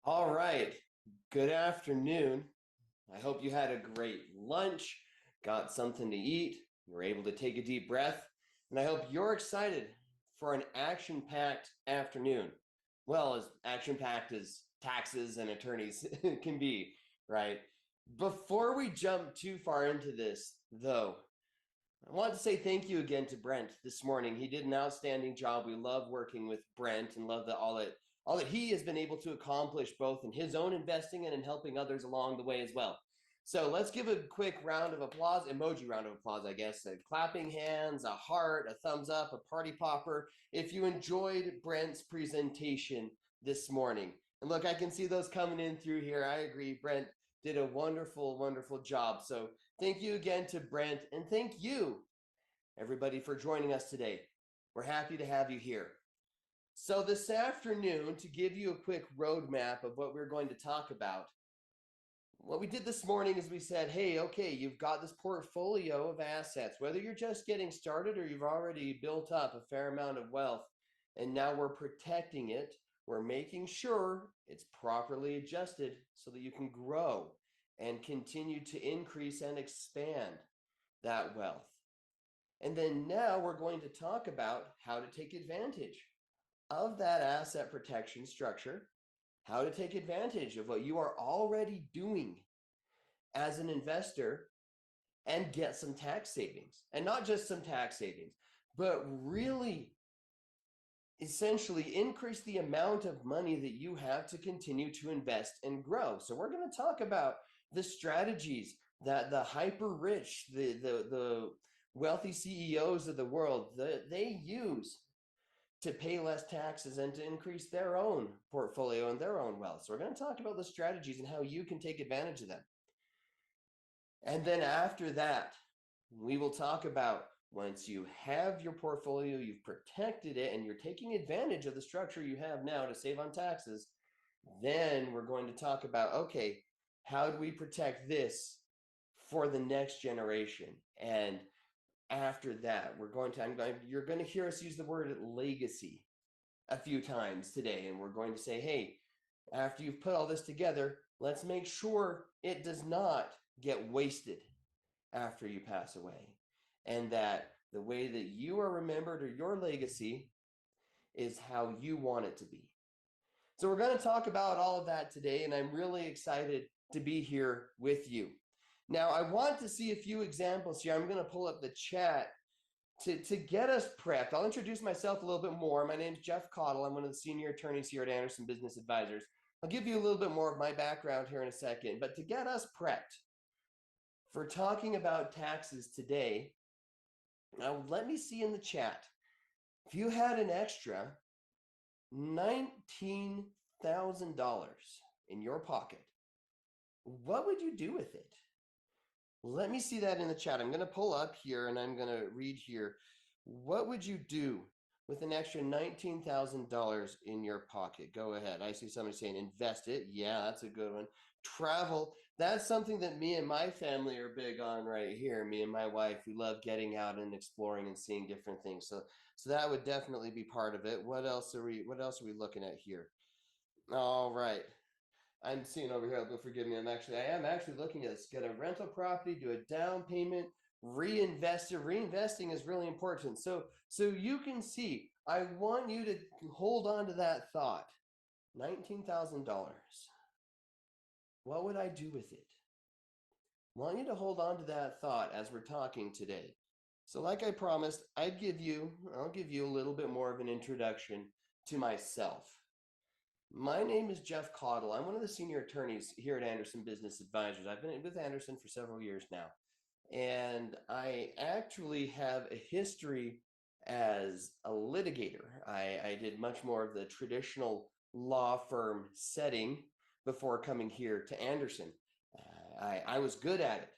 All right. Good afternoon. I hope you had a great lunch, got something to eat, were able to take a deep breath, and I hope you're excited for an action packed afternoon. Well, as action packed as taxes and attorneys can be, right? Before we jump too far into this, though, I want to say thank you again to Brent this morning. He did an outstanding job. We love working with Brent and love all that he has been able to accomplish both in his own investing and in helping others along the way as well. So let's give a quick round of applause, emoji round of applause, I guess. Clapping hands, a heart, a thumbs up, a party popper. If you enjoyed Brent's presentation this morning. And look, I can see those coming in through here. I agree. Brent did a wonderful, wonderful job. So thank you again to Brent, and thank you, everybody, for joining us today. We're happy to have you here. So, this afternoon, to give you a quick roadmap of what we're going to talk about, what we did this morning is we said, hey, okay, you've got this portfolio of assets, whether you're just getting started or you've already built up a fair amount of wealth, and now we're protecting it. We're making sure it's properly adjusted so that you can grow and continue to increase and expand that wealth. And then now we're going to talk about how to take advantage of that asset protection structure, how to take advantage of what you are already doing as an investor and get some tax savings. And not just some tax savings, but really essentially increase the amount of money that you have to continue to invest and grow. So we're going to talk about the strategies that the hyper rich, the wealthy CEOs of the world, they use to pay less taxes and to increase their own portfolio and their own wealth. So we're going to talk about the strategies and how you can take advantage of them. And then after that, we will talk about once you have your portfolio, you've protected it, and you're taking advantage of the structure you have now to save on taxes, then we're going to talk about, okay, how do we protect this for the next generation? And after that, you're going to hear us use the word legacy a few times today, and we're going to say, hey, after you've put all this together, let's make sure it does not get wasted after you pass away, and that the way that you are remembered or your legacy is how you want it to be. So we're going to talk about all of that today, and I'm really excited to be here with you. Now, I want to see a few examples here. I'm going to pull up the chat to get us prepped. I'll introduce myself a little bit more. My name's Jeff Cottle. I'm one of the senior attorneys here at Anderson Business Advisors. I'll give you a little bit more of my background here in a second, but to get us prepped for talking about taxes today, now let me see in the chat. If you had an extra $19,000 in your pocket, what would you do with it? Let me see that in the chat. I'm going to pull up here and I'm going to read here. What would you do with an extra $19,000 in your pocket? Go ahead. I see somebody saying invest it. Yeah, that's a good one. Travel. That's something that me and my family are big on right here. Me and my wife, we love getting out and exploring and seeing different things. So that would definitely be part of it. What else are we looking at here? All right. I'm seeing over here, but forgive me, I am actually looking at this. Get a rental property, do a down payment, reinvest it. Reinvesting is really important. So you can see, I want you to hold on to that thought. $19,000. What would I do with it? I want you to hold on to that thought as we're talking today. So like I promised, I'll give you a little bit more of an introduction to myself. My name is Jeff Cottle. I'm one of the senior attorneys here at Anderson Business Advisors. I've been with Anderson for several years now. And I actually have a history as a litigator. I did much more of the traditional law firm setting before coming here to Anderson. I was good at it,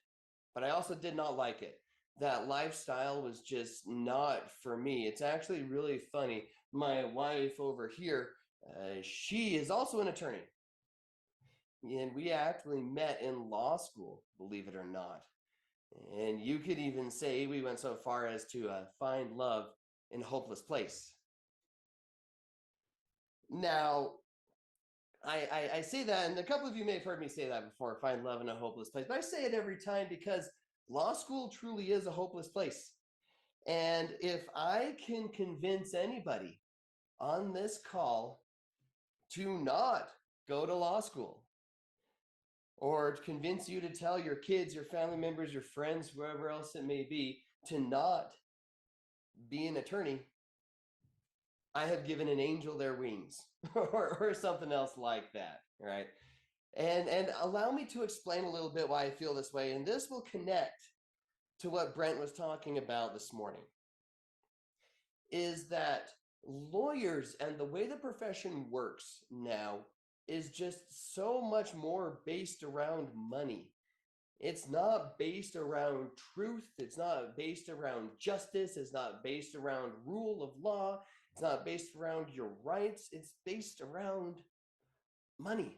but I also did not like it. That lifestyle was just not for me. It's actually really funny. My wife over here, she is also an attorney, and we actually met in law school, believe it or not. And you could even say we went so far as to find love in a hopeless place. Now, I say that, and a couple of you may have heard me say that before, find love in a hopeless place, but I say it every time because law school truly is a hopeless place. And if I can convince anybody on this call to not go to law school, or convince you to tell your kids, your family members, your friends, whoever else it may be, to not be an attorney, I have given an angel their wings or something else like that, right? And allow me to explain a little bit why I feel this way, and this will connect to what Brent was talking about this morning, is that lawyers and the way the profession works now is just so much more based around money. It's not based around truth. It's not based around justice. It's not based around rule of law. It's not based around your rights. It's based around money.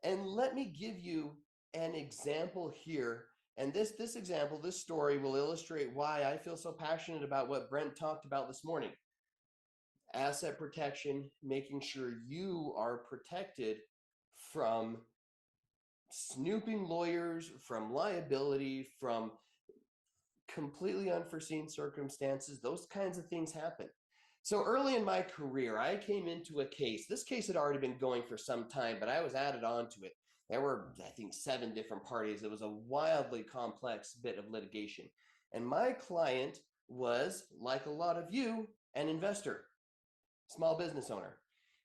And let me give you an example here. And this example, this story will illustrate why I feel so passionate about what Brent talked about this morning. Asset protection, making sure you are protected from snooping lawyers, from liability, from completely unforeseen circumstances. Those kinds of things happen. So early in my career, I came into a case. This case had already been going for some time, but I was added onto it. There were, I think, 7 different parties. It was a wildly complex bit of litigation. And my client was, like a lot of you, an investor, small business owner.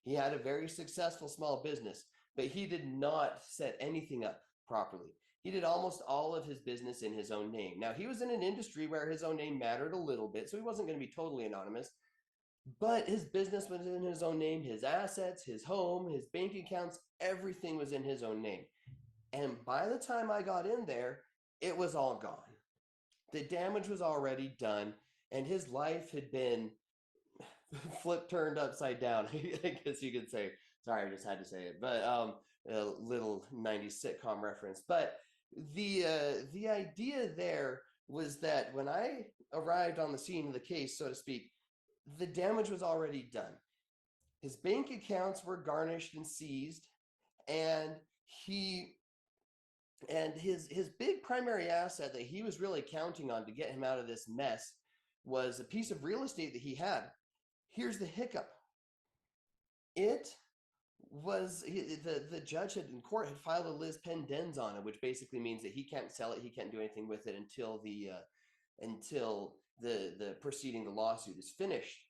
He had a very successful small business, but he did not set anything up properly. He did almost all of his business in his own name. Now, he was in an industry where his own name mattered a little bit, so he wasn't going to be totally anonymous, but his business was in his own name, his assets, his home, his bank accounts, everything was in his own name. And by the time I got in there, it was all gone. The damage was already done, and his life had been turned upside down. I guess you could say. Sorry, I just had to say it. But a little 90s sitcom reference. But the idea there was that when I arrived on the scene of the case, so to speak, the damage was already done. His bank accounts were garnished and seized, and his big primary asset that he was really counting on to get him out of this mess was a piece of real estate that he had. Here's the hiccup. It was the judge had in court had filed a lis pendens on it, which basically means that he can't sell it, he can't do anything with it until the proceeding, the lawsuit is finished.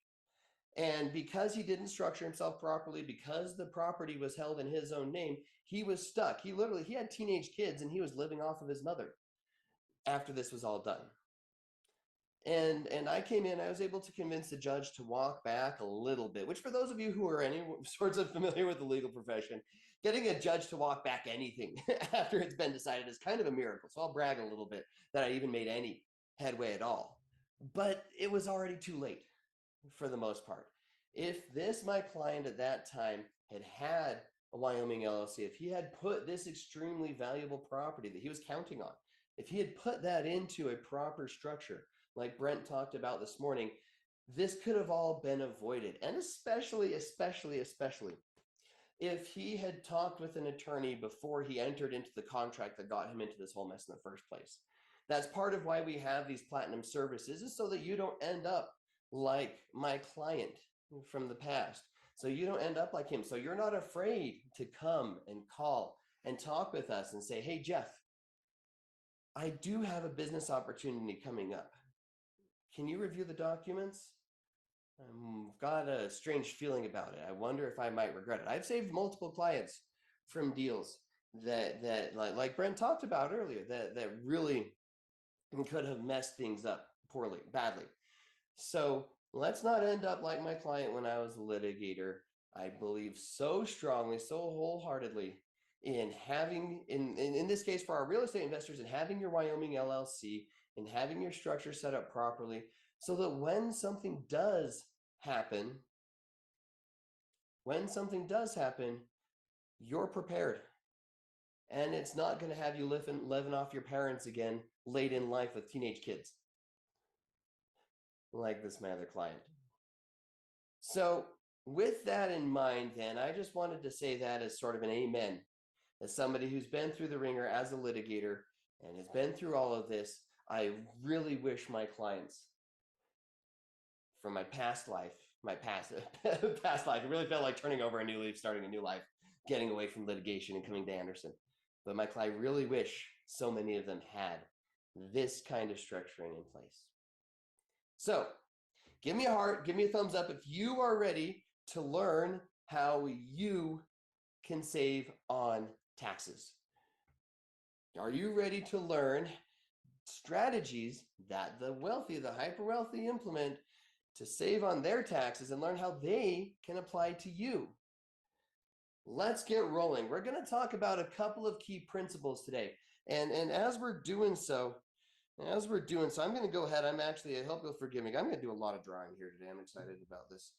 And because he didn't structure himself properly, because the property was held in his own name, he was stuck. He had teenage kids, and he was living off of his mother after this was all done. And I came in, I was able to convince the judge to walk back a little bit, which for those of you who are any sorts of familiar with the legal profession, getting a judge to walk back anything after it's been decided is kind of a miracle. So I'll brag a little bit that I even made any headway at all. But it was already too late for the most part. If my client at that time had a Wyoming LLC, if he had put this extremely valuable property that he was counting on, if he had put that into a proper structure, like Brent talked about this morning, this could have all been avoided. And especially if he had talked with an attorney before he entered into the contract that got him into this whole mess in the first place. That's part of why we have these platinum services, is so that you don't end up like my client from the past. So you don't end up like him. So you're not afraid to come and call and talk with us and say, hey, Jeff, I do have a business opportunity coming up. Can you review the documents? I've got a strange feeling about it. I wonder if I might regret it. I've saved multiple clients from deals that like Brent talked about earlier, that really could have messed things up badly. So let's not end up like my client when I was a litigator. I believe so strongly, so wholeheartedly in having, in this case for our real estate investors, in having your Wyoming LLC and having your structure set up properly, so that when something does happen, you're prepared. And it's not going to have you living off your parents again late in life with teenage kids, like this my other client. So with that in mind, then, I just wanted to say that as sort of an amen. As somebody who's been through the ringer as a litigator and has been through all of this, I really wish my clients from my past life, my past past life, it really felt like turning over a new leaf, starting a new life, getting away from litigation and coming to Anderson. But Michael, I really wish so many of them had this kind of structuring in place. So give me a heart, give me a thumbs up if you are ready to learn how you can save on taxes. Are you ready to learn strategies that the wealthy, the hyper wealthy implement to save on their taxes and learn how they can apply to you? Let's get rolling. We're going to talk about a couple of key principles today. And as we're doing so, I'm going to go ahead. I hope you'll forgive me. I'm going to do a lot of drawing here today. I'm excited about this.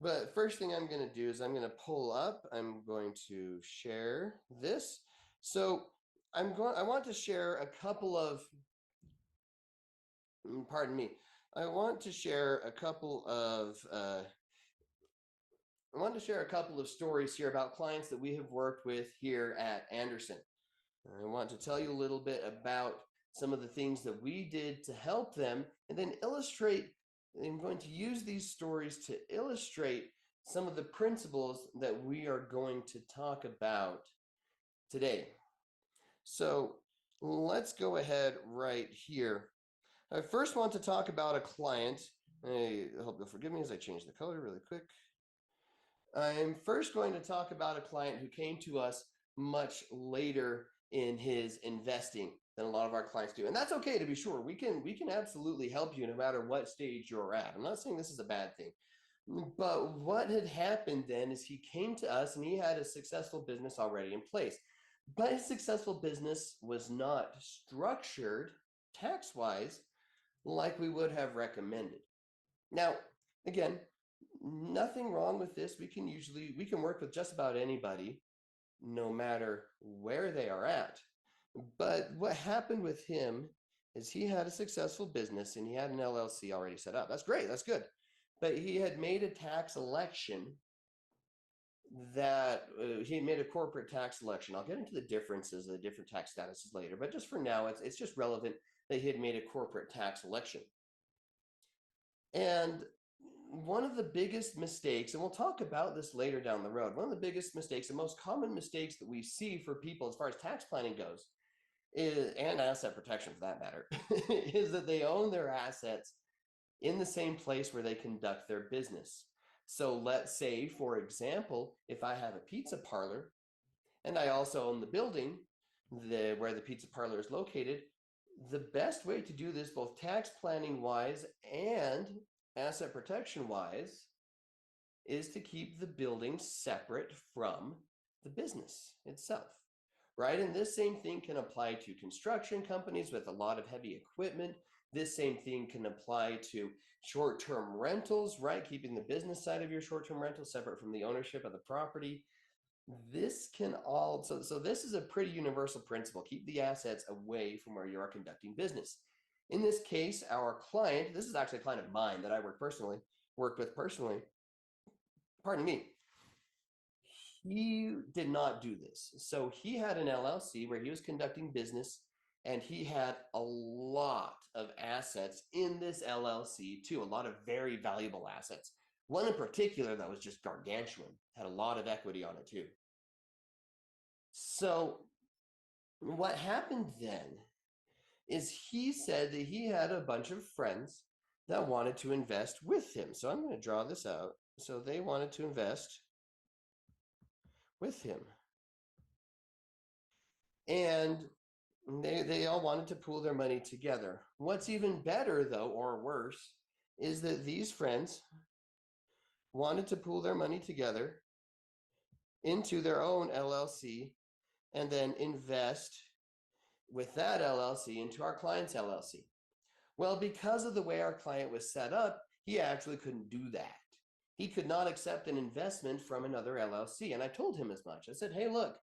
But first thing I'm going to do is I'm going to pull up. I'm going to share this. So I want to share a couple of, pardon me. I want to share a couple of stories here about clients that we have worked with here at Anderson. I want to tell you a little bit about some of the things that we did to help them, and then I'm going to use these stories to illustrate some of the principles that we are going to talk about today. So let's go ahead right here. I first want to talk about a client. I hope you'll forgive me as I change the color really quick. I'm first going to talk about a client who came to us much later in his investing than a lot of our clients do. And that's okay, to be sure. We can absolutely help you no matter what stage you're at. I'm not saying this is a bad thing. But what had happened then is he came to us and he had a successful business already in place. But his successful business was not structured tax-wise like we would have recommended. Now, again, nothing wrong with this. We can work with just about anybody, no matter where they are at. But what happened with him is he had a successful business and he had an LLC already set up. That's great. That's good. But he had made a tax election that he made a corporate tax election. I'll get into the differences of the different tax statuses later, but just for now, it's just relevant that he had made a corporate tax election. And one of the biggest mistakes, and we'll talk about this later down the road, one of the biggest mistakes, the most common mistakes that we see for people as far as tax planning goes, and asset protection for that matter, is that they own their assets in the same place where they conduct their business. So let's say, for example, if I have a pizza parlor and I also own the building where the pizza parlor is located, the best way to do this, both tax planning wise and asset protection wise, is to keep the building separate from the business itself, right? And this same thing can apply to construction companies with a lot of heavy equipment. This same thing can apply to short-term rentals, right? Keeping the business side of your short-term rental separate from the ownership of the property. This can all, so this is a pretty universal principle. Keep the assets away from where you are conducting business. In this case, our client, this is actually a client of mine that I worked with personally, pardon me, he did not do this. So he had an LLC where he was conducting business and he had a lot of assets in this LLC too, a lot of very valuable assets. One in particular that was just gargantuan, had a lot of equity on it too. So what happened then is he said that he had a bunch of friends that wanted to invest with him. So I'm going to draw this out. So they wanted to invest with him. And they all wanted to pool their money together. What's even better, though, or worse, is that these friends wanted to pool their money together into their own LLC and then invest with that LLC into our client's LLC. Well, because of the way our client was set up, he actually couldn't do that. He could not accept an investment from another LLC. And I told him as much. I said, hey, look,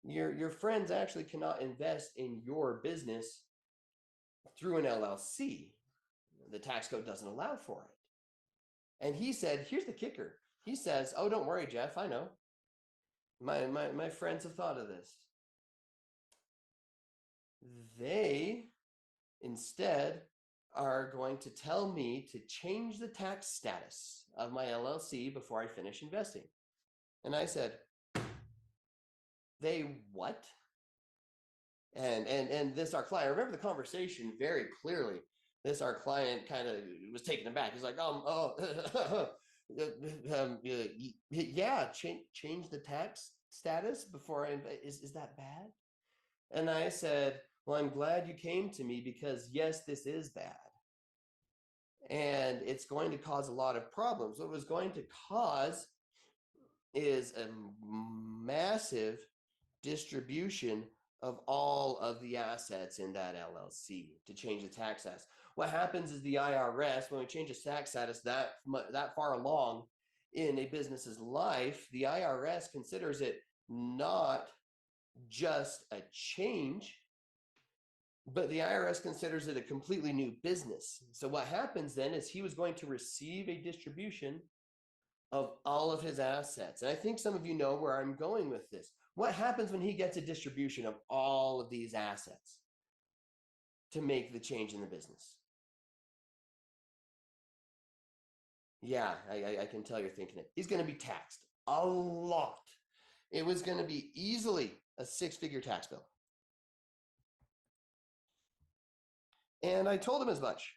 your friends actually cannot invest in your business through an LLC. The tax code doesn't allow for it. And he said, here's the kicker. He says, oh, don't worry, Jeff, I know. My friends have thought of this. They instead are going to tell me to change the tax status of my LLC before I finish investing. And I said, they what? And this our client, I remember the conversation very clearly. This our client kind of was taken aback. He's like, yeah, change the tax status before I is that bad? And I said, well, I'm glad you came to me because yes, this is bad. And it's going to cause a lot of problems. What it was going to cause is a massive distribution of all of the assets in that LLC to change the tax status. What happens is the IRS, when we change the tax status that far along in a business's life, the IRS considers it not just a change, but the IRS considers it a completely new business. So what happens then is he was going to receive a distribution of all of his assets. And I think some of you know where I'm going with this. What happens when he gets a distribution of all of these assets to make the change in the business? Yeah, I can tell you're thinking it. He's going to be taxed a lot. It was going to be easily a 6-figure tax bill. And I told him as much.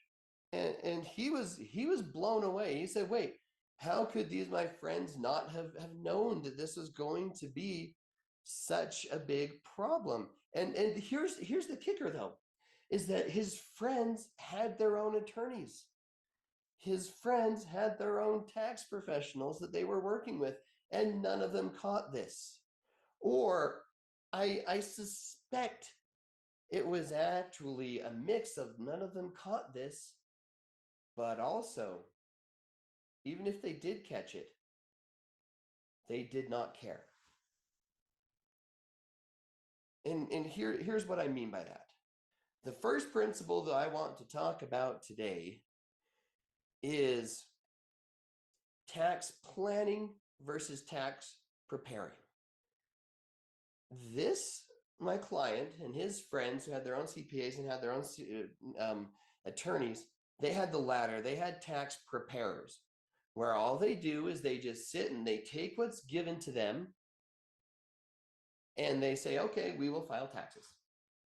And he was blown away. He said, wait, how could these my friends not have known that this was going to be such a big problem? And here's the kicker though, is that his friends had their own attorneys. His friends had their own tax professionals that they were working with, and none of them caught this. Or I suspect it was actually a mix of none of them caught this, but also, even if they did catch it, they did not care. And here's what I mean by that. The first principle that I want to talk about today is tax planning versus tax preparing. This, my client and his friends who had their own CPAs and had their own attorneys, they had the latter. They had tax preparers, where all they do is they just sit and they take what's given to them and they say, okay, we will file taxes.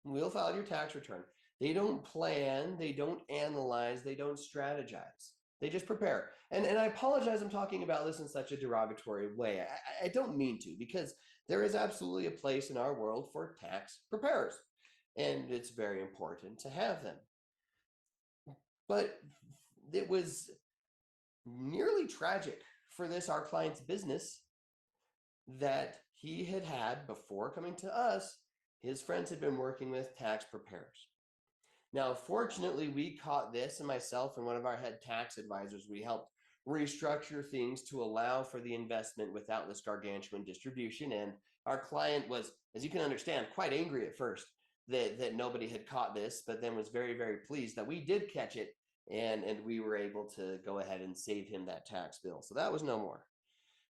We'll file your tax return. They don't plan, they don't analyze, they don't strategize. They just prepare. And I apologize, I'm talking about this in such a derogatory way. I don't mean to, because there is absolutely a place in our world for tax preparers, and it's very important to have them. But it was nearly tragic for this, our client's business, that he had before coming to us, his friends had been working with tax preparers. Now, fortunately, we caught this, and myself and one of our head tax advisors, we helped restructure things to allow for the investment without this gargantuan distribution. And our client was, as you can understand, quite angry at first that nobody had caught this, but then was very, very pleased that we did catch it, and we were able to go ahead and save him that tax bill. So that was no more.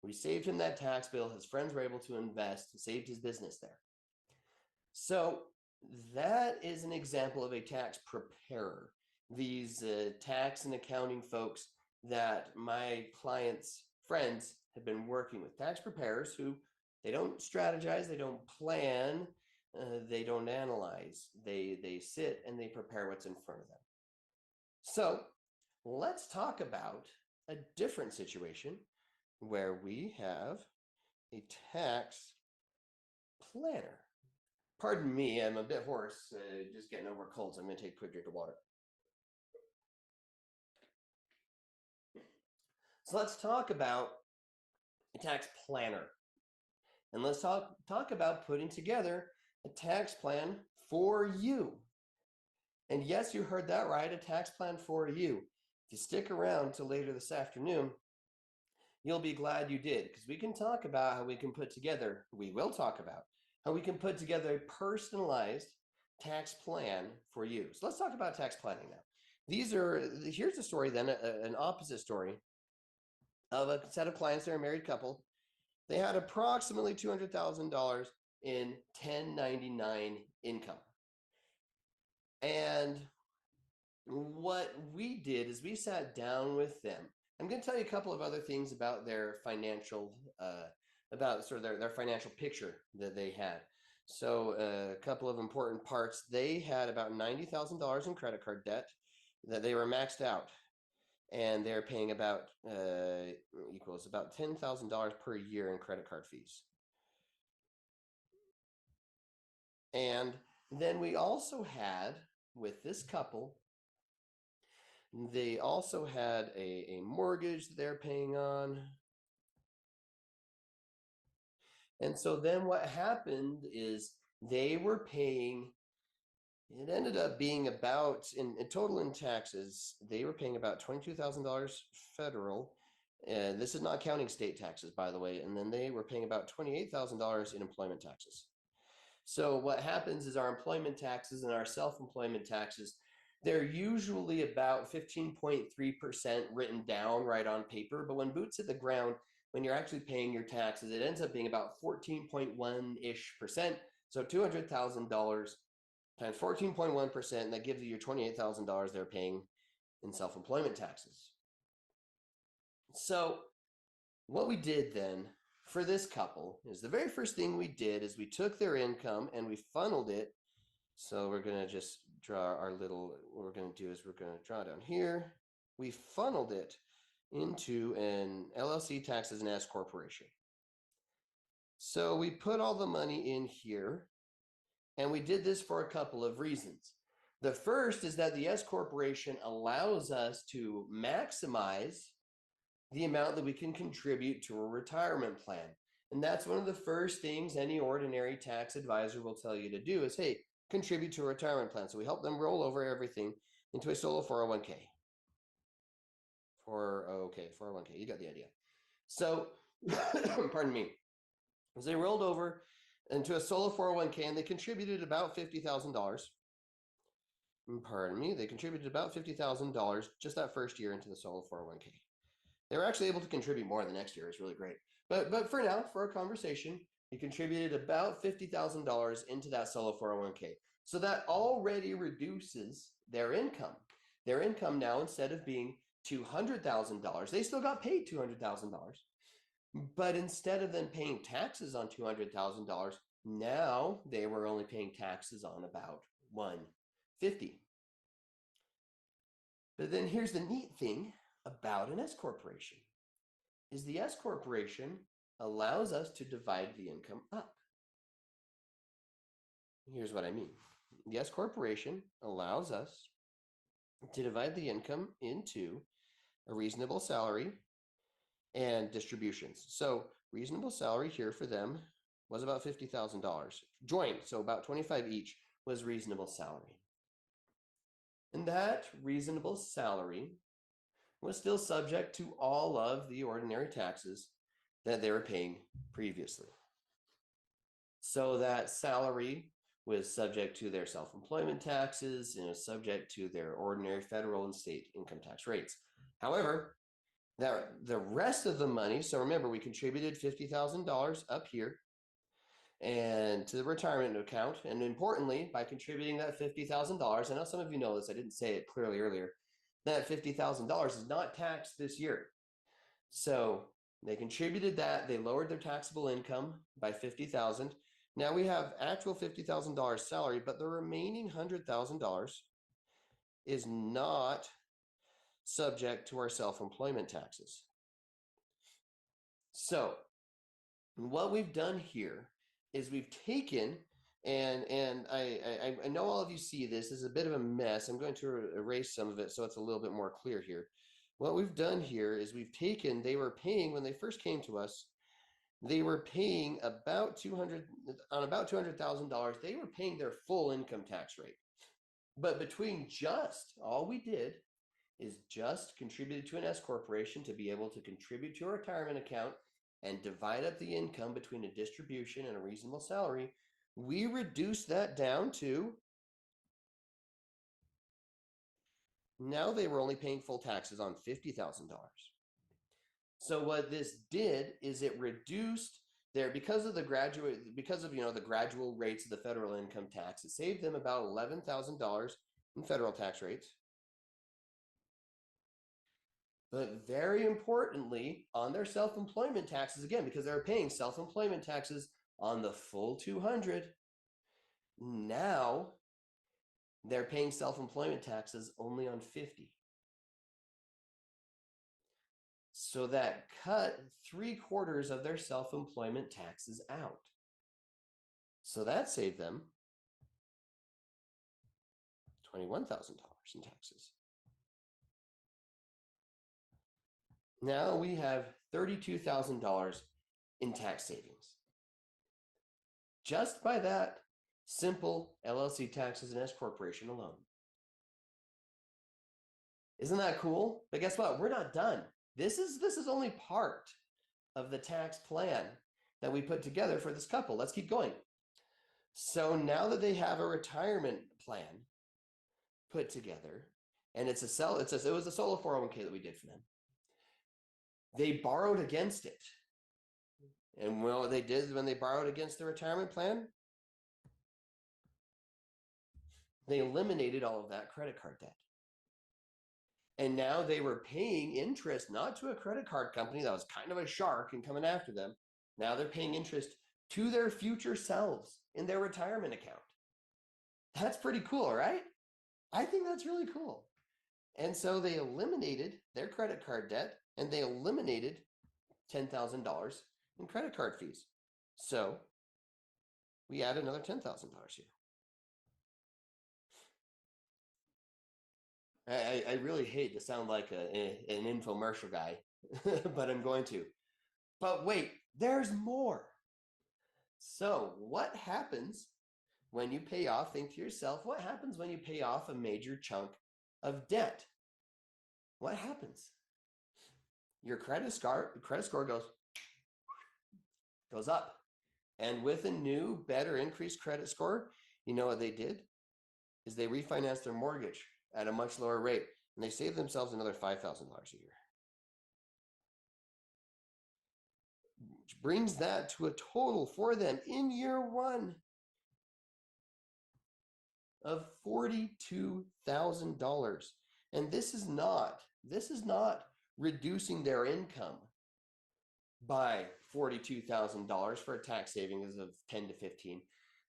We saved him that tax bill. His friends were able to invest, saved his business there. So that is an example of a tax preparer. These tax and accounting folks that my clients' friends have been working with, tax preparers who they don't strategize, they don't plan, they don't analyze. They sit and they prepare what's in front of them. So let's talk about a different situation where we have a tax planner. Pardon me, I'm a bit hoarse, just getting over a cold, so I'm going to take a quick drink of water. So let's talk about a tax planner. And let's talk about putting together a tax plan for you. And yes, you heard that right, a tax plan for you. If you stick around till later this afternoon, you'll be glad you did, because we can talk about how we can put together, we will talk about how we can put together a personalized tax plan for you. So let's talk about tax planning now. Here's a story then, an opposite story of a set of clients, they're a married couple. They had approximately $200,000 in 1099 income. And what we did is we sat down with them. I'm going to tell you a couple of other things about their financial, about sort of their financial picture that they had. So a couple of important parts. They had about $90,000 in credit card debt that they were maxed out, and they're paying about equals about $10,000 per year in credit card fees. And then we also had, with this couple, they also had a mortgage that they're paying on. And so then what happened is they were paying, it ended up being about, in total in taxes, they were paying about $22,000 federal. And this is not counting state taxes, by the way. And then they were paying about $28,000 in employment taxes. So what happens is our employment taxes and our self-employment taxes, they're usually about 15.3% written down right on paper. But when boots hit the ground, when you're actually paying your taxes, it ends up being about 14.1-ish%. So $200,000 times 14.1%, and that gives you your $28,000 they're paying in self-employment taxes. So what we did then for this couple is the very first thing we did is we took their income and we funneled it. So we're going to just draw our little, what we're going to do is we're going to draw down here. We funneled it into an LLC taxed as an S corporation. So we put all the money in here, and we did this for a couple of reasons. The first is that the S corporation allows us to maximize the amount that we can contribute to a retirement plan. And that's one of the first things any ordinary tax advisor will tell you to do is, hey, contribute to a retirement plan. So we help them roll over everything into a solo 401k. 401k, you got the idea. So, pardon me, as they rolled over into a solo 401k and they contributed about $50,000. Pardon me, they contributed about $50,000 just that first year into the solo 401k. They were actually able to contribute more the next year. It's really great. But for now, for our conversation, he contributed about $50,000 into that solo 401k. So that already reduces their income. Their income now, instead of being $200,000, they still got paid $200,000. But instead of them paying taxes on $200,000, now they were only paying taxes on about $150,000. But then here's the neat thing about an S corporation is the S corporation allows us to divide the income up. Here's what I mean. The S corporation allows us to divide the income into a reasonable salary and distributions. So reasonable salary here for them was about $50,000 joint. So about 25 each was reasonable salary. And that reasonable salary was still subject to all of the ordinary taxes that they were paying previously. So that salary was subject to their self-employment taxes and was subject to their ordinary federal and state income tax rates. However, the rest of the money, so remember, we contributed $50,000 up here and to the retirement account. And importantly, by contributing that $50,000, I know some of you know this, I didn't say it clearly earlier, that $50,000 is not taxed this year. So they contributed that, they lowered their taxable income by $50,000. Now we have actual $50,000 salary, but the remaining $100,000 is not subject to our self-employment taxes. So what we've done here is we've taken, and I know all of you see this is a bit of a mess. I'm going to erase some of it so it's a little bit more clear here. What we've done here is we've taken, they were paying, when they first came to us, they were paying about $200,000. They were paying their full income tax rate. But between all we did is just contributed to an S corporation to be able to contribute to a retirement account and divide up the income between a distribution and a reasonable salary. We reduced that down to, now they were only paying full taxes on $50,000. So what this did is it reduced their, because of the the gradual rates of the federal income tax, it saved them about $11,000 in federal tax rates. But very importantly, on their self-employment taxes, again, because they're paying self-employment taxes on the full 200, now they're paying self-employment taxes only on 50. So that cut 3/4 of their self-employment taxes out. So that saved them $21,000 in taxes. Now we have $32,000 in tax savings. Just by that simple LLC taxes and S corporation alone. Isn't that cool? But guess what? We're not done. This is only part of the tax plan that we put together for this couple. Let's keep going. So now that they have a retirement plan put together, and it was a solo 401k that we did for them. They borrowed against it. And what they did when they borrowed against the retirement plan, they eliminated all of that credit card debt. And now they were paying interest, not to a credit card company that was kind of a shark and coming after them. Now they're paying interest to their future selves in their retirement account. That's pretty cool, right? I think that's really cool. And so they eliminated their credit card debt, and they eliminated $10,000 in credit card fees. So we add another $10,000 here. I really hate to sound like an infomercial guy, but I'm going to. But wait, there's more. So what happens when you pay off, think to yourself, what happens when you pay off a major chunk of debt? What happens? Your credit score goes up. And with a new, better, increased credit score, you know what they did? Is they refinanced their mortgage at a much lower rate, and they saved themselves another $5,000 a year. Which brings that to a total for them in year one of $42,000. And this is not reducing their income by $42,000 for a tax savings of 10 to 15.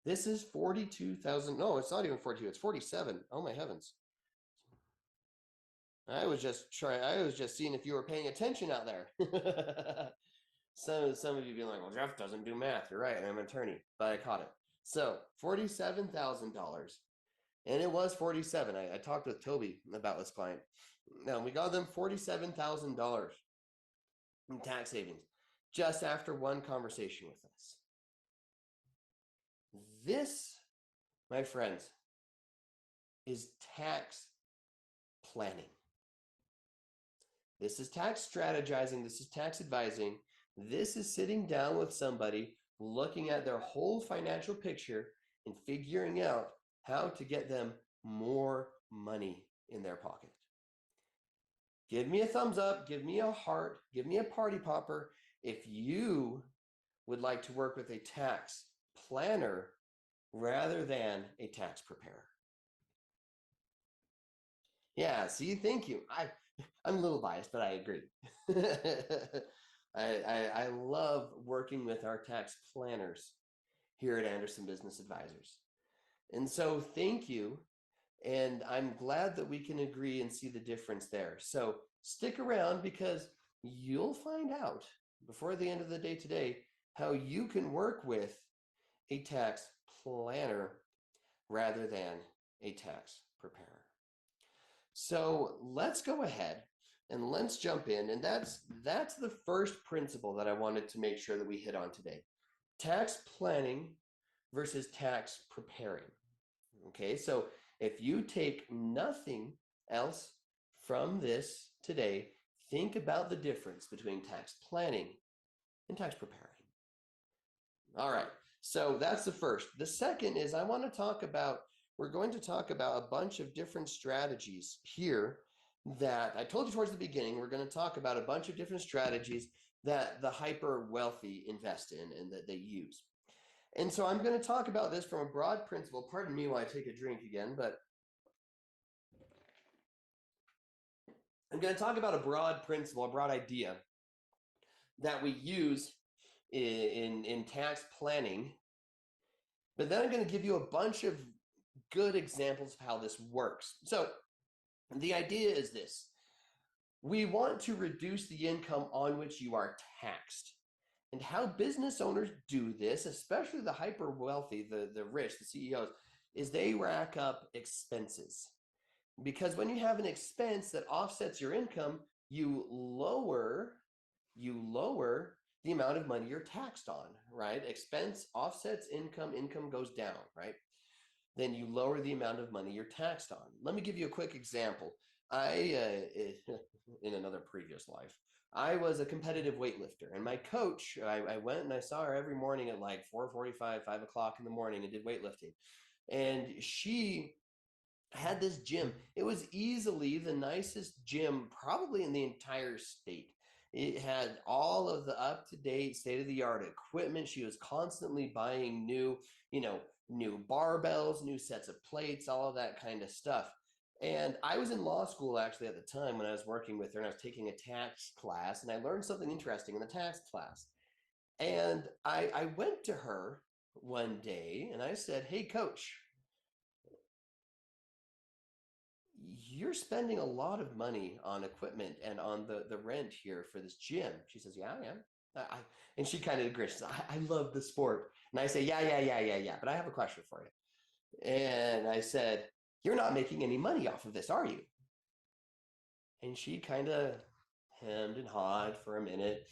This is 42,000. No, it's not even 42. It's 47. Oh my heavens. I was just seeing if you were paying attention out there. Some of you being like, well, Jeff doesn't do math. You're right. I'm an attorney, but I caught it. So $47,000. And it was 47. I talked with Toby about this client. Now we got them $47,000 in tax savings just after one conversation with us. This, my friends, is tax planning. This is tax strategizing. This is tax advising. This is sitting down with somebody, looking at their whole financial picture and figuring out how to get them more money in their pocket. Give me a thumbs up, give me a heart, give me a party popper if you would like to work with a tax planner rather than a tax preparer. Yeah, see, thank you. I'm a little biased, but I agree. I love working with our tax planners here at Anderson Business Advisors. And so thank you. And I'm glad that we can agree and see the difference there. So stick around, because you'll find out before the end of the day today how you can work with a tax planner rather than a tax preparer. So let's go ahead and let's jump in. And that's the first principle that I wanted to make sure that we hit on today. Tax planning versus tax preparing. Okay, so if you take nothing else from this today, think about the difference between tax planning and tax preparing. All right, so that's the first. The second is we're going to talk about a bunch of different strategies here that I told you towards the beginning, we're going to talk about a bunch of different strategies that the hyper wealthy invest in and that they use. And so I'm going to talk about this from a broad principle. Pardon me while I take a drink again, but I'm going to talk about a broad principle, a broad idea that we use in tax planning. But then I'm going to give you a bunch of good examples of how this works. So the idea is this. We want to reduce the income on which you are taxed. And how business owners do this, especially the hyper wealthy, the rich, the CEOs, is they rack up expenses. Because when you have an expense that offsets your income, you lower the amount of money you're taxed on, right? Expense offsets income, income goes down, right? Then you lower the amount of money you're taxed on. Let me give you a quick example. In another previous life, I was a competitive weightlifter, and my coach, I went and I saw her every morning at like 4:45, 5 o'clock in the morning and did weightlifting. And she had this gym. It was easily the nicest gym probably in the entire state. It had all of the up-to-date, state-of-the-art equipment. She was constantly buying new barbells, new sets of plates, all of that kind of stuff. And I was in law school actually at the time when I was working with her, and I was taking a tax class, and I learned something interesting in the tax class. And I went to her one day and I said, "Hey, coach, you're spending a lot of money on equipment and on the rent here for this gym." She says, "Yeah, I am." And she kind of agrees. She says, I love the sport. And I say, yeah. But I have a question for you. And I said, "You're not making any money off of this, are you?" And she kind of hemmed and hawed for a minute.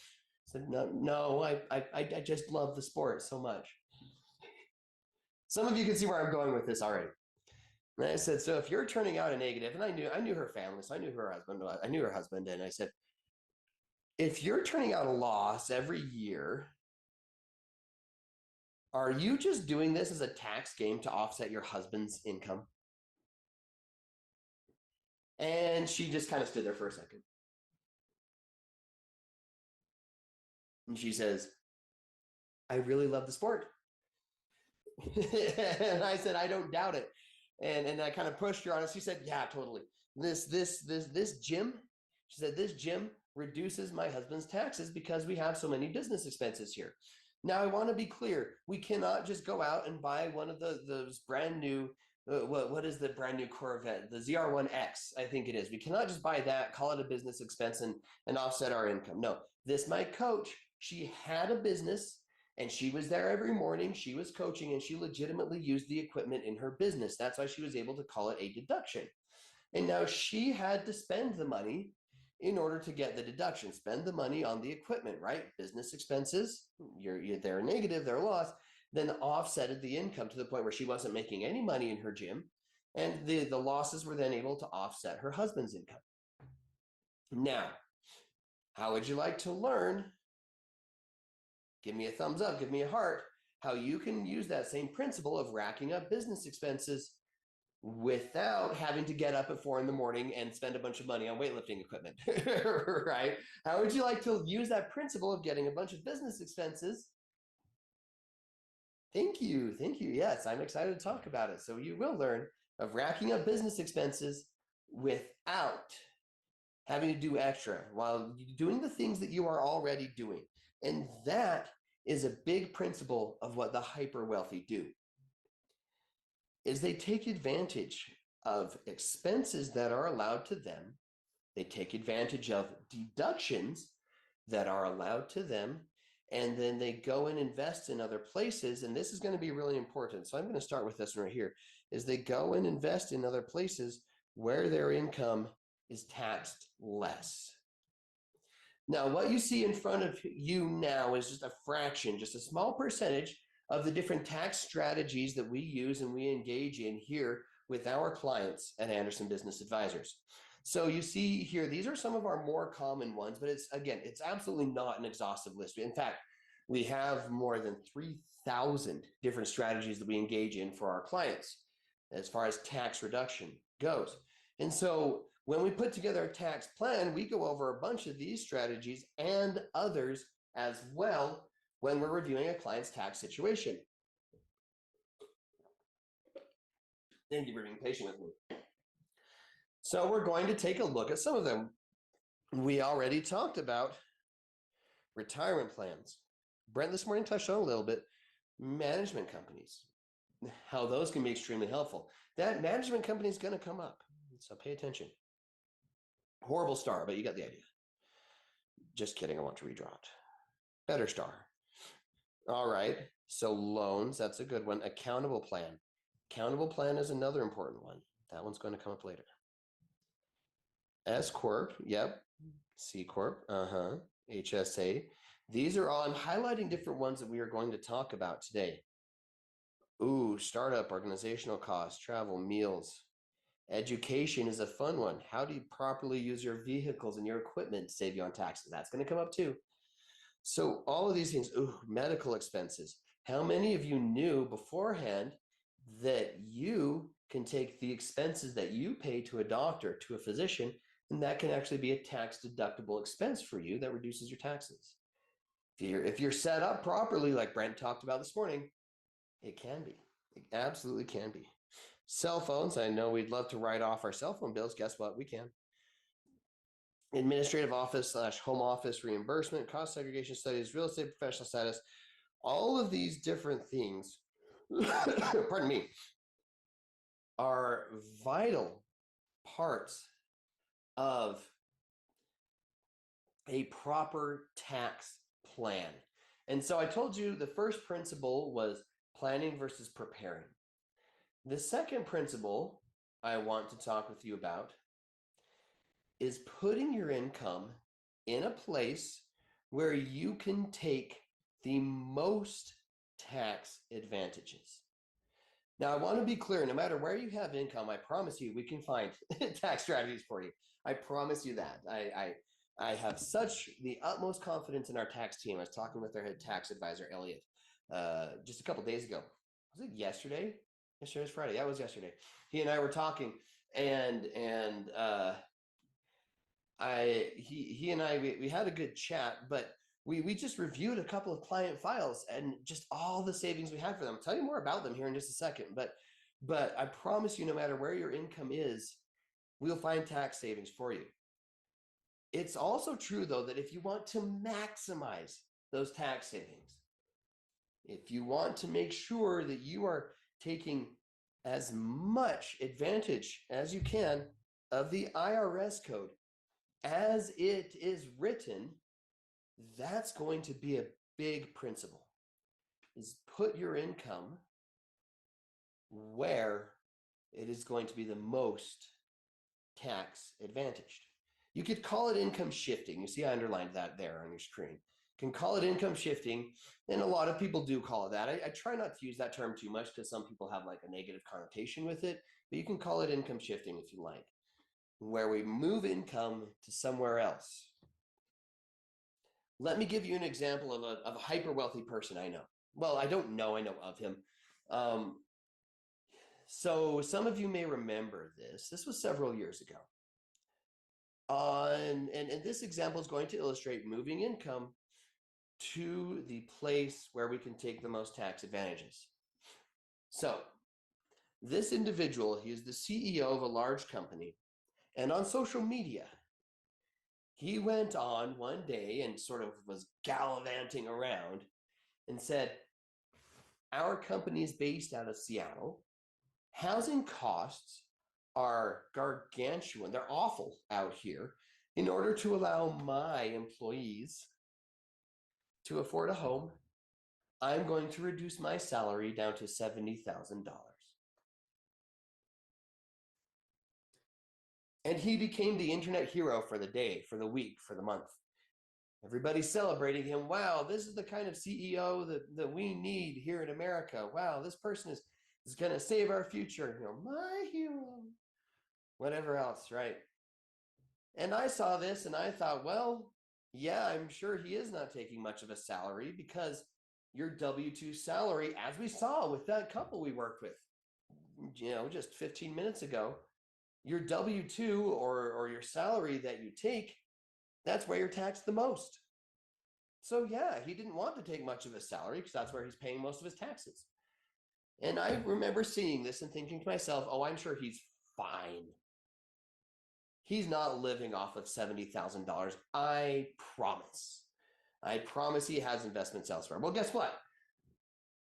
Said, no, I just love the sport so much. Some of you can see where I'm going with this already. And I said, "So if you're turning out a negative," and I knew her family, so I knew her husband. I knew her husband, and I said, "If you're turning out a loss every year, are you just doing this as a tax game to offset your husband's income?" And she just kind of stood there for a second. And she says, "I really love the sport." And I said, "I don't doubt it." And I kind of pushed her on it. She said, "Yeah, totally. This gym," she said, "this gym reduces my husband's taxes because we have so many business expenses here." Now, I want to be clear. We cannot just go out and buy one of those brand new, what is the brand new Corvette? The ZR1X, I think it is. We cannot just buy that, call it a business expense, and offset our income. No, my coach, she had a business and she was there every morning. She was coaching and she legitimately used the equipment in her business. That's why she was able to call it a deduction. And now she had to spend the money in order to get the deduction, spend the money on the equipment, right? Business expenses, they're negative, they're a loss, then offsetted the income to the point where she wasn't making any money in her gym. And the losses were then able to offset her husband's income. Now, how would you like to learn? Give me a thumbs up, give me a heart, how you can use that same principle of racking up business expenses without having to get up at 4 in the morning and spend a bunch of money on weightlifting equipment, right? How would you like to use that principle of getting a bunch of business expenses? Thank you. Yes, I'm excited to talk about it. So you will learn of racking up business expenses without having to do extra while doing the things that you are already doing. And that is a big principle of what the hyper wealthy do. Is they take advantage of expenses that are allowed to them. They take advantage of deductions that are allowed to them, and then they go and invest in other places. And this is going to be really important. So I'm going to start with this one right here, is they go and invest in other places where their income is taxed less. Now, what you see in front of you now is just a fraction, just a small percentage of the different tax strategies that we use and we engage in here with our clients at Anderson Business Advisors. So you see here, these are some of our more common ones, but it's absolutely not an exhaustive list. In fact, we have more than 3,000 different strategies that we engage in for our clients as far as tax reduction goes. And so When we put together a tax plan, we go over a bunch of these strategies and others as well when we're reviewing a client's tax situation. Thank you for being patient with me. So we're going to take a look at some of them. We already talked about retirement plans. Brent this morning touched on a little bit management companies, how those can be extremely helpful. That management company is going to come up, so pay attention. Horrible star, but you got the idea. Just kidding, I want to redraw it. Better star. All right, so loans, that's a good one. Accountable plan. Accountable plan is another important one. That one's going to come up later. S Corp, yep. C Corp, HSA. These are all, I'm highlighting different ones that we are going to talk about today. Ooh, startup, organizational costs, travel, meals. Education is a fun one. How do you properly use your vehicles and your equipment to save you on taxes? That's going to come up too. So all of these things, ooh, medical expenses. How many of you knew beforehand that you can take the expenses that you pay to a doctor, to a physician, and that can actually be a tax deductible expense for you that reduces your taxes? If you're set up properly, like Brent talked about this morning, it can be. It absolutely can be. Cell phones, I know we'd love to write off our cell phone bills. Guess what? We can. Administrative office / home office reimbursement, cost segregation studies, real estate professional status, all of these different things, pardon me, are vital parts of a proper tax plan. And so I told you the first principle was planning versus preparing. The second principle I want to talk with you about is putting your income in a place where you can take the most tax advantages. Now, I want to be clear, no matter where you have income, I promise you we can find tax strategies for you. I promise you that. I have such the utmost confidence in our tax team. I was talking with their head tax advisor, Elliot, just a couple days ago. Was it yesterday? Yesterday was Friday. Yeah, it was yesterday. He and I were talking, and he and I we had a good chat, but we just reviewed a couple of client files and just all the savings we had for them. I'll tell you more about them here in just a second, but I promise you, no matter where your income is, we'll find tax savings for you. It's also true, though, that if you want to maximize those tax savings, if you want to make sure that you are taking as much advantage as you can of the IRS code as it is written, that's going to be a big principle, is put your income where it is going to be the most tax advantaged. You could call it income shifting. You see, I underlined that there on your screen. You can call it income shifting, and a lot of people do call it that. I try not to use that term too much because some people have like a negative connotation with it, but you can call it income shifting if you like, where we move income to somewhere else. Let me give you an example of a hyper wealthy person I know. Well, I don't know, I know of him. So some of you may remember this. This was several years ago. And this example is going to illustrate moving income to the place where we can take the most tax advantages. So this individual, he is the CEO of a large company, and on social media, he went on one day and sort of was gallivanting around and said, our company is based out of Seattle. Housing costs are gargantuan. They're awful out here. In order to allow my employees to afford a home, I'm going to reduce my salary down to $70,000. And he became the internet hero for the day, for the week, for the month. Everybody's celebrating him. Wow, this is the kind of CEO that we need here in America. Wow, this person is going to save our future. You know, my hero. Whatever else, right? And I saw this and I thought, well, yeah, I'm sure he is not taking much of a salary, because your W-2 salary, as we saw with that couple we worked with, just 15 minutes ago, Your W-2 or your salary that you take, that's where you're taxed the most. So yeah, he didn't want to take much of his salary because that's where he's paying most of his taxes. And I remember seeing this and thinking to myself, oh, I'm sure he's fine. He's not living off of $70,000. I promise. I promise he has investments elsewhere. Well, guess what?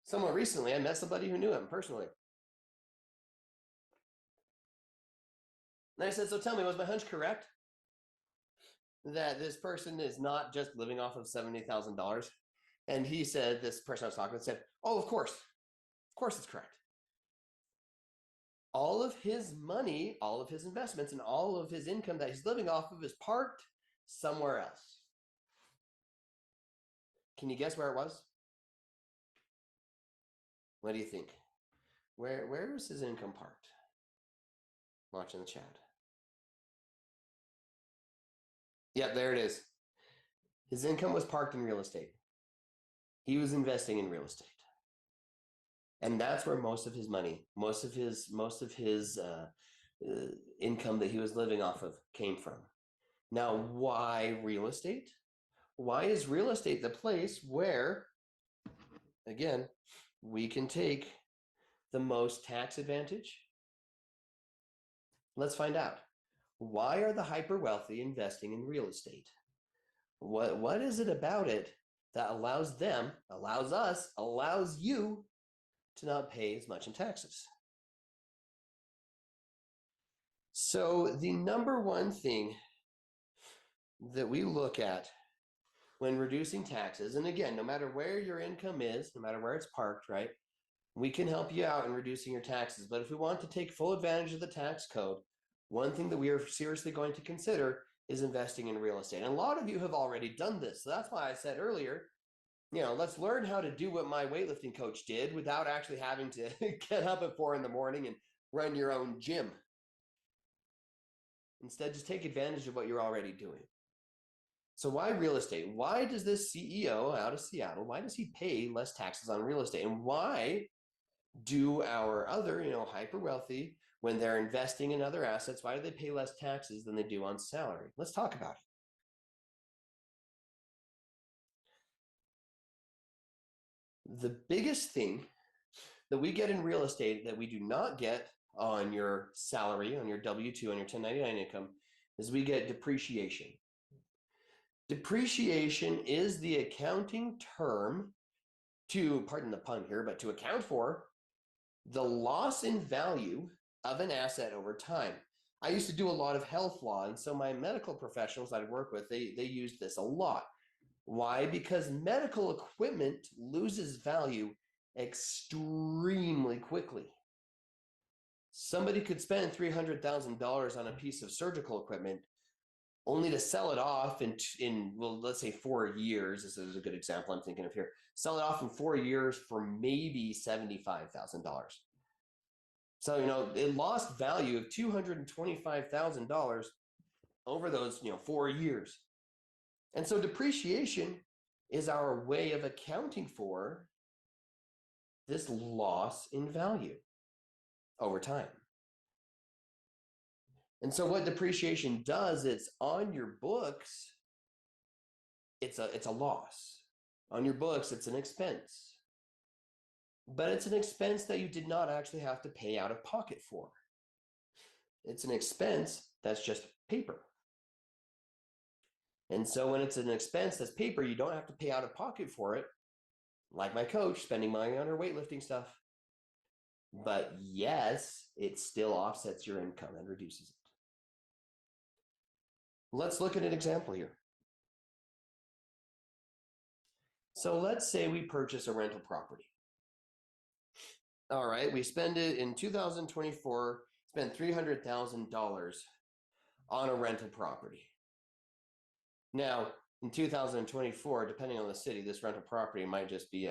Somewhat recently, I met somebody who knew him personally. And I said, so tell me, was my hunch correct? That this person is not just living off of $70,000? And he said, this person I was talking with said, oh, of course it's correct. All of his money, all of his investments, and all of his income that he's living off of is parked somewhere else. Can you guess where it was? What do you think? Where is his income parked? Watching the chat. Yep, there it is. His income was parked in real estate. He was investing in real estate. And that's where most of his money, most of his income that he was living off of came from. Now, why real estate? Why is real estate the place where, again, we can take the most tax advantage? Let's find out. Why are the hyper wealthy investing in real estate? What is it about it that allows them, allows us, allows you to not pay as much in taxes? So the number one thing that we look at when reducing taxes, and again, no matter where your income is, no matter where it's parked, right, we can help you out in reducing your taxes. But if we want to take full advantage of the tax code, one thing that we are seriously going to consider is investing in real estate. And a lot of you have already done this. So that's why I said earlier, let's learn how to do what my weightlifting coach did without actually having to get up at 4 a.m. and run your own gym. Instead, just take advantage of what you're already doing. So why real estate? Why does this CEO out of Seattle, why does he pay less taxes on real estate? And why do our other, hyper wealthy, when they're investing in other assets, why do they pay less taxes than they do on salary? Let's talk about it. The biggest thing that we get in real estate that we do not get on your salary, on your W-2, on your 1099 income, is we get depreciation. Depreciation is the accounting term to, pardon the pun here, but to account for the loss in value of an asset over time. I used to do a lot of health law, and so my medical professionals that I work with, they used this a lot. Why? Because medical equipment loses value extremely quickly. Somebody could spend $300,000 on a piece of surgical equipment only to sell it off in well, let's say 4 years. This is a good example I'm thinking of here. Sell it off in 4 years for maybe $75,000. So, it lost value of $225,000 over those, 4 years. And so depreciation is our way of accounting for this loss in value over time. And so what depreciation does, it's on your books, it's a loss. On your books, it's an expense. But it's an expense that you did not actually have to pay out of pocket for. It's an expense that's just paper. And so when it's an expense that's paper, you don't have to pay out of pocket for it, like my coach spending money on her weightlifting stuff. But yes, it still offsets your income and reduces it. Let's look at an example here. So let's say we purchase a rental property. All right, we spend it in 2024, spend $300,000 on a rental property. Now, in 2024, depending on the city, this rental property might just be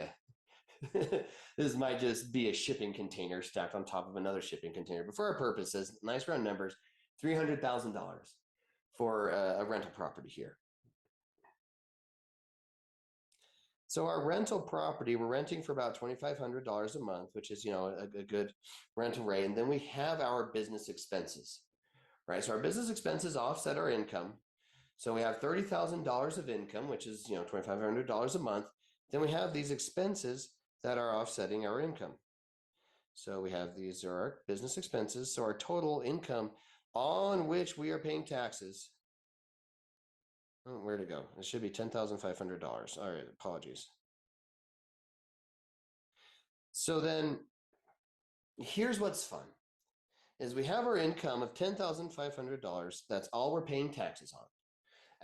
this might just be a shipping container stacked on top of another shipping container. But for our purposes, nice round numbers, $300,000 for a rental property here. So our rental property, we're renting for about $2,500 a month, which is, a good rental rate. And then we have our business expenses. right? So our business expenses offset our income. So we have $30,000 of income, which is, $2,500 a month. Then we have these expenses that are offsetting our income. So we have these are our business expenses. So our total income on which we are paying taxes. Oh, where to go? It should be $10,500. All right, apologies. So then here's what's fun is we have our income of $10,500. That's all we're paying taxes on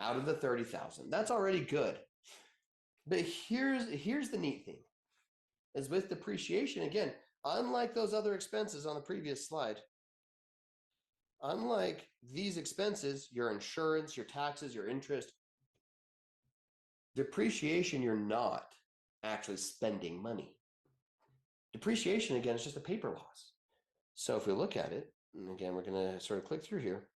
out of the 30,000. That's already good. But here's the neat thing is with depreciation, again, unlike those other expenses on the previous slide, unlike these expenses, your insurance, your taxes, your interest, depreciation, you're not actually spending money. Depreciation, again, is just a paper loss. So if we look at it, and again, we're going to sort of click through here.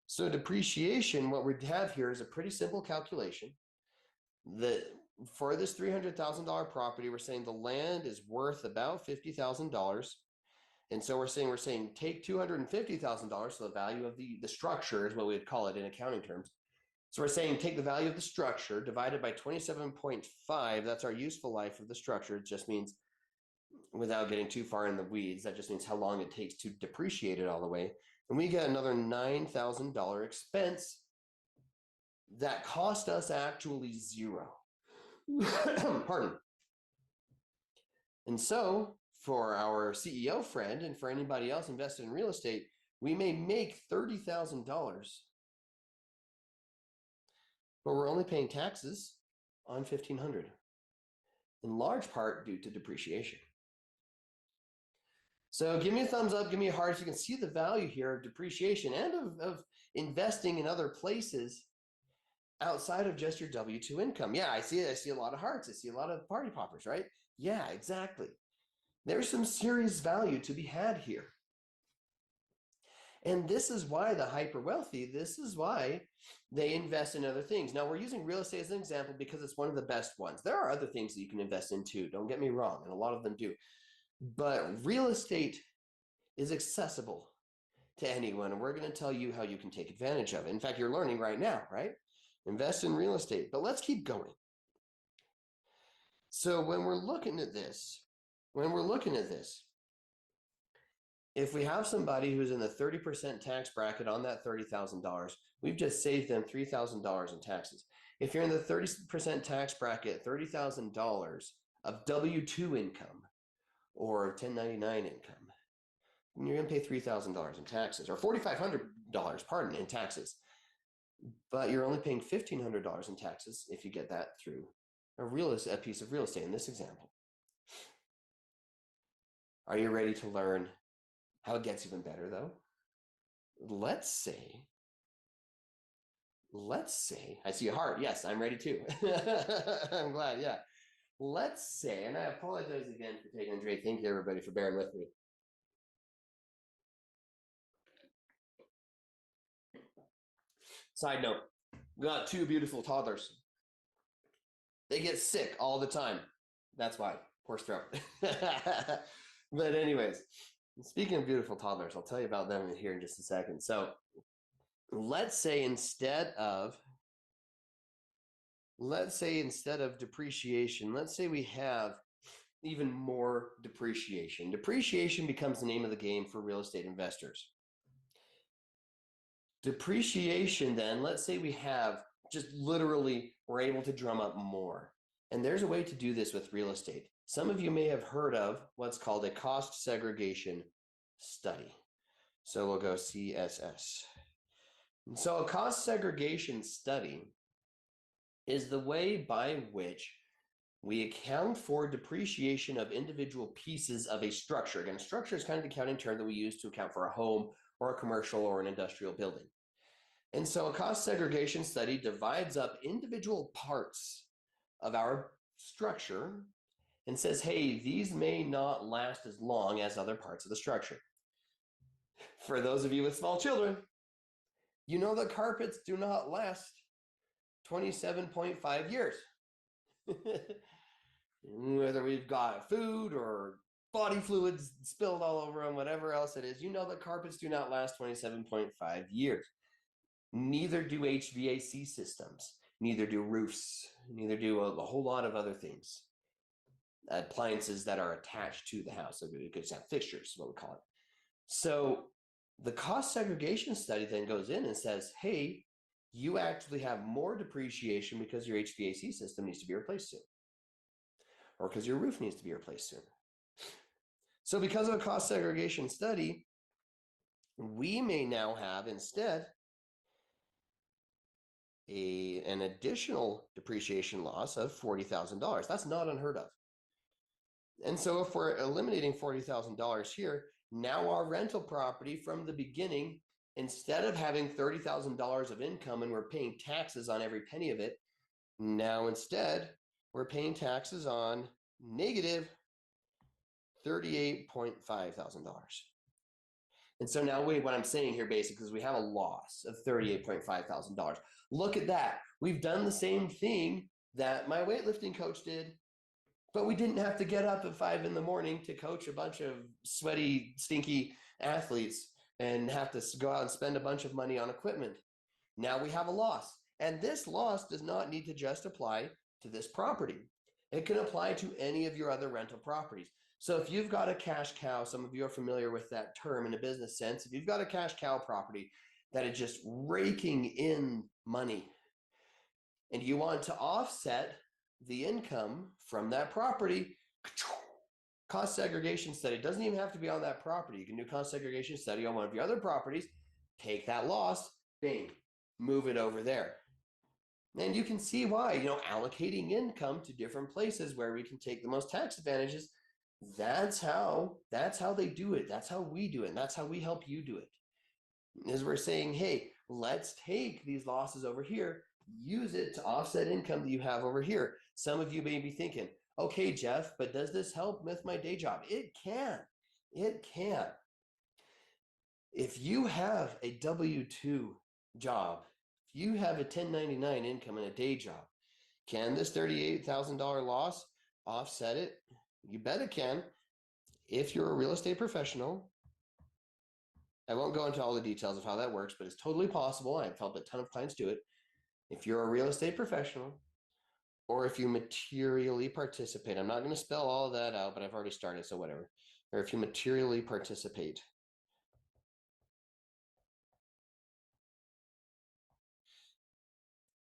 So depreciation, what we have here is a pretty simple calculation that for this $300,000 property, we're saying the land is worth about $50,000. And so we're saying take $250,000. So the value of the structure is what we would call it in accounting terms. So we're saying take the value of the structure divided by 27.5. That's our useful life of the structure. It just means, without getting too far in the weeds, that just means how long it takes to depreciate it all the way. And we get another $9,000 expense that cost us actually zero. Pardon. And so for our CEO friend and for anybody else invested in real estate, we may make $30,000, but we're only paying taxes on $1,500, in large part due to depreciation. So give me a thumbs up, give me a heart if you can see the value here of depreciation and of investing in other places outside of just your W-2 income. Yeah, I see a lot of hearts. I see a lot of party poppers, right? Yeah, exactly. There's some serious value to be had here. And this is why the hyper wealthy, this is why they invest in other things. Now, we're using real estate as an example because it's one of the best ones. There are other things that you can invest in too. Don't get me wrong, and a lot of them do. But real estate is accessible to anyone, and we're going to tell you how you can take advantage of it. In fact, you're learning right now, right? Invest in real estate. But let's keep going. So when we're looking at this, if we have somebody who's in the 30% tax bracket on that $30,000, we've just saved them $3,000 in taxes. If you're in the 30% tax bracket, $30,000 of W-2 income or 1099 income, you're going to pay $3,000 in taxes, or $4,500, pardon, in taxes. But you're only paying $1,500 in taxes if you get that through a piece of real estate in this example. Are you ready to learn how it gets even better, though? Let's say, I see a heart. Yes, I'm ready too. I'm glad, yeah. Let's say, and I apologize again for taking a drink. Thank you, everybody, for bearing with me. Side note, we got two beautiful toddlers. They get sick all the time. That's why. Hoarse throat. But anyways, speaking of beautiful toddlers, I'll tell you about them here in just a second. So let's say instead of depreciation, let's say we have even more depreciation. Depreciation becomes the name of the game for real estate investors. Depreciation, then, let's say we have just literally, we're able to drum up more. And there's a way to do this with real estate. Some of you may have heard of what's called a cost segregation study. So we'll go CSS. And so a cost segregation study is the way by which we account for depreciation of individual pieces of a structure. Again, a structure is kind of the accounting term that we use to account for a home or a commercial or an industrial building. And so a cost segregation study divides up individual parts of our structure and says, hey, these may not last as long as other parts of the structure. For those of you with small children, you know that carpets do not last 27.5 years. Whether we've got food or body fluids spilled all over them, whatever else it is. You know that carpets do not last 27.5 years. Neither do HVAC systems, neither do roofs, neither do a whole lot of other things. Appliances that are attached to the house. It could have fixtures, is what we call it. So the cost segregation study then goes in and says, hey, you actually have more depreciation because your HVAC system needs to be replaced soon, or because your roof needs to be replaced soon. So because of a cost segregation study, we may now have instead an additional depreciation loss of $40,000. That's not unheard of. And so if we're eliminating $40,000 here, now our rental property from the beginning, instead of having $30,000 of income and we're paying taxes on every penny of it, now instead we're paying taxes on negative $38,500. And so now what I'm saying here basically is we have a loss of $38,500. Look at that. We've done the same thing that my weightlifting coach did, but we didn't have to get up at 5 a.m. to coach a bunch of sweaty, stinky athletes and have to go out and spend a bunch of money on equipment. Now we have a loss. And this loss does not need to just apply to this property. It can apply to any of your other rental properties. So if you've got a cash cow, some of you are familiar with that term in a business sense. If you've got a cash cow property that is just raking in money and you want to offset the income from that property, cost segregation study. It doesn't even have to be on that property. You can do cost segregation study on one of your other properties, take that loss, bing, move it over there. And you can see why, allocating income to different places where we can take the most tax advantages. That's how they do it. That's how we do it. And that's how we help you do it. Is we're saying, hey, let's take these losses over here, use it to offset income that you have over here. Some of you may be thinking, okay, Jeff, but does this help with my day job? It can. It can. If you have a W-2 job, if you have a 1099 income and a day job, can this $38,000 loss offset it? You bet it can. If you're a real estate professional, I won't go into all the details of how that works, but it's totally possible. I've helped a ton of clients do it. If you're a real estate professional, or if you materially participate, I'm not going to spell all of that out, but I've already started, so whatever. Or if you materially participate,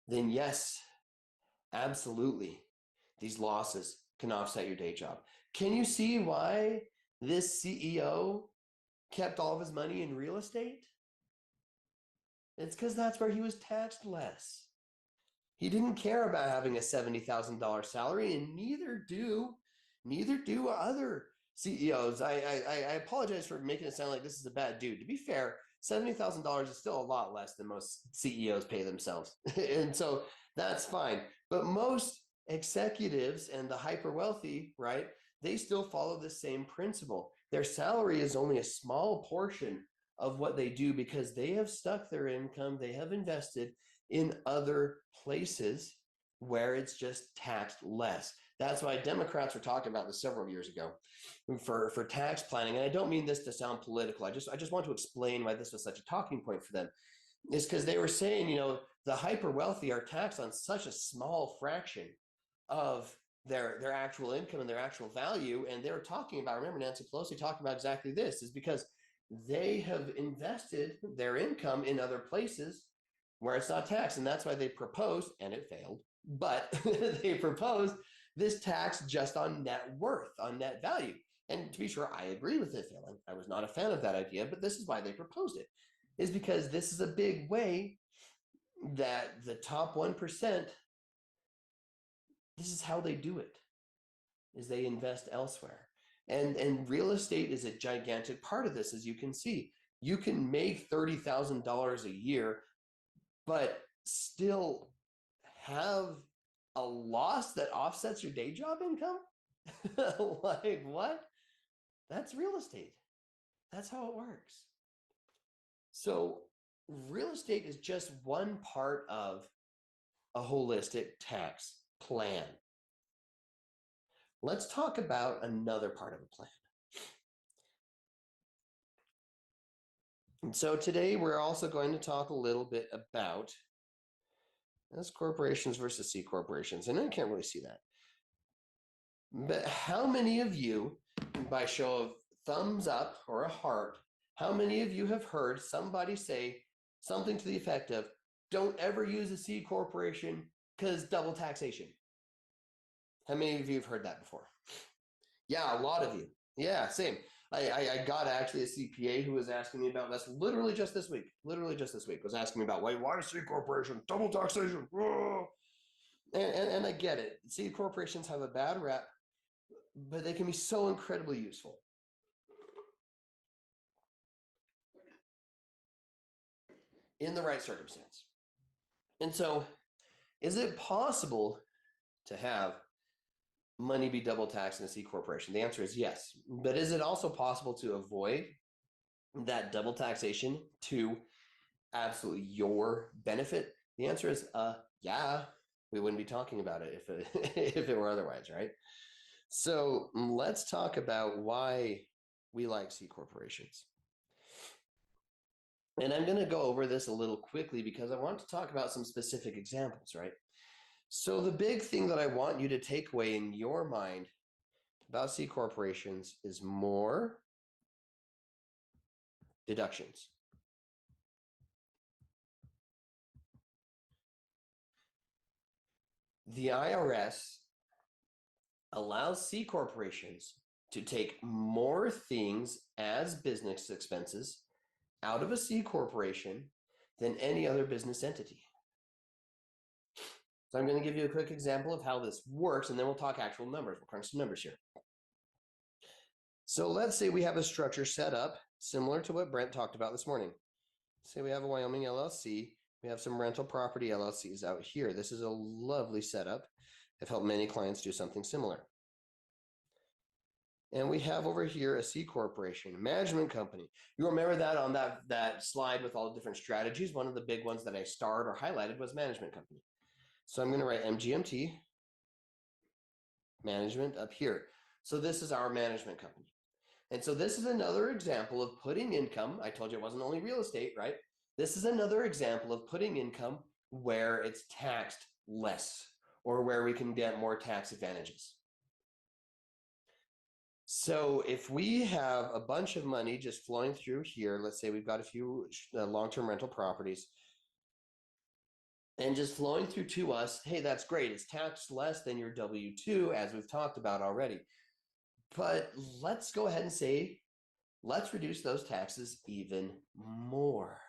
then yes, absolutely, these losses can offset your day job. Can you see why this CEO kept all of his money in real estate? It's because that's where he was taxed less. He didn't care about having a $70,000 salary, and neither do other CEOs. I apologize for making it sound like this is a bad dude. To be fair, $70,000 is still a lot less than most CEOs pay themselves. And so that's fine. But most executives and the hyper wealthy, right, they still follow the same principle. Their salary is only a small portion of what they do because they have stuck their income, they have invested in other places where it's just taxed less. That's why Democrats were talking about this several years ago for tax planning. And I don't mean this to sound political. I just want to explain why this was such a talking point for them. Is because they were saying, the hyper wealthy are taxed on such a small fraction of their actual income and their actual value. And they were talking about, remember Nancy Pelosi talking about exactly this, is because they have invested their income in other places where it's not taxed. And that's why they proposed, and it failed, but they proposed this tax just on net worth, on net value. And to be sure, I agree with it failing. I was not a fan of that idea, but this is why they proposed it, is because this is a big way that the top 1%, this is how they do it, is they invest elsewhere. And real estate is a gigantic part of this, as you can see. You can make $30,000 a year, but still have a loss that offsets your day job income? Like what? That's real estate. That's how it works. So real estate is just one part of a holistic tax plan. Let's talk about another part of a plan. And so today we're also going to talk a little bit about S corporations versus C corporations. I know you can't really see that. But how many of you, by show of thumbs up or a heart, how many of you have heard somebody say something to the effect of, don't ever use a C corporation because double taxation? How many of you have heard that before? Yeah, a lot of you. Yeah, same. I got actually a CPA who was asking me about this literally just this week. Literally just this week was asking me about why C corporation, double taxation. And I get it. C corporations have a bad rep, but they can be so incredibly useful in the right circumstance. And so, is it possible to have money be double taxed in a C corporation? The answer is yes. But is it also possible to avoid that double taxation to absolutely your benefit? The answer is yeah. We wouldn't be talking about it if it were otherwise, right? So let's talk about why we like C corporations. And I'm going to go over this a little quickly because I want to talk about some specific examples, right? So the big thing that I want you to take away in your mind about C corporations is more deductions. The IRS allows C corporations to take more things as business expenses out of a C corporation than any other business entity. So I'm going to give you a quick example of how this works, and then we'll talk actual numbers. We'll crunch some numbers here. So let's say we have a structure set up similar to what Brent talked about this morning. Say we have a Wyoming LLC. We have some rental property LLCs out here. This is a lovely setup. I've helped many clients do something similar. And we have over here a C corporation, management company. You remember that on that slide with all the different strategies? One of the big ones that I starred or highlighted was management company. So I'm going to write MGMT, management up here. So this is our management company. And so this is another example of putting income. I told you it wasn't only real estate, right? This is another example of putting income where it's taxed less or where we can get more tax advantages. So if we have a bunch of money just flowing through here, let's say we've got a few long-term rental properties and just flowing through to us, hey, that's great. It's taxed less than your W-2, as we've talked about already. But let's go ahead and say, let's reduce those taxes even more.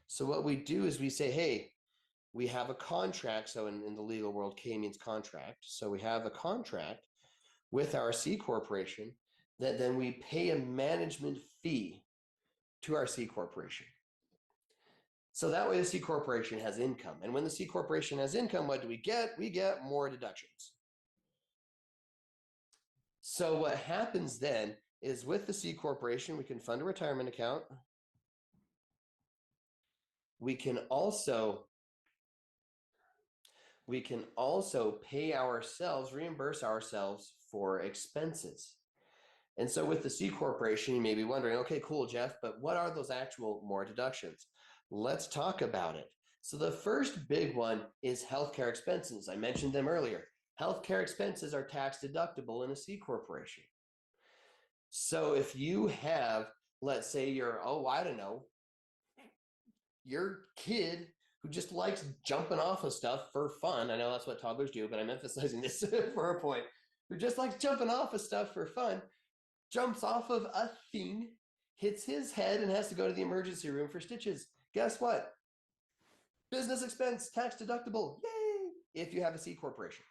So what we do is we say, hey, we have a contract. So in the legal world, K means contract. So we have a contract with our C corporation that then we pay a management fee to our C corporation. So that way the C corporation has income. And when the C corporation has income, what do we get? We get more deductions. So what happens then is with the C corporation, we can fund a retirement account. We can also pay ourselves, reimburse ourselves for expenses. And so with the C corporation, you may be wondering, okay, cool, Jeff, but what are those actual more deductions? Let's talk about it. So the first big one is healthcare expenses. I mentioned them earlier. Healthcare expenses are tax deductible in a C corporation. So if you have, let's say your kid who just likes jumping off of stuff for fun. I know that's what toddlers do, but I'm emphasizing this for a point. Who just likes jumping off of stuff for fun, jumps off of a thing, hits his head, and has to go to the emergency room for stitches. Guess what? Business expense, tax deductible. Yay! If you have a C corporation.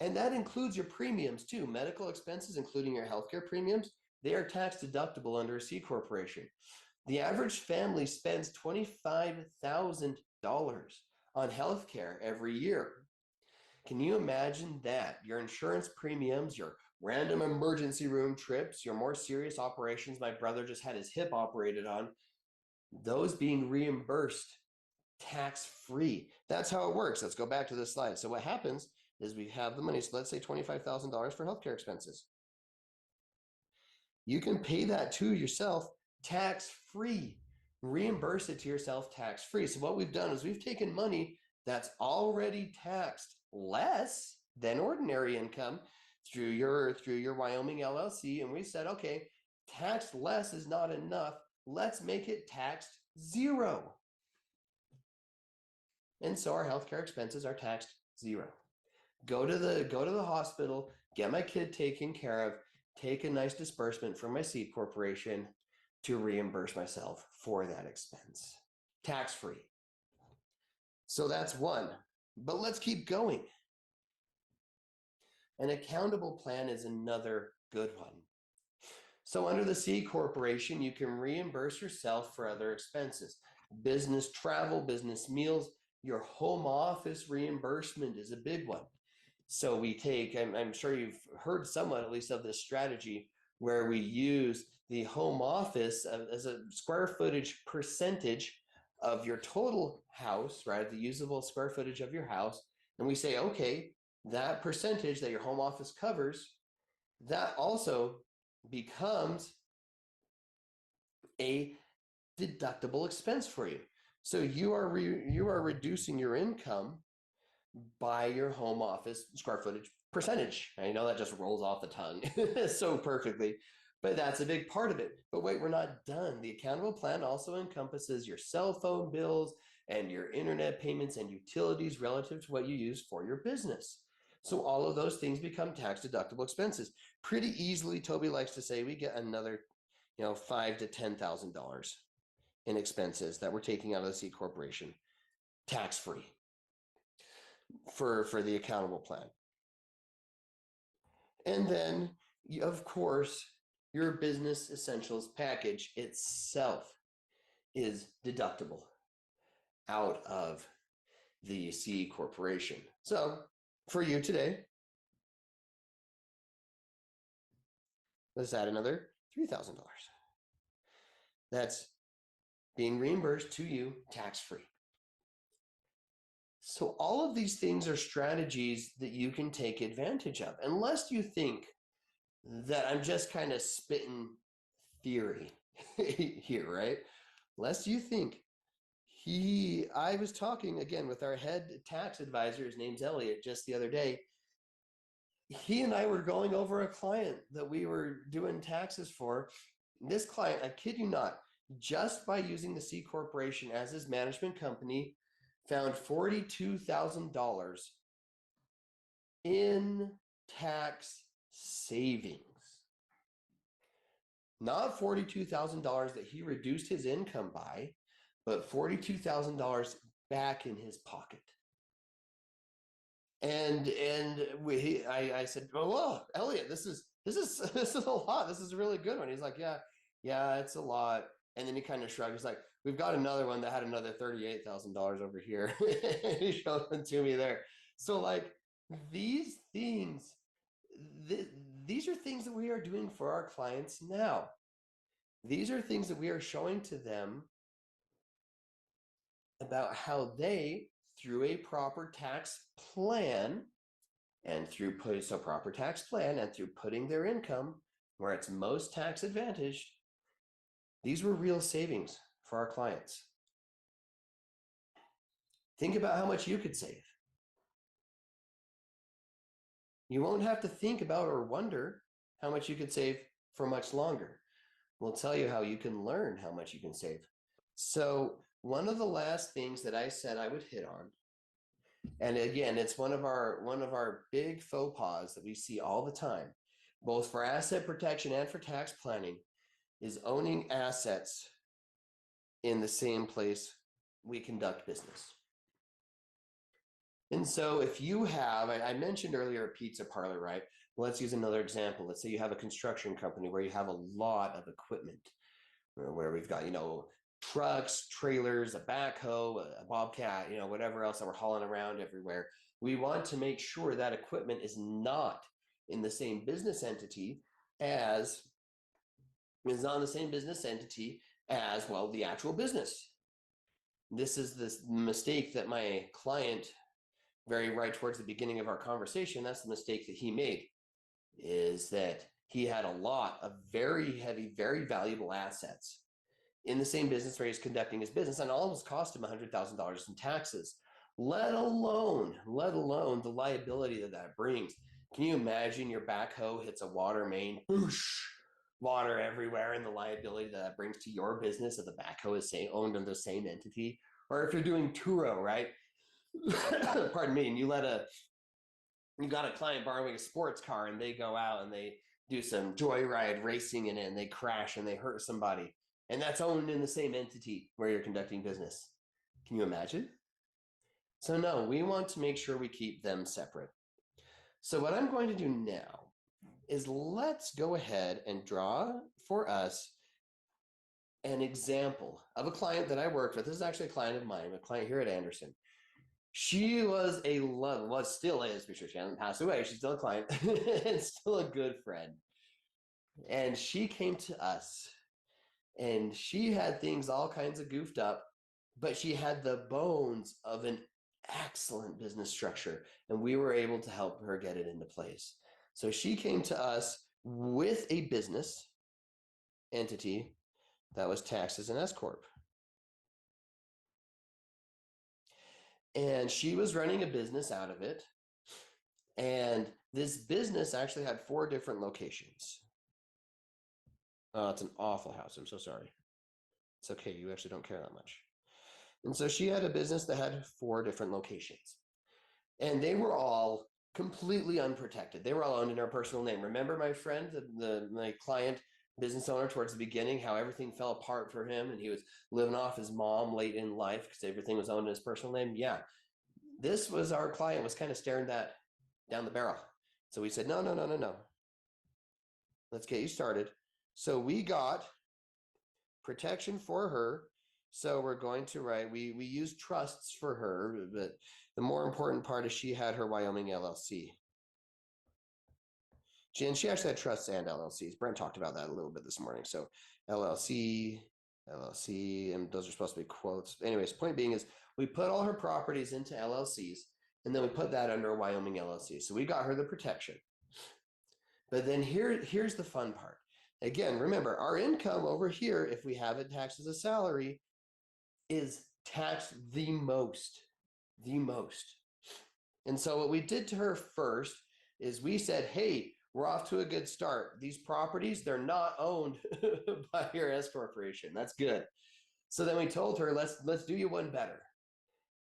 And that includes your premiums too. Medical expenses, including your healthcare premiums, they are tax deductible under a C corporation. The average family spends $25,000 on healthcare every year. Can you imagine that? Your insurance premiums, your random emergency room trips, your more serious operations. My brother just had his hip operated on. Those being reimbursed tax-free. That's how it works. Let's go back to this slide. So what happens is we have the money. So let's say $25,000 for healthcare expenses. You can pay that to yourself tax-free. Reimburse it to yourself tax-free. So what we've done is we've taken money that's already taxed less than ordinary income through your Wyoming LLC, and we said, okay, taxed less is not enough. Let's make it taxed zero. And so our healthcare expenses are taxed zero. Go to the hospital, get my kid taken care of, take a nice disbursement from my C corporation to reimburse myself for that expense. Tax-free. So that's one. But let's keep going. An accountable plan is another good one. So under the C corporation, you can reimburse yourself for other expenses. Business travel, business meals, your home office reimbursement is a big one. So we take, I'm sure you've heard somewhat at least of this strategy where we use the home office as a square footage percentage of your total house, right? The usable square footage of your house. And we say, okay, that percentage that your home office covers, that also becomes a deductible expense for you. So you are reducing your income by your home office square footage percentage. I know that just rolls off the tongue so perfectly, but that's a big part of it. But wait, we're not done. The accountable plan also encompasses your cell phone bills and your internet payments and utilities relative to what you use for your business. So all of those things become tax deductible expenses. Pretty easily, Toby likes to say we get another, $5,000 to $10,000 in expenses that we're taking out of the C corporation, tax-free for the accountable plan. And then, of course, your business essentials package itself is deductible out of the C corporation. So for you today, let's add another $3,000. That's being reimbursed to you tax-free. So all of these things are strategies that you can take advantage of, unless you think that I'm just kind of spitting theory here, right? Lest you think I was talking again with our head tax advisor, his name's Elliot, just the other day. He and I were going over a client that we were doing taxes for. This client, I kid you not, just by using the C corporation as his management company, found $42,000 in tax savings. Not $42,000 that he reduced his income by, but $42,000 back in his pocket. And I said, well, Elliot, this is a lot. This is a really good one. He's like, yeah, it's a lot. And then he kind of shrugged. He's like, we've got another one that had another $38,000 over here. He showed them to me there. So like these things, these are things that we are doing for our clients now. These are things that we are showing to them about how they, through a proper tax plan and through putting their income where it's most tax advantaged, these were real savings for our clients. Think about how much you could save. You won't have to think about or wonder how much you could save for much longer. We'll tell you how you can learn how much you can save. So one of the last things that I said I would hit on, and again, it's one of our big faux pas that we see all the time, both for asset protection and for tax planning, is owning assets in the same place we conduct business. And so if you have, I mentioned earlier a pizza parlor, right? Well, let's use another example. Let's say you have a construction company where you have a lot of equipment, where we've got, trucks, trailers, a backhoe, a bobcat, whatever else that we're hauling around everywhere. We want to make sure that equipment is not in the same business entity as, well, the actual business. This is this mistake that my client, very right towards the beginning of our conversation, that's the mistake that he made, is that he had a lot of very heavy, very valuable assets in the same business where he's conducting his business, and almost cost him $100,000 in taxes, let alone the liability that brings. Can you imagine your backhoe hits a water main, whoosh, water everywhere, and the liability that brings to your business if the backhoe is owned in the same entity? Or if you're doing Turo, right? Pardon me, and you got a client borrowing a sports car and they go out and they do some joyride racing in it and they crash and they hurt somebody. And that's owned in the same entity where you're conducting business. Can you imagine? So no, we want to make sure we keep them separate. So what I'm going to do now is let's go ahead and draw for us an example of a client that I worked with. This is actually a client of mine, a client here at Anderson. She was a love, well, still is, because she hasn't passed away. She's still a client and still a good friend. And she came to us and she had things all kinds of goofed up, but she had the bones of an excellent business structure. And we were able to help her get it into place. So she came to us with a business entity that was taxed as an S Corp. And she was running a business out of it. And this business actually had 4 different locations. Oh, it's an awful house. I'm so sorry. It's okay. You actually don't care that much. And so she had a business that had 4 different locations. And they were all completely unprotected. They were all owned in her personal name. Remember my friend, my client, business owner towards the beginning, how everything fell apart for him and he was living off his mom late in life because everything was owned in his personal name? Yeah. This was our client was kind of staring that down the barrel. So we said, no. Let's get you started. So we got protection for her. So we're going to write, we use trusts for her, but the more important part is she had her Wyoming LLC. And she actually had trusts and LLCs. Brent talked about that a little bit this morning. So LLC, and those are supposed to be quotes. Anyways, point being is we put all her properties into LLCs, and then we put that under a Wyoming LLC. So we got her the protection. But then here's the fun part. Again, remember, our income over here, if we have it taxed as a salary, is taxed the most. And so what we did to her first is we said, hey, we're off to a good start. These properties, they're not owned by your S corporation. That's good. So then we told her, let's do you one better.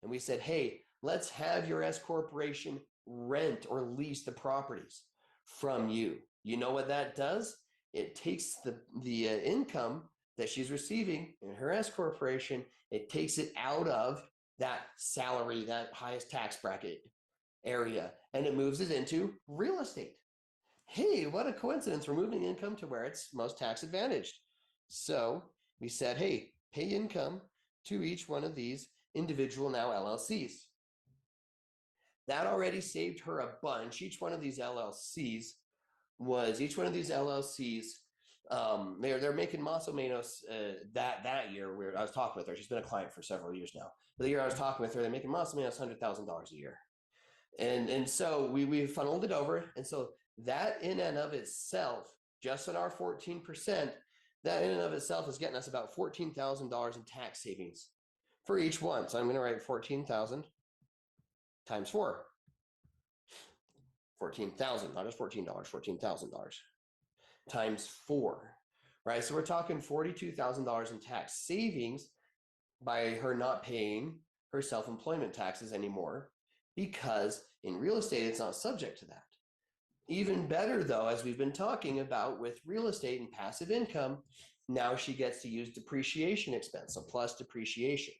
And we said, hey, let's have your S corporation rent or lease the properties from you. You know what that does? It takes the income that she's receiving in her S corporation, it takes it out of that salary, that highest tax bracket area, and it moves it into real estate. Hey, what a coincidence. We're moving income to where it's most tax advantaged. So we said, hey, pay income to each one of these individual now LLCs. That already saved her a bunch. Each one of these LLCs, they're making más o menos that year. I was talking with her. She's been a client for several years now. But the year I was talking with her, they're making más o menos $100,000 a year. And so we funneled it over. And so that in and of itself, just on our 14%, that in and of itself is getting us about $14,000 in tax savings for each one. So I'm going to write 14,000 times 4. 14,000, not just $14, $14,000 times 4, right? So we're talking $42,000 in tax savings by her not paying her self-employment taxes anymore, because in real estate, it's not subject to that. Even better though, as we've been talking about with real estate and passive income, now she gets to use depreciation expense, so plus depreciation,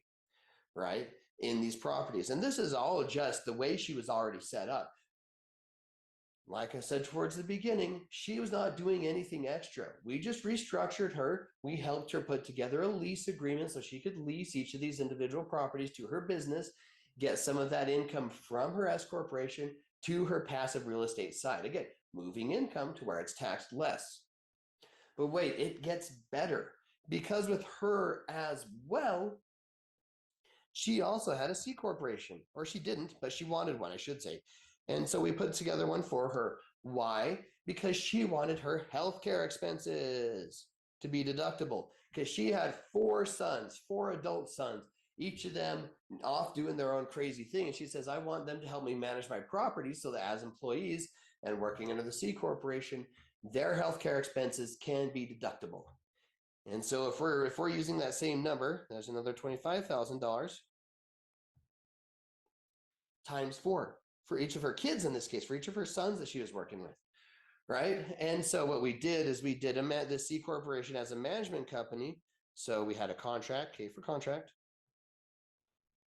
right, in these properties. And this is all just the way she was already set up. Like I said towards the beginning, she was not doing anything extra. We just restructured her. We helped her put together a lease agreement so she could lease each of these individual properties to her business, get some of that income from her S corporation to her passive real estate side. Again, moving income to where it's taxed less. But wait, it gets better, because with her as well, she also had a C corporation, or she didn't, but she wanted one, I should say. And so we put together one for her. Why? Because she wanted her healthcare expenses to be deductible. because she had 4 sons, 4 adult sons, each of them off doing their own crazy thing. And she says, I want them to help me manage my property so that as employees and working under the C Corporation, their healthcare expenses can be deductible. And so if we're using that same number, there's another $25,000 times 4 for each of her kids in this case, for each of her sons that she was working with, right? And so what we did is we did the C Corporation as a management company. So we had a contract, K for contract,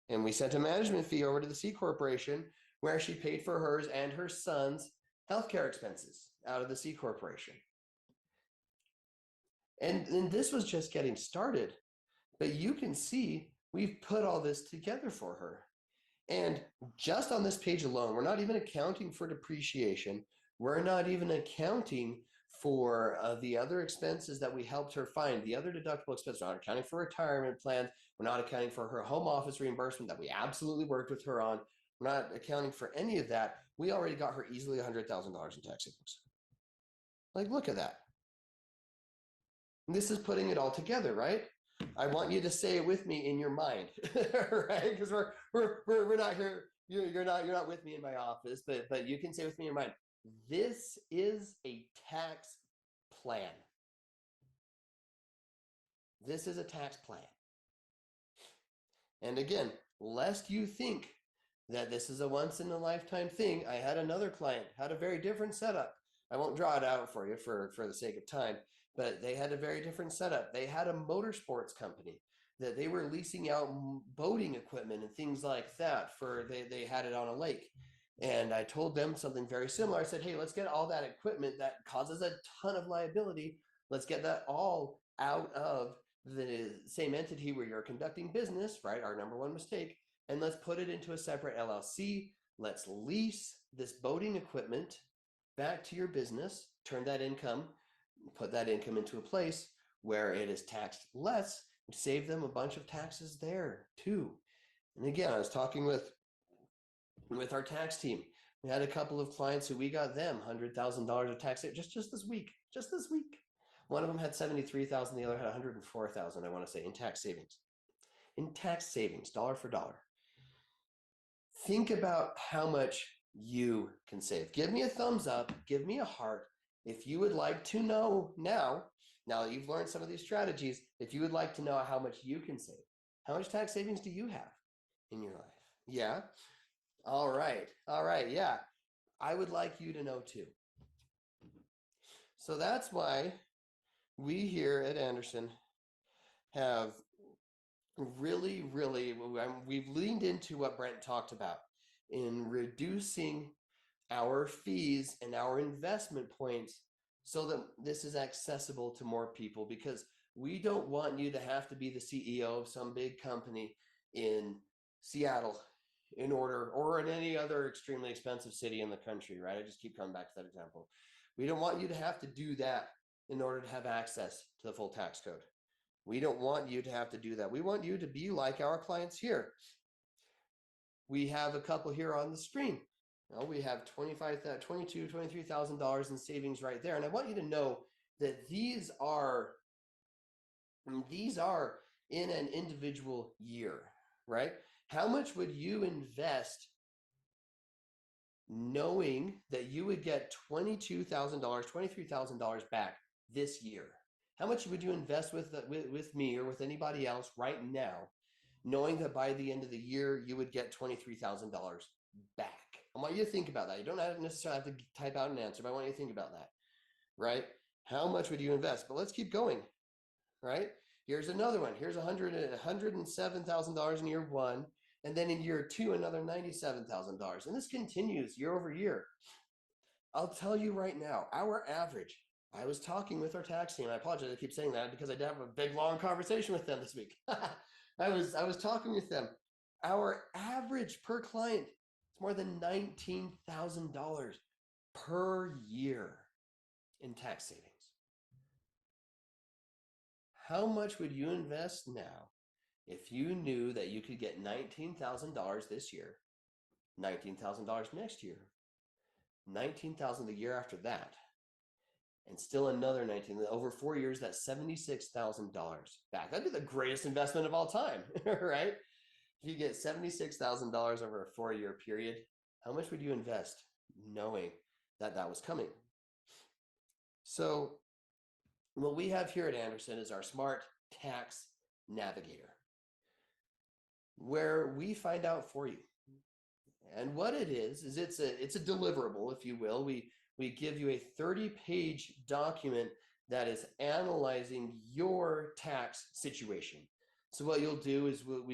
and we sent a management fee over to the C Corporation where she paid for hers and her son's healthcare expenses out of the C Corporation. And this was just getting started, but you can see we've put all this together for her. And just on this page alone, we're not even accounting for depreciation. We're not even accounting for the other expenses that we helped her find, the other deductible expenses. We're not accounting for retirement plans. We're not accounting for her home office reimbursement that we absolutely worked with her on. We're not accounting for any of that. We already got her easily $100,000 in tax savings. Like, look at that. And this is putting it all together, right? I want you to say it with me in your mind, right? Because we're not here. You're not with me in my office, but you can say with me in your mind. This is a tax plan. This is a tax plan. And again, lest you think that this is a once in a lifetime thing, I had another client had a very different setup. I won't draw it out for you for the sake of time, but they had a very different setup. They had a motorsports company that they were leasing out boating equipment and things like that they had it on a lake. And I told them something very similar. I said, hey, let's get all that equipment that causes a ton of liability. Let's get that all out of the same entity where you're conducting business, right? Our number one mistake. And let's put it into a separate LLC. Let's lease this boating equipment back to your business, turn that income, put that income into a place where it is taxed less, save them a bunch of taxes there too. And again, I was talking with our tax team. We had a couple of clients who we got them $100,000 of tax just this week. One of them had $73,000, the other had $104,000, I want to say, in tax savings. In tax savings, dollar for dollar. Think about how much you can save. Give me a thumbs up, give me a heart if you would like to know now that you've learned some of these strategies, if you would like to know how much you can save. How much tax savings do you have in your life? Yeah? All right, yeah. I would like you to know too. So that's why we here at Anderson have really, we've leaned into what Brent talked about in reducing our fees and our investment points so that this is accessible to more people, because we don't want you to have to be the CEO of some big company in Seattle or in any other extremely expensive city in the country, right? I just keep coming back to that example. We don't want you to have to do that in order to have access to the full tax code. We don't want you to have to do that. We want you to be like our clients here. We have a couple here on the screen. We have $22,000, $23,000 in savings right there. And I want you to know that these are in an individual year, right? How much would you invest knowing that you would get $22,000, $23,000 back this year? How much would you invest with me or with anybody else right now, knowing that by the end of the year, you would get $23,000 back? I want you to think about that. You don't necessarily have to type out an answer, but I want you to think about that, right? How much would you invest? But let's keep going, right? Here's another one. Here's $107,000 in year one. And then in year two, another $97,000. And this continues year over year. I'll tell you right now, our average, I was talking with our tax team. I apologize, I keep saying that because I did have a big, long conversation with them this week. I was talking with them. Our average per client is more than $19,000 per year in tax savings. How much would you invest now if you knew that you could get $19,000 this year, $19,000 next year, $19,000 the year after that, and still another 19. Over 4 years, that's $76,000 back. That'd be the greatest investment of all time, right? If you get $76,000 over a 4-year period, how much would you invest knowing that that was coming? So what we have here at Anderson is our Smart Tax Navigator, where we find out for you. And what it is it's a deliverable, if you will. We give you a 30-page document that is analyzing your tax situation. So what you'll do is we'll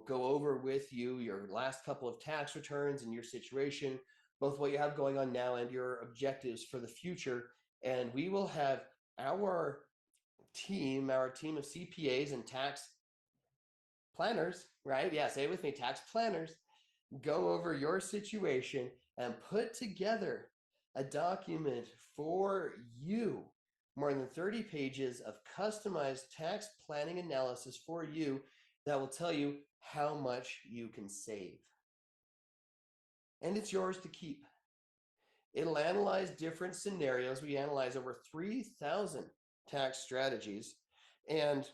go over with you your last couple of tax returns and your situation, both what you have going on now and your objectives for the future. And we will have our team of CPAs and tax planners, right? Yeah, say it with me, tax planners, go over your situation and put together a document for you, more than 30 pages of customized tax planning analysis for you that will tell you how much you can save. And it's yours to keep. It'll analyze different scenarios. We analyze over 3,000 tax strategies, and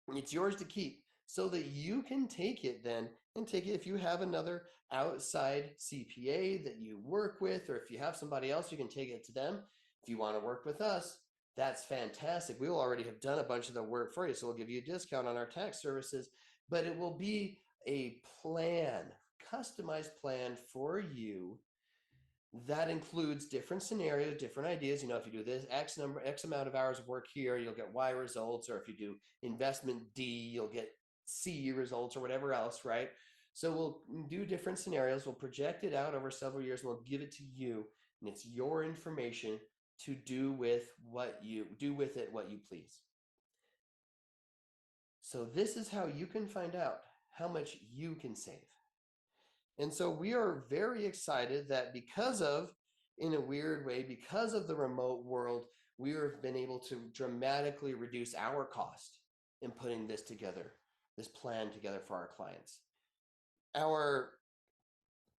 it's yours to keep so that you can take it then and take it if you have another outside CPA that you work with, or if you have somebody else, you can take it to them. If you want to work with us, that's fantastic. We will already have done a bunch of the work for you, so we'll give you a discount on our tax services, but it will be a plan, customized plan for you that includes different scenarios, different ideas. You know, if you do this X amount of hours of work here, you'll get Y results, or if you do investment D, you'll get C results, or whatever else, right? So we'll do different scenarios. We'll project it out over several years, and we'll give it to you, and it's your information to do with what you please. So this is how you can find out how much you can save. And so we are very excited that in a weird way, because of the remote world, we have been able to dramatically reduce our cost in putting this plan together for our clients.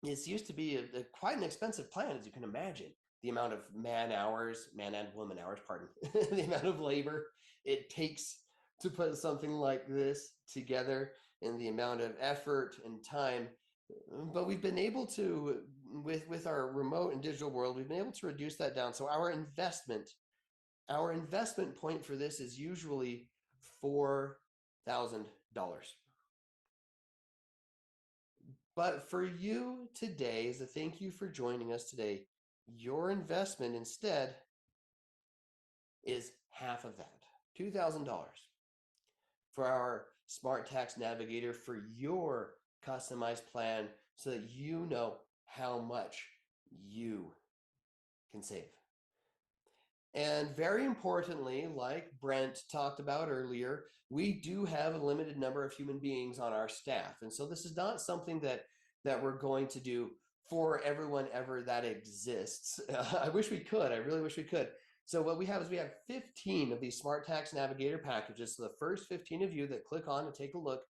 This used to be quite an expensive plan, as you can imagine. The amount of man and woman hours, pardon, the amount of labor it takes to put something like this together, and the amount of effort and time. But we've been able to, with our remote and digital world, we've been able to reduce that down. So our investment point for this is usually $4,000. But for you today, as a thank you for joining us today, your investment instead is half of that, $2,000, for our Smart Tax Navigator, for your customized plan, so that you know how much you can save. And very importantly, like Brent talked about earlier, we do have a limited number of human beings on our staff. And so this is not something that we're going to do for everyone ever that exists. I wish we could. I really wish we could. So what we have is we have 15 of these Smart Tax Navigator packages. So the first 15 of you that click on and take a look,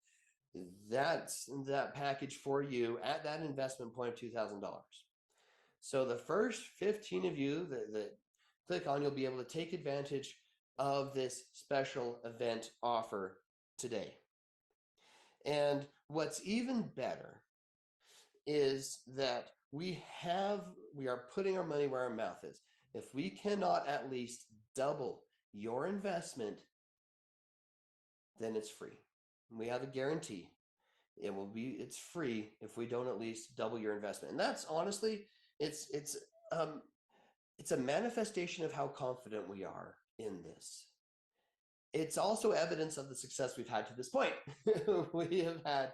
that's that package for you at that investment point of $2,000. So the first 15 of you that click on, you'll be able to take advantage of this special event offer today. And what's even better is that we are putting our money where our mouth is. If we cannot at least double your investment, then it's free. We have a guarantee. It's free if we don't at least double your investment. And that's honestly, it's a manifestation of how confident we are in this. It's also evidence of the success we've had to this point. We have had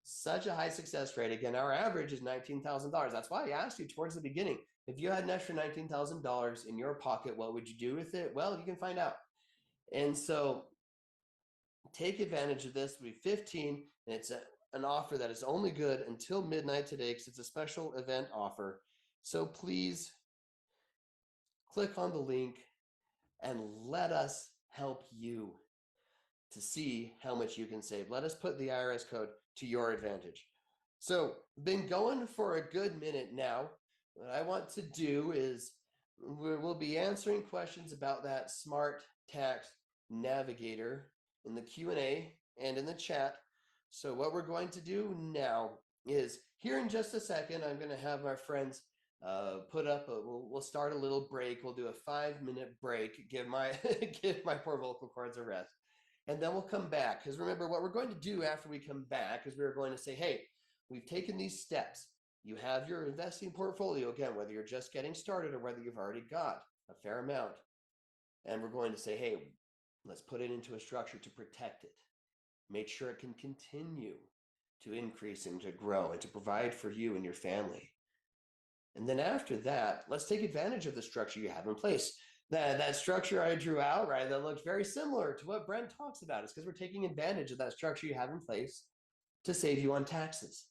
such a high success rate. Again, our average is $19,000. That's why I asked you towards the beginning, if you had an extra $19,000 in your pocket, what would you do with it? Well, you can find out. And so take advantage of this. We have 15, and it's an offer that is only good until midnight today, because it's a special event offer. So please click on the link and let us help you to see how much you can save. Let us put the IRS code to your advantage. So been going for a good minute now. What I want to do is we'll be answering questions about that smart tax navigator in the Q&A and in the chat. So what we're going to do now is, here in just a second, I'm going to have our friends put up we'll start a little break. We'll do a 5-minute break, give my give my poor vocal cords a rest, and then we'll come back. Because remember, what we're going to do after we come back is we're going to say, hey, we've taken these steps. You have your investing portfolio, again, whether you're just getting started or whether you've already got a fair amount, and we're going to say, hey, let's put it into a structure to protect it, make sure it can continue to increase and to grow and to provide for you and your family. And then after that, let's take advantage of the structure you have in place. That structure I drew out, right, that looks very similar to what Brent talks about. It's because we're taking advantage of that structure you have in place to save you on taxes.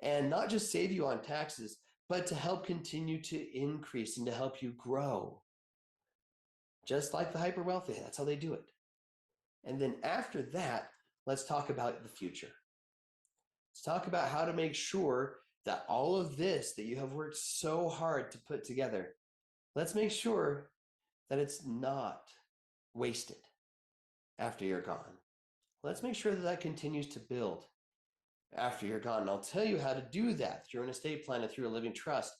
And not just save you on taxes, but to help continue to increase and to help you grow. Just like the hyper wealthy, that's how they do it. And then after that, let's talk about the future. Let's talk about how to make sure that all of this that you have worked so hard to put together, let's make sure that it's not wasted after you're gone. Let's make sure that that continues to build after you're gone. And I'll tell you how to do that through an estate plan and through a living trust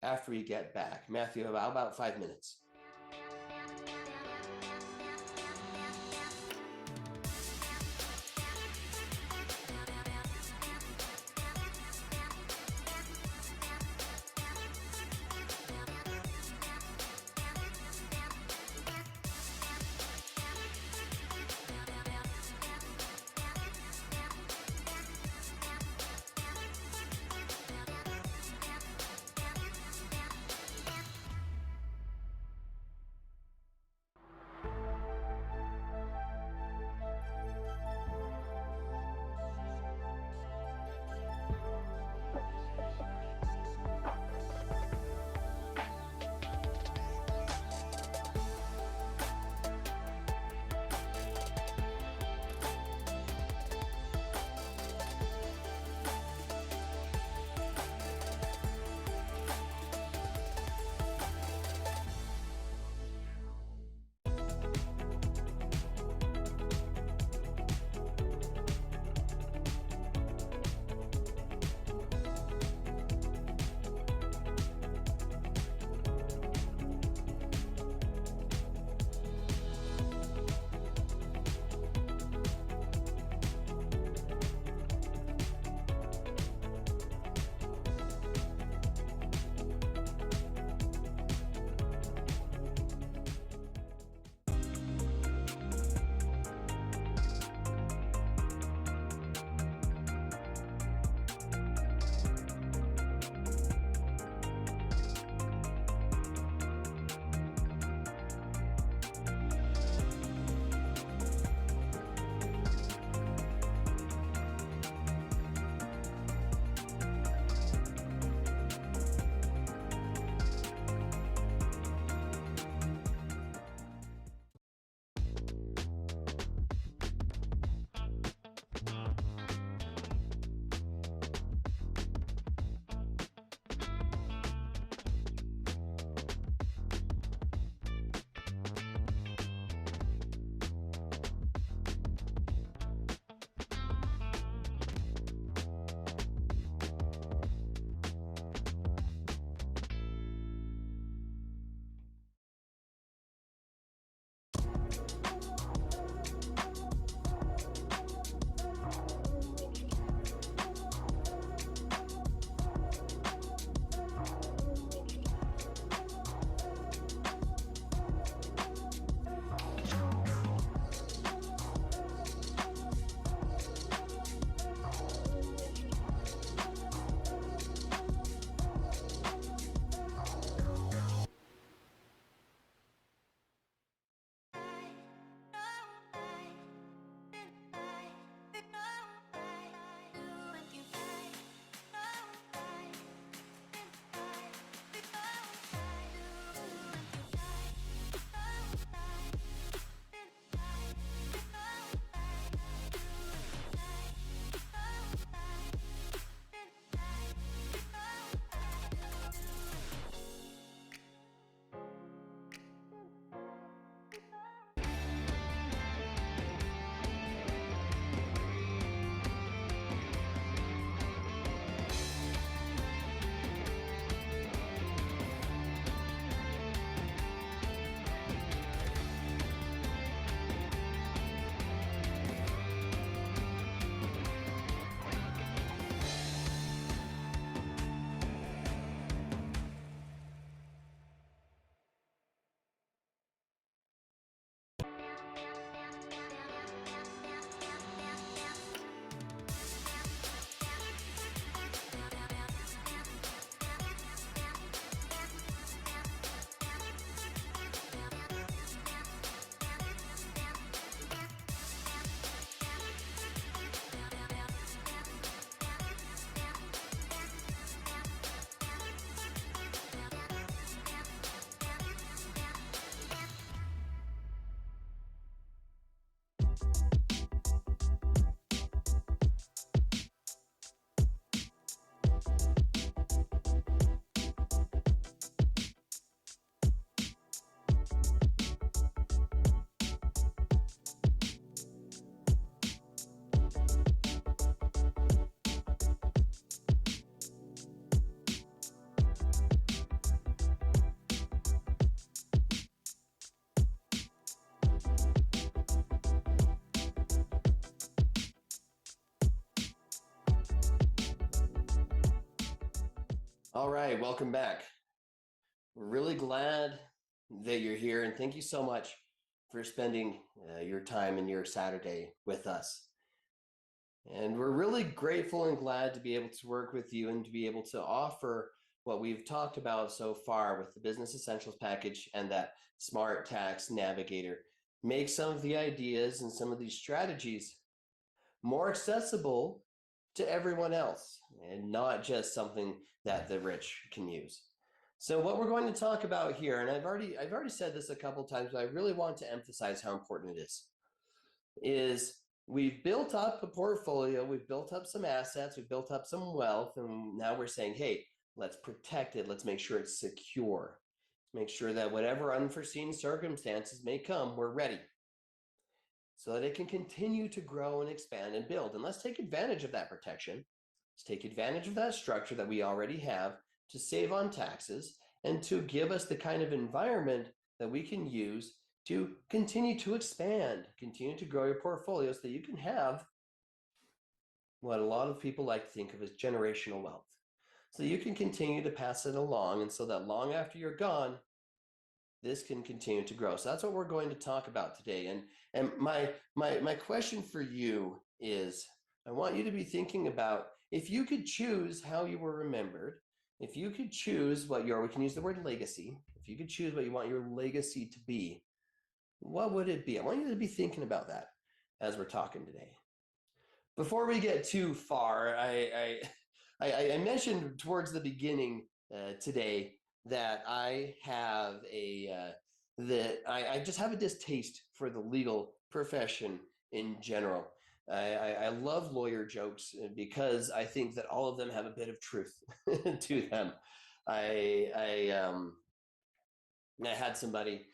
after we get back. Matthew, about 5 minutes. All right, welcome back. We're really glad that you're here, and thank you so much for spending your time and your Saturday with us. And we're really grateful and glad to be able to work with you and to be able to offer what we've talked about so far with the Business Essentials package and that Smart Tax Navigator. Make some of the ideas and some of these strategies more accessible to everyone else and not just something that the rich can use. So what we're going to talk about here, and I've already said this a couple times, but I really want to emphasize how important it is we've built up a portfolio, we've built up some assets, we've built up some wealth, and now we're saying, hey, let's protect it, let's make sure it's secure. Make sure that whatever unforeseen circumstances may come, we're ready so that it can continue to grow and expand and build. And let's take advantage of that protection. Let's take advantage of that structure that we already have to save on taxes and to give us the kind of environment that we can use to continue to expand, continue to grow your portfolio so that you can have what a lot of people like to think of as generational wealth. So you can continue to pass it along, and so that long after you're gone, this can continue to grow. So that's what we're going to talk about today. And my question for you is, I want you to be thinking about if you could choose how you were remembered, if you could choose what we can use the word legacy, if you could choose what you want your legacy to be, what would it be? I want you to be thinking about that as we're talking today. Before we get too far, I mentioned towards the beginning today that I have I just have a distaste for the legal profession in general. I love lawyer jokes because I think that all of them have a bit of truth to them. I I um I had somebody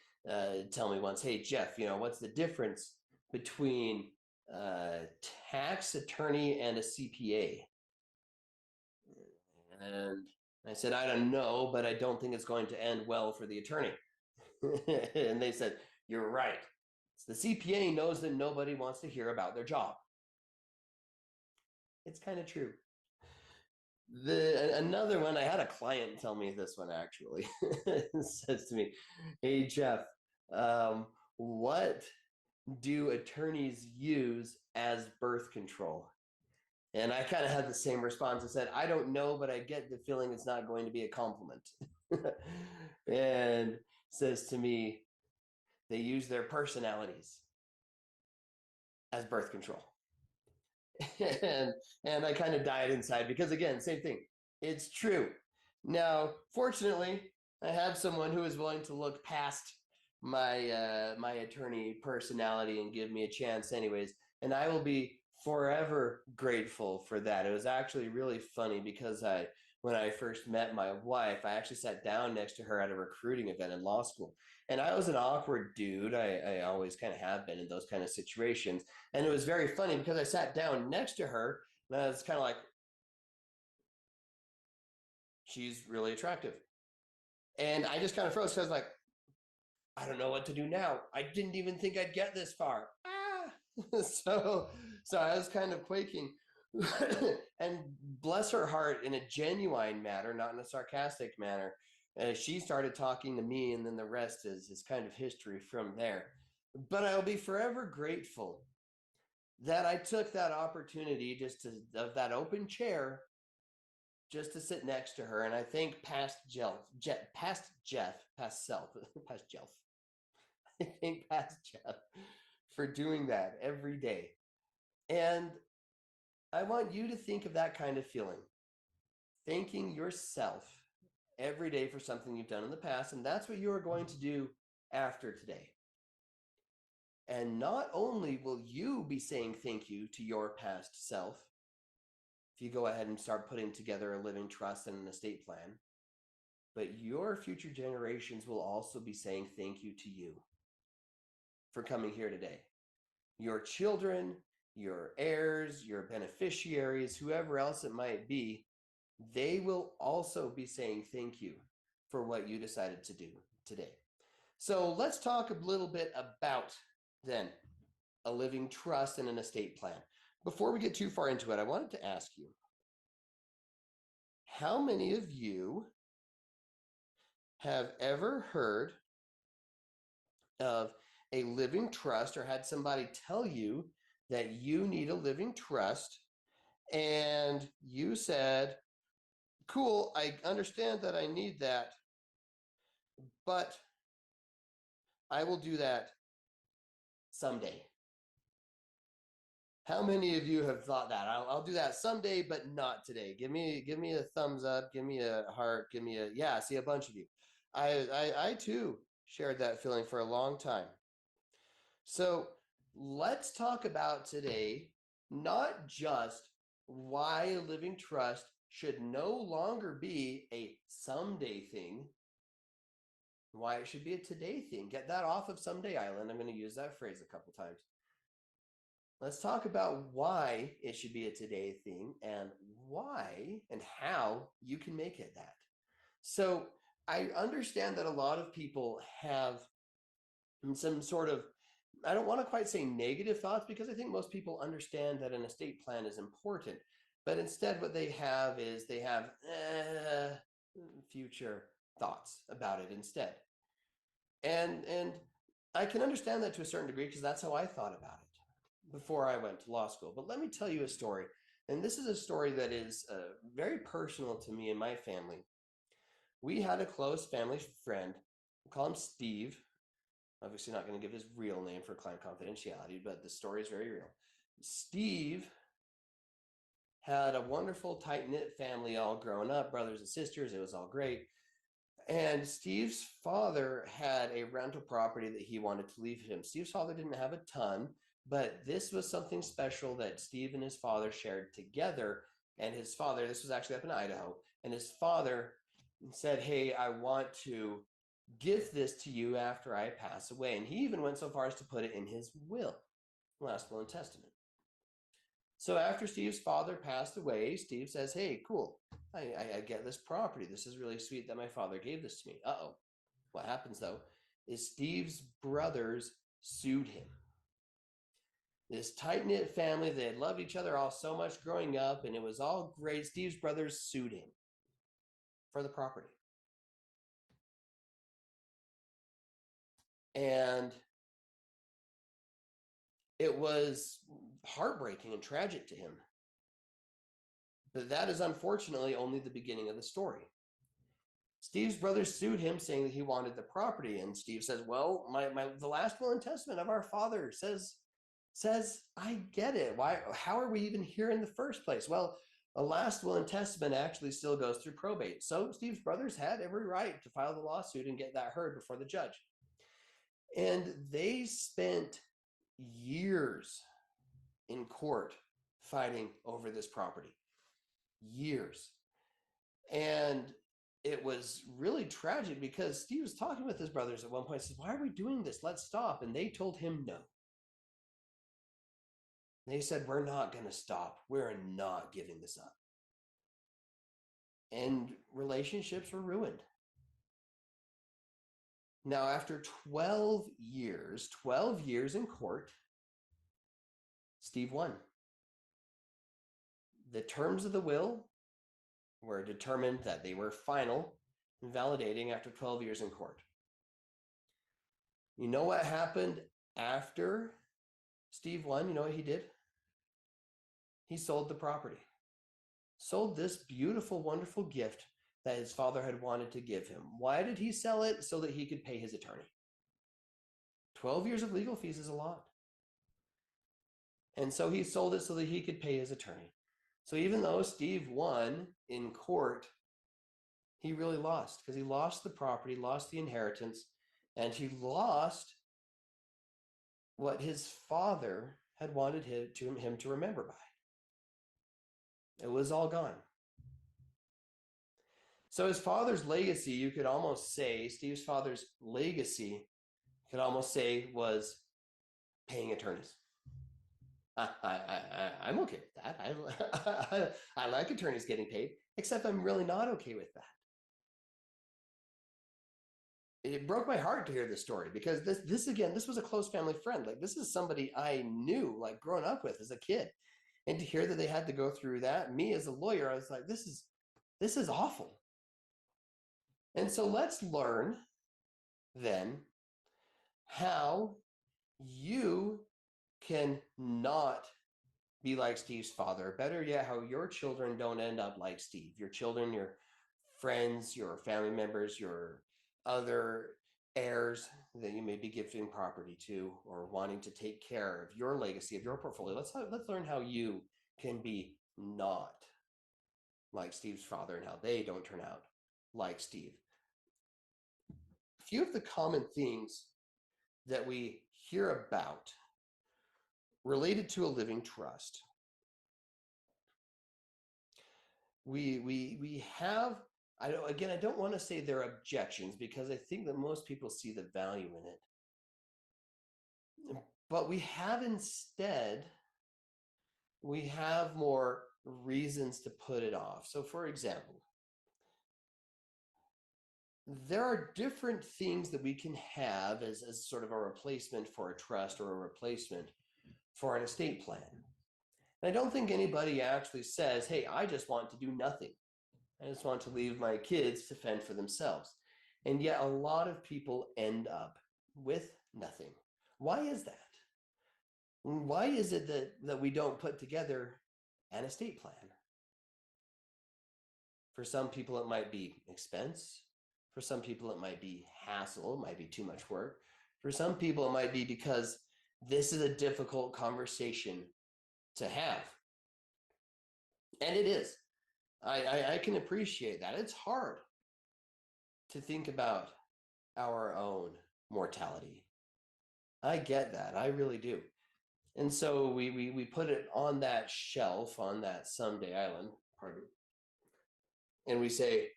tell me once, "Hey Jeff, what's the difference between a tax attorney and a CPA?" And I said, "I don't know, but I don't think it's going to end well for the attorney." And they said, "You're right. The CPA knows that nobody wants to hear about their job." It's kind of true. Another one, I had a client tell me this one actually. Says to me, "Hey Jeff, what do attorneys use as birth control?" And I kind of had the same response. I said, "I don't know, but I get the feeling it's not going to be a compliment." And says to me, "They use their personalities as birth control." and and I kind of died inside because, again, same thing. It's true. Now, fortunately, I have someone who is willing to look past my attorney personality and give me a chance, anyways. And I will be forever grateful for that. It was actually really funny because when I first met my wife, I actually sat down next to her at a recruiting event in law school. And I was an awkward dude. I always kind of have been in those kind of situations. And it was very funny because I sat down next to her and I was kind of like, she's really attractive. And I just kind of froze because I was like, I don't know what to do now. I didn't even think I'd get this far. Ah! so I was kind of quaking. And bless her heart, in a genuine manner, not in a sarcastic manner, she started talking to me, and then the rest is kind of history from there. But I'll be forever grateful that I took that opportunity of that open chair just to sit next to her. And I thank past Jeff, past self, past Jeff. I thank past Jeff for doing that every day. And I want you to think of that kind of feeling, thanking yourself every day for something you've done in the past. And that's what you are going to do after today. And not only will you be saying thank you to your past self, if you go ahead and start putting together a living trust and an estate plan, but your future generations will also be saying thank you to you for coming here today. Your children, your heirs, your beneficiaries, whoever else it might be, they will also be saying thank you for what you decided to do today. So let's talk a little bit about then a living trust and an estate plan. Before we get too far into it, I wanted to ask you, how many of you have ever heard of a living trust or had somebody tell you that you need a living trust and you said, cool, I understand that I need that, but I will do that someday? How many of you have thought that? I'll do that someday, but not today. Give me a thumbs up, give me a heart, give me a, yeah, see, a bunch of you. I too shared that feeling for a long time. So let's talk about today, not just why a living trust should no longer be a someday thing, why it should be a today thing. Get that off of Someday Island. I'm going to use that phrase a couple times. Let's talk about why it should be a today thing and why and how you can make it that. So I understand that a lot of people have some sort of, I don't want to quite say negative thoughts, because I think most people understand that an estate plan is important. But instead what they have is they have future thoughts about it instead. And I can understand that to a certain degree, because that's how I thought about it before I went to law school. But let me tell you a story. And this is a story that is very personal to me and my family. We had a close family friend. We'll call him Steve. Obviously not going to give his real name for client confidentiality, but the story is very real. Steve had a wonderful, tight-knit family, all grown up, brothers and sisters. It was all great. And Steve's father had a rental property that he wanted to leave him. Steve's father didn't have a ton, but this was something special that Steve and his father shared together. And his father, this was actually up in Idaho, and his father said, hey, I want to give this to you after I pass away. And he even went so far as to put it in his will, last will and testament. So after Steve's father passed away, Steve says, hey, cool, I get this property. This is really sweet that my father gave this to me. Uh-oh. What happens, though, is Steve's brothers sued him. This tight-knit family, they had loved each other all so much growing up, and it was all great. Steve's brothers sued him for the property. And it was heartbreaking and tragic to him. But that is unfortunately only the beginning of the story. Steve's brothers sued him, saying that he wanted the property. And Steve says, well, the last will and testament of our father says I get it. How are we even here in the first place? Well, a last will and testament actually still goes through probate. So Steve's brothers had every right to file the lawsuit and get that heard before the judge. And they spent years in court fighting over this property. Years. And it was really tragic, because Steve was talking with his brothers at one point, says, why are we doing this? Let's stop. And they told him no. They said, we're not going to stop. We're not giving this up. And relationships were ruined. Now, after 12 years in court, Steve won. The terms of the will were determined that they were final and validating after 12 years in court. You know what happened after Steve won? You know what he did? He sold the property. Sold this beautiful, wonderful gift that his father had wanted to give him. Why did he sell it? So that he could pay his attorney. 12 years of legal fees is a lot. And so he sold it so that he could pay his attorney. So even though Steve won in court, he really lost, because he lost the property, lost the inheritance, and he lost what his father had wanted him to remember by. It was all gone. So his father's legacy, you could almost say, Steve's father's legacy, you could almost say, was paying attorneys. I'm okay with that. I like attorneys getting paid, except I'm really not okay with that. It broke my heart to hear this story, because this was a close family friend. Like, this is somebody I knew, like, growing up with as a kid. And to hear that they had to go through that, me as a lawyer, I was like, this is This is awful. And so let's learn then how you can not be like Steve's father. Better yet, how your children don't end up like Steve. Your children, your friends, your family members, your other heirs that you may be gifting property to or wanting to take care of your legacy, of your portfolio. Let's learn how you can be not like Steve's father and how they don't turn out like Steve. A few of the common things that we hear about related to a living trust. We have, I don't want to say they're objections because I think that most people see the value in it. But we have more reasons to put it off. So for example, there are different things that we can have as sort of a replacement for a trust or a replacement for an estate plan. And I don't think anybody actually says, hey, I just want to do nothing. I just want to leave my kids to fend for themselves. And yet a lot of people end up with nothing. Why is that? Why is it that we don't put together an estate plan? For some people, it might be expense. For some people, it might be hassle. It might be too much work. For some people, it might be because this is a difficult conversation to have. And it is. I can appreciate that. It's hard to think about our own mortality. I get that. I really do. And so we put it on that shelf, on that someday island, pardon, and we say,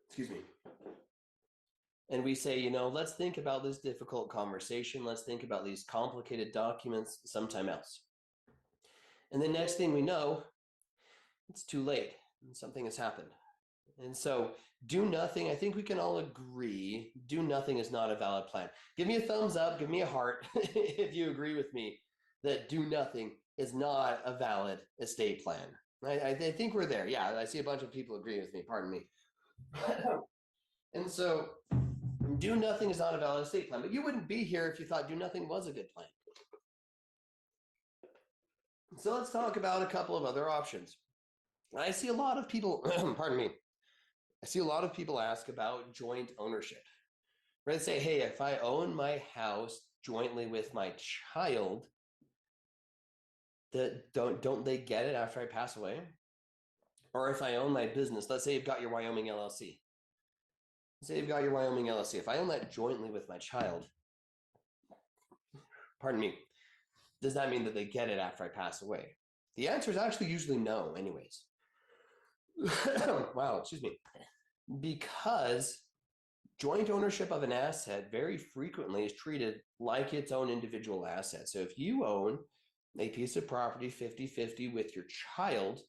excuse me, and we say, let's think about this difficult conversation. Let's think about these complicated documents sometime else. And the next thing we know, it's too late and something has happened. And so do nothing. I think we can all agree, do nothing is not a valid plan. Give me a thumbs up, give me a heart if you agree with me that do nothing is not a valid estate plan. I think we're there. Yeah, I see a bunch of people agree with me, pardon me. And so do nothing is not a valid estate plan, but you wouldn't be here if you thought do nothing was a good plan. So let's talk about a couple of other options. I see a lot of people, pardon me, I see a lot of people ask about joint ownership. Where they say, hey, if I own my house jointly with my child, don't they get it after I pass away? Or if I own my business, let's say you've got your Wyoming LLC. Say you've got your Wyoming LLC. If I own that jointly with my child, pardon me, does that mean that they get it after I pass away? The answer is actually usually no, anyways. Wow, excuse me. Because joint ownership of an asset very frequently is treated like its own individual asset. So if you own a piece of property 50-50 with your child,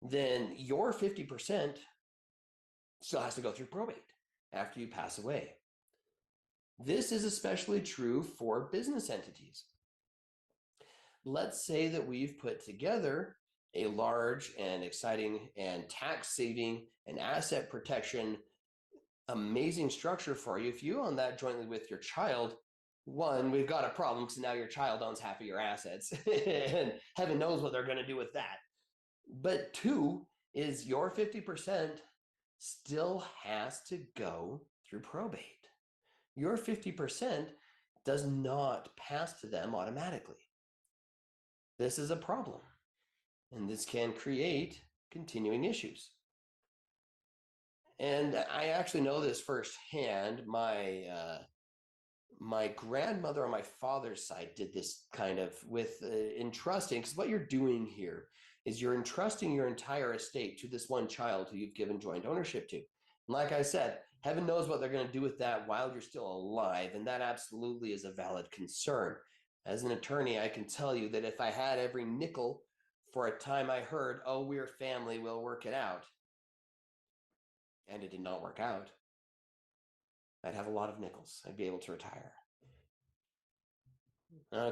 then your 50% still has to go through probate after you pass away. This is especially true for business entities. Let's say that we've put together a large and exciting and tax-saving and asset protection amazing structure for you. If you own that jointly with your child, one, we've got a problem because now your child owns half of your assets and heaven knows what they're going to do with that. But two is your 50% still has to go through probate. Your 50% does not pass to them automatically. This is a problem, and this can create continuing issues. And I actually know this firsthand. My grandmother on my father's side did this kind of with entrusting, because what you're doing here is you're entrusting your entire estate to this one child who you've given joint ownership to. And like I said, heaven knows what they're going to do with that while you're still alive, and that absolutely is a valid concern. As an attorney, I can tell you that if I had every nickel for a time I heard, oh, we're family, we'll work it out, and it did not work out, I'd have a lot of nickels. I'd be able to retire.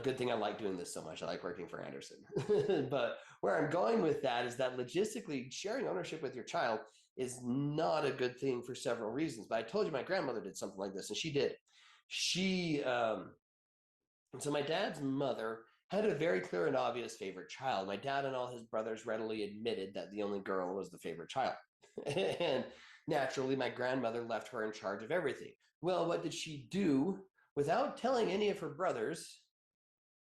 Good thing I like doing this so much. I like working for Anderson. But where I'm going with that is that logistically, sharing ownership with your child is not a good thing for several reasons. But I told you my grandmother did something like this, and she did. She, and so my dad's mother had a very clear and obvious favorite child. My dad and all his brothers readily admitted that the only girl was the favorite child. And naturally, my grandmother left her in charge of everything. Well, what did she do? Without telling any of her brothers,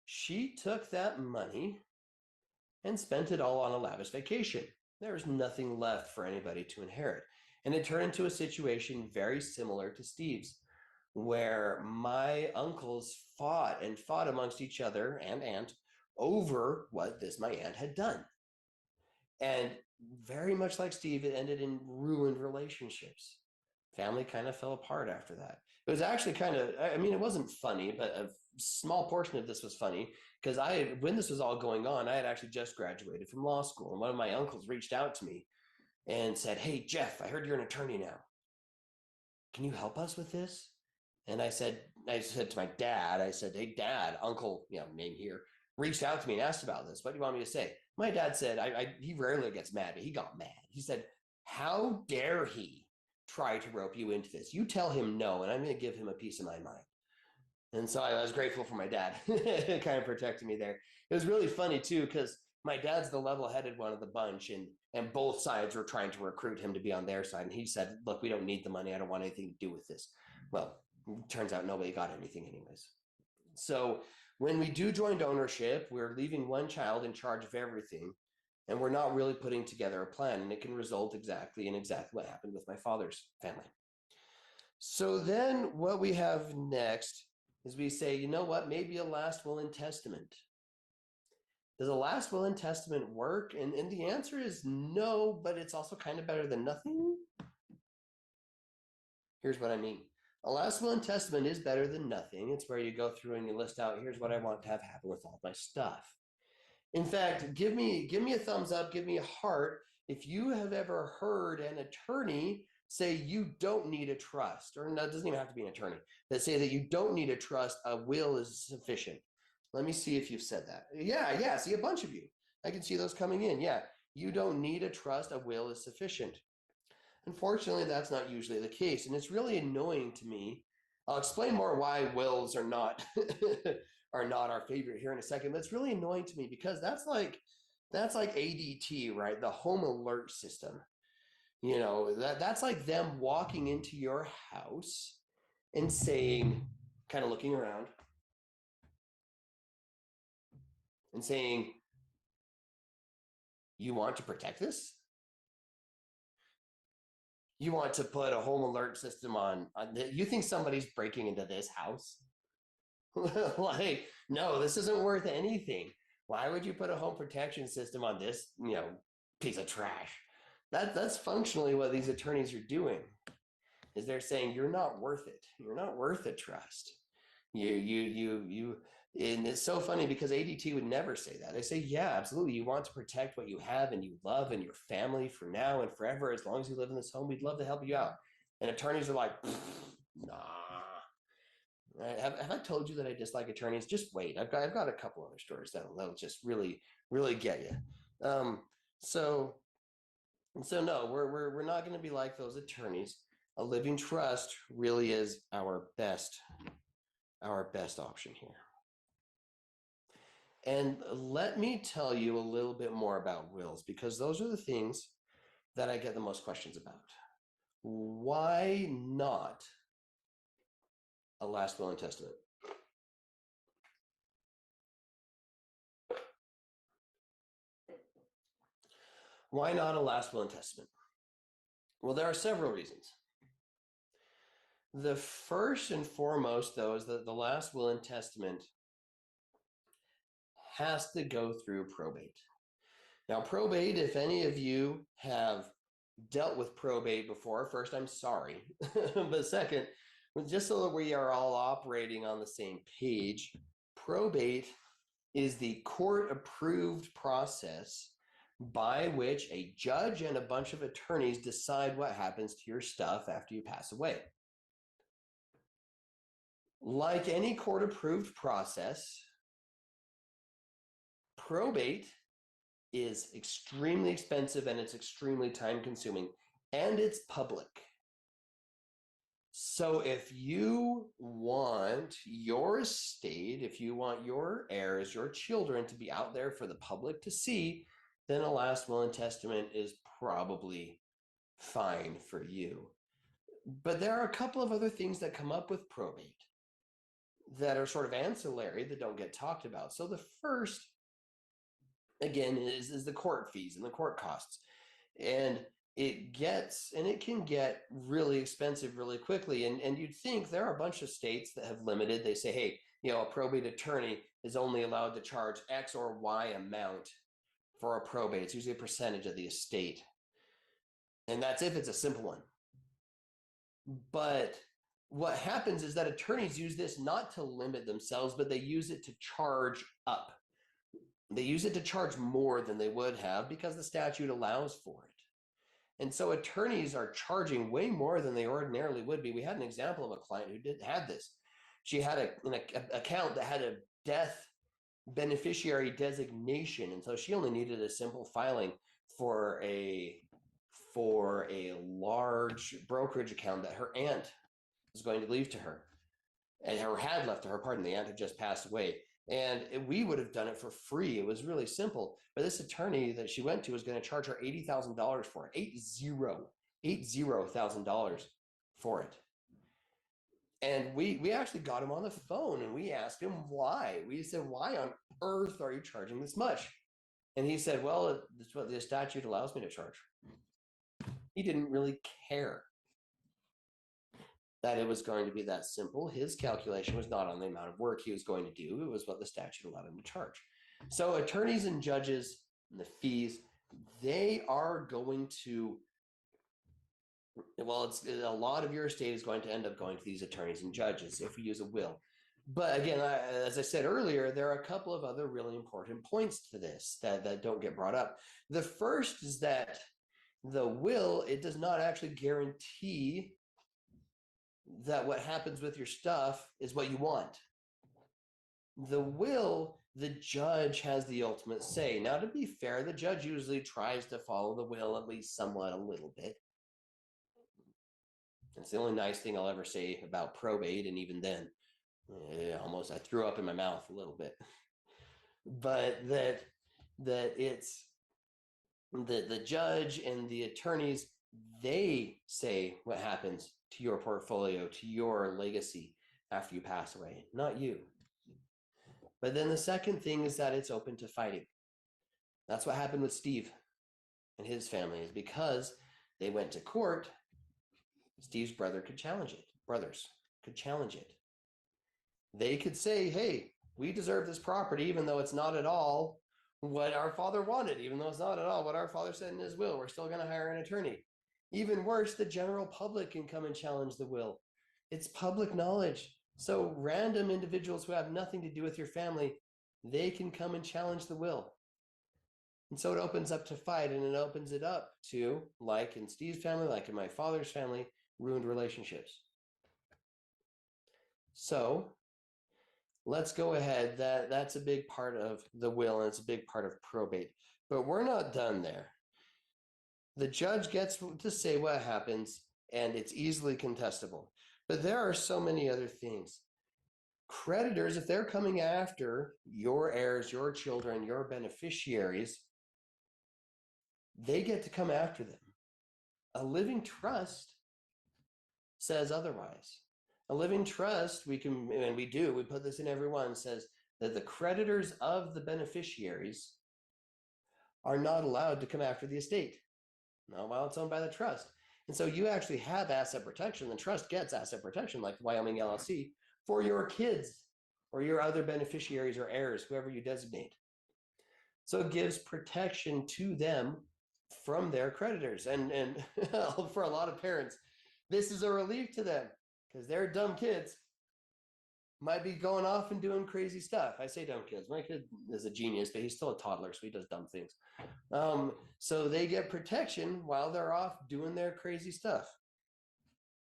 she took that money and spent it all on a lavish vacation. There was nothing left for anybody to inherit. And it turned into a situation very similar to Steve's, where my uncles fought and fought amongst each other and aunt over what this my aunt had done. And very much like Steve, it ended in ruined relationships. Family kind of fell apart after that. It was actually kind of, I mean, it wasn't funny, but a small portion of this was funny because when this was all going on, I had actually just graduated from law school. And one of my uncles reached out to me and said, "Hey, Jeff, I heard you're an attorney now. Can you help us with this?" And I said to my dad, I said, "Hey, Dad, Uncle, name here, reached out to me and asked about this. What do you want me to say?" My dad said, he rarely gets mad, but he got mad. He said, "How dare he try to rope you into this? You tell him no, and I'm going to give him a piece of my mind." And so I was grateful for my dad kind of protecting me there. It was really funny too, because my dad's the level-headed one of the bunch, and both sides were trying to recruit him to be on their side. And he said, "Look, we don't need the money. I don't want anything to do with this." Well, turns out nobody got anything anyways. So when we do joint ownership, we're leaving one child in charge of everything, and we're not really putting together a plan, and it can result exactly what happened with my father's family. So then what we have next is we say, you know what, maybe a last will and testament. Does a last will and testament work? And the answer is no, but it's also kind of better than nothing. Here's what I mean. A last will and testament is better than nothing. It's where you go through and you list out, here's what I want to have happen with all my stuff. In fact, give me a thumbs up, give me a heart if you have ever heard an attorney say you don't need a trust, or no, it doesn't even have to be an attorney, that say that you don't need a trust, a will is sufficient. Let me see if you've said that. Yeah, see a bunch of you. I can see those coming in. Yeah, you don't need a trust, a will is sufficient. Unfortunately, that's not usually the case, and it's really annoying to me. I'll explain more why wills are not are not our favorite here in a second. But it's really annoying to me because that's like ADT, right? The home alert system. That's like them walking into your house and saying, kind of looking around and saying, "You want to protect this? You want to put a home alert system on you think somebody's breaking into this house?" Like, no, this isn't worth anything. Why would you put a home protection system on this, piece of trash? That's functionally what these attorneys are doing. Is they're saying you're not worth it. You're not worth a trust. You. And it's so funny because ADT would never say that. They say, yeah, absolutely. You want to protect what you have and you love and your family for now and forever. As long as you live in this home, we'd love to help you out. And attorneys are like, nah. Right? Have I told you that I dislike attorneys? Just wait. I've got a couple other stories that'll just really really get you. So no, we're not going to be like those attorneys. A living trust really is our best option here. And let me tell you a little bit more about wills because those are the things that I get the most questions about. Why not a last will and testament? Why not a last will and testament? Well, there are several reasons. The first and foremost, though, is that the last will and testament has to go through probate. Now, probate, if any of you have dealt with probate before, first, I'm sorry. But second, just so that we are all operating on the same page, probate is the court approved process by which a judge and a bunch of attorneys decide what happens to your stuff after you pass away. Like any court-approved process, probate is extremely expensive and it's extremely time-consuming, and it's public. So if you want your estate, if you want your heirs, your children to be out there for the public to see, then a last will and testament is probably fine for you. But there are a couple of other things that come up with probate that are sort of ancillary that don't get talked about. So the first, again, is the court fees and the court costs. And it can get really expensive really quickly. And you'd think there are a bunch of states that have limited, they say, hey, a probate attorney is only allowed to charge X or Y amount for a probate. It's usually a percentage of the estate. And that's if it's a simple one. But what happens is that attorneys use this not to limit themselves, but they use it to charge up. They use it to charge more than they would have because the statute allows for it. And so attorneys are charging way more than they ordinarily would be. We had an example of a client who had this. She had an account that had a death beneficiary designation. And so she only needed a simple filing for a large brokerage account that her aunt was going to leave to her, and or had left to her, pardon, the aunt had just passed away. And we would have done it for free. It was really simple. But this attorney that she went to was going to charge her $80,000 for it. $80,000 for it. And we actually got him on the phone and we asked him why. We said, why on earth are you charging this much? And he said, well, that's what the statute allows me to charge. He didn't really care that it was going to be that simple. His calculation was not on the amount of work he was going to do. It was what the statute allowed him to charge. So attorneys and judges and the fees, they are going to, well, it's a lot of your estate is going to end up going to these attorneys and judges if we use a will. But again, as I said earlier, there are a couple of other really important points to this that don't get brought up. The first is that the will, it does not actually guarantee that what happens with your stuff is what you want. The will, the judge has the ultimate say. Now, to be fair, the judge usually tries to follow the will at least somewhat a little bit. It's the only nice thing I'll ever say about probate, and even then, almost I threw up in my mouth a little bit. But that it's the judge and the attorneys, they say what happens to your portfolio, to your legacy after you pass away, not you. But then the second thing is that it's open to fighting. That's what happened with Steve and his family, is because they went to court, Steve's brothers could challenge it. They could say, hey, we deserve this property, even though it's not at all what our father wanted, even though it's not at all what our father said in his will. We're still going to hire an attorney. Even worse, the general public can come and challenge the will. It's public knowledge. So random individuals who have nothing to do with your family, they can come and challenge the will. And so it opens up to fight, and it opens it up to, like in Steve's family, like in my father's family, ruined relationships. So let's go ahead. That's a big part of the will, and it's a big part of probate. But we're not done there. The judge gets to say what happens, and it's easily contestable. But there are so many other things. Creditors, if they're coming after your heirs, your children, your beneficiaries, they get to come after them. A living trust says otherwise. A living trust, we put this in every one, says that the creditors of the beneficiaries are not allowed to come after the estate. Not while it's owned by the trust. And so you actually have asset protection. The trust gets asset protection, like Wyoming LLC, for your kids or your other beneficiaries or heirs, whoever you designate. So it gives protection to them from their creditors. And for a lot of parents, this is a relief to them, because their dumb kids might be going off and doing crazy stuff. I say dumb kids. My kid is a genius, but he's still a toddler, so he does dumb things. So they get protection while they're off doing their crazy stuff.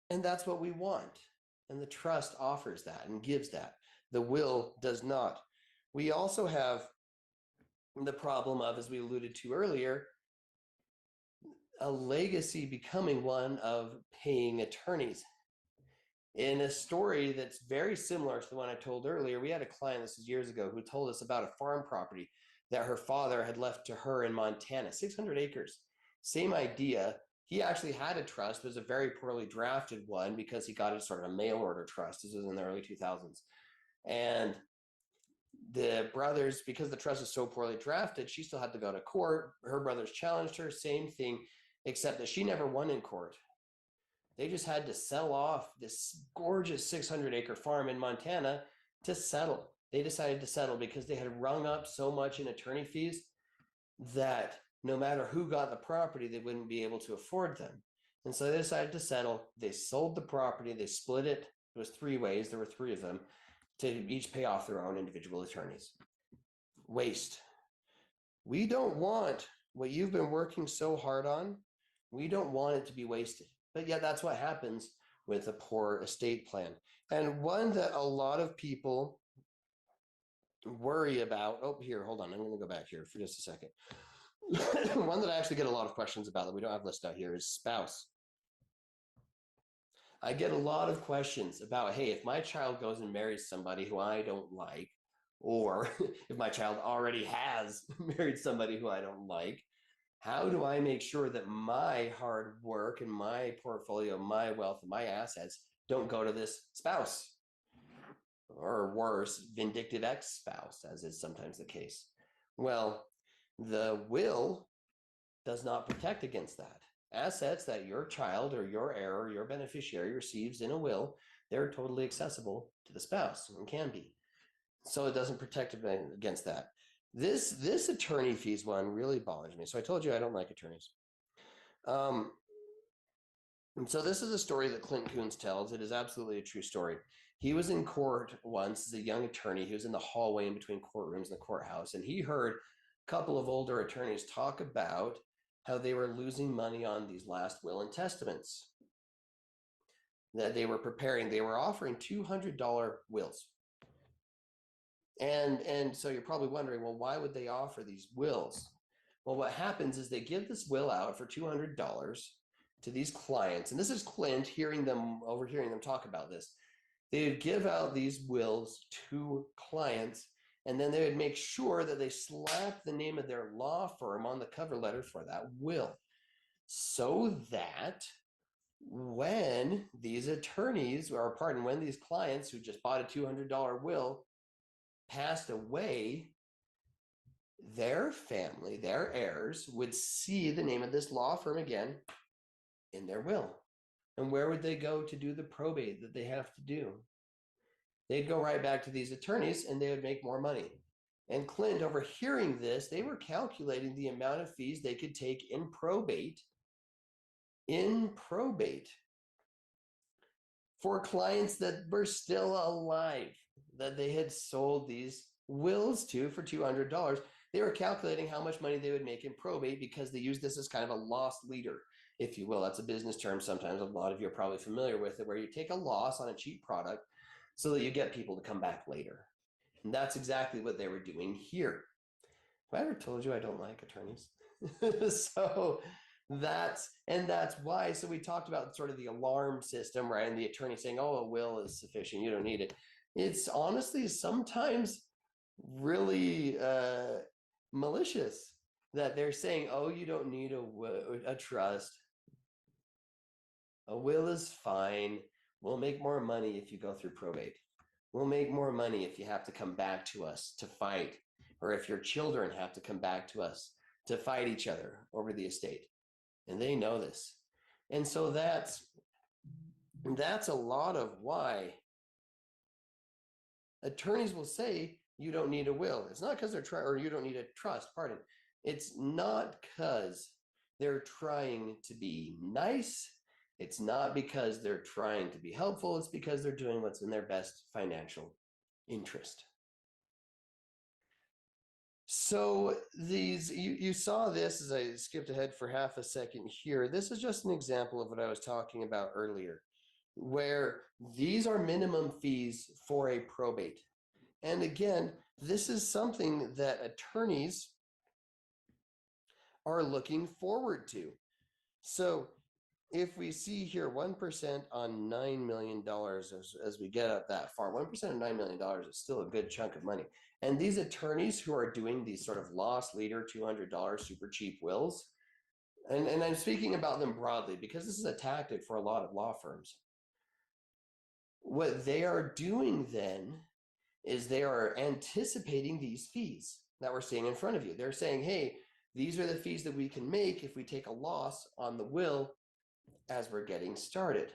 And that's what we want. And the trust offers that and gives that. The will does not. We also have the problem of, as we alluded to earlier, a legacy becoming one of paying attorneys. In a story that's very similar to the one I told earlier, we had a client, this was years ago, who told us about a farm property that her father had left to her in Montana, 600 acres. Same idea. He actually had a trust. It was a very poorly drafted one because he got a sort of a mail order trust. This was in the early 2000s. And the brothers, because the trust is so poorly drafted, she still had to go to court. Her brothers challenged her, same thing, except that she never won in court. They just had to sell off this gorgeous 600-acre farm in Montana to settle. They decided to settle because they had rung up so much in attorney fees that no matter who got the property, they wouldn't be able to afford them. And so they decided to settle. They sold the property. They split it. It was 3 ways. There were 3 of them to each pay off their own individual attorneys. Waste. We don't want what you've been working so hard on. We don't want it to be wasted. But yet that's what happens with a poor estate plan. And one that a lot of people worry about. Oh, here, hold on. I'm going to go back here for just a second. One that I actually get a lot of questions about that we don't have listed out here is spouse. I get a lot of questions about, hey, if my child goes and marries somebody who I don't like, or if my child already has married somebody who I don't like, how do I make sure that my hard work and my portfolio, my wealth, and my assets don't go to this spouse? Or worse, vindictive ex-spouse, as is sometimes the case. Well, the will does not protect against that. Assets that your child or your heir or your beneficiary receives in a will, they're totally accessible to the spouse and can be. So it doesn't protect against that. This attorney fees one really bothers me. So I told you I don't like attorneys. And so this is a story that Clint Coons tells. It is absolutely a true story. He was in court once as a young attorney. He was in the hallway in between courtrooms in the courthouse, and he heard a couple of older attorneys talk about how they were losing money on these last will and testaments that they were preparing. They were offering $200 wills. And so you're probably wondering, well, why would they offer these wills? Well, what happens is they give this will out for $200 to these clients. And this is Clint overhearing them talk about this. They would give out these wills to clients, and then they would make sure that they slapped the name of their law firm on the cover letter for that will, so that when these attorneys, or pardon, when these clients who just bought a $200 will passed away, their family, their heirs, would see the name of this law firm again in their will. And where would they go to do the probate that they have to do? They'd go right back to these attorneys and they would make more money. And Clint, overhearing this, they were calculating the amount of fees they could take in probate for clients that were still alive, that they had sold these wills to for $200. They were calculating how much money they would make in probate because they use this as kind of a loss leader, if you will. That's a business term sometimes. A lot of you are probably familiar with it, where you take a loss on a cheap product so that you get people to come back later. And that's exactly what they were doing here. Have I ever told you I don't like attorneys? So that's why. So we talked about sort of the alarm system, right? And the attorney saying, oh, a will is sufficient. You don't need it. It's honestly sometimes really malicious that they're saying, oh, you don't need a trust. A will is fine. We'll make more money if you go through probate. We'll make more money if you have to come back to us to fight, or if your children have to come back to us to fight each other over the estate. And they know this. And so that's a lot of why attorneys will say you don't need a will. It's not because they're trying, or you don't need a trust, pardon. It's not because they're trying to be nice. It's not because they're trying to be helpful. It's because they're doing what's in their best financial interest. So you saw this as I skipped ahead for half a second here. This is just an example of what I was talking about earlier. where these are minimum fees for a probate. And again, this is something that attorneys are looking forward to. So if we see here 1% on $9 million as we get up that far, 1% of $9 million is still a good chunk of money. And these attorneys who are doing these sort of loss leader $200 super cheap wills, and I'm speaking about them broadly because this is a tactic for a lot of law firms. What they are doing then is they are anticipating these fees that we're seeing in front of you. They're saying, hey, these are the fees that we can make if we take a loss on the will as we're getting started.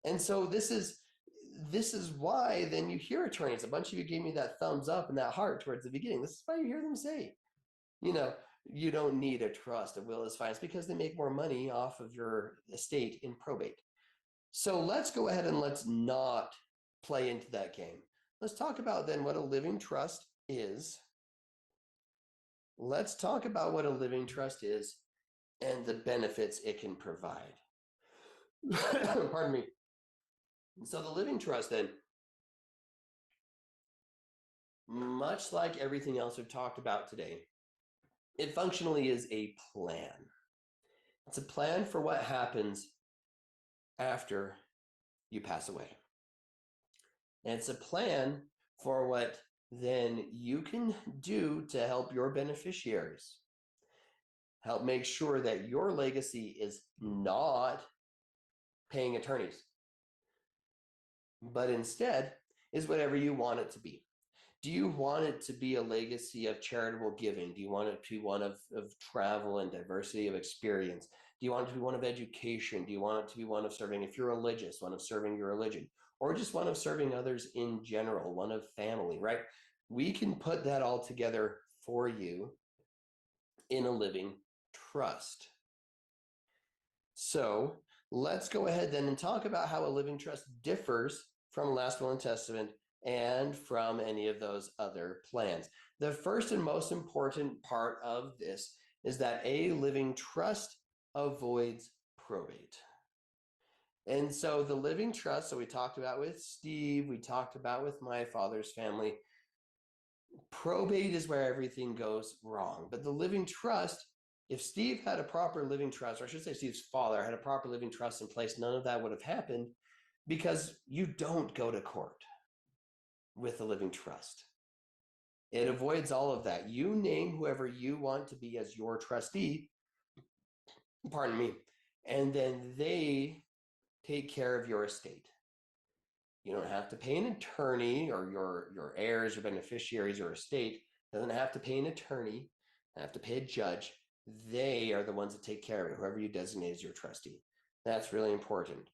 And so this is why then you hear attorneys, a bunch of you gave me that thumbs up and that heart towards the beginning. This is why you hear them say, you know, you don't need a trust. A will is fine. It's because they make more money off of your estate in probate. So let's go ahead and let's not play into that game. Let's talk about then what a living trust is. Let's talk about what a living trust is and the benefits it can provide. Pardon me. So the living trust then, much like everything else we've talked about today, it functionally is a plan. It's a plan for what happens after you pass away. And it's a plan for what then you can do to help your beneficiaries. Help make sure that your legacy is not paying attorneys, but instead is whatever you want it to be. Do you want it to be a legacy of charitable giving? Do you want it to be one of travel and diversity of experience? Do you want it to be one of education? Do you want it to be one of serving, if you're religious, one of serving your religion, or just one of serving others in general, one of family, right? We can put that all together for you in a living trust. So let's go ahead then and talk about how a living trust differs from last will and testament and from any of those other plans. The first and most important part of this is that a living trust avoids probate. And so the living trust, so we talked about with Steve, we talked about with my father's family, probate is where everything goes wrong. But the living trust, if Steve had a proper living trust, or I should say Steve's father had a proper living trust in place, none of that would have happened because you don't go to court with a living trust. It avoids all of that. You name whoever you want to be as your trustee, pardon me, and then they take care of your estate. You don't have to pay an attorney, or your heirs or beneficiaries or estate doesn't have to pay an attorney, have to pay a judge. They are the ones that take care of it, whoever you designate as your trustee. That's really important.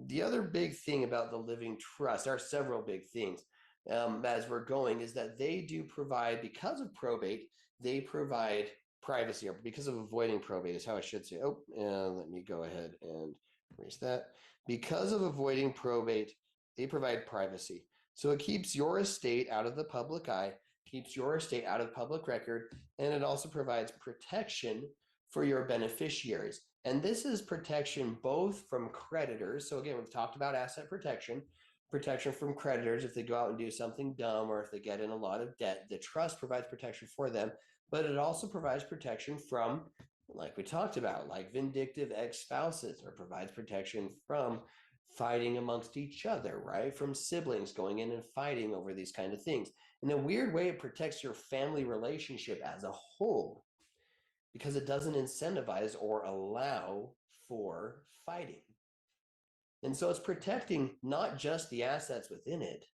The other big thing about the living trust, there are several big things as we're going, is that they do provide, because of probate, they provide privacy, or because of avoiding probate is how I should say. Oh, let me go ahead and erase that. Because of avoiding probate, they provide privacy. So it keeps your estate out of the public eye, keeps your estate out of public record, and it also provides protection for your beneficiaries. And this is protection both from creditors. So again, we've talked about asset protection, protection from creditors if they go out and do something dumb or if they get in a lot of debt. The trust provides protection for them, but it also provides protection from, like we talked about, like vindictive ex-spouses, or provides protection from fighting amongst each other, right? From siblings going in and fighting over these kind of things. In a weird way, it protects your family relationship as a whole because it doesn't incentivize or allow for fighting. And so it's protecting not just the assets within it,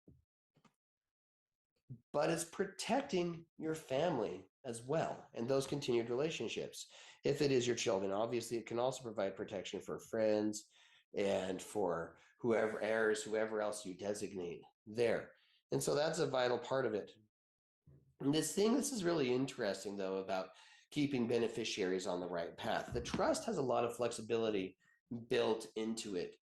but it's protecting your family as well and those continued relationships. If it is your children, obviously it can also provide protection for friends and for whoever heirs, whoever else you designate there. And so that's a vital part of it. And this is really interesting though about keeping beneficiaries on the right path. The trust has a lot of flexibility built into it,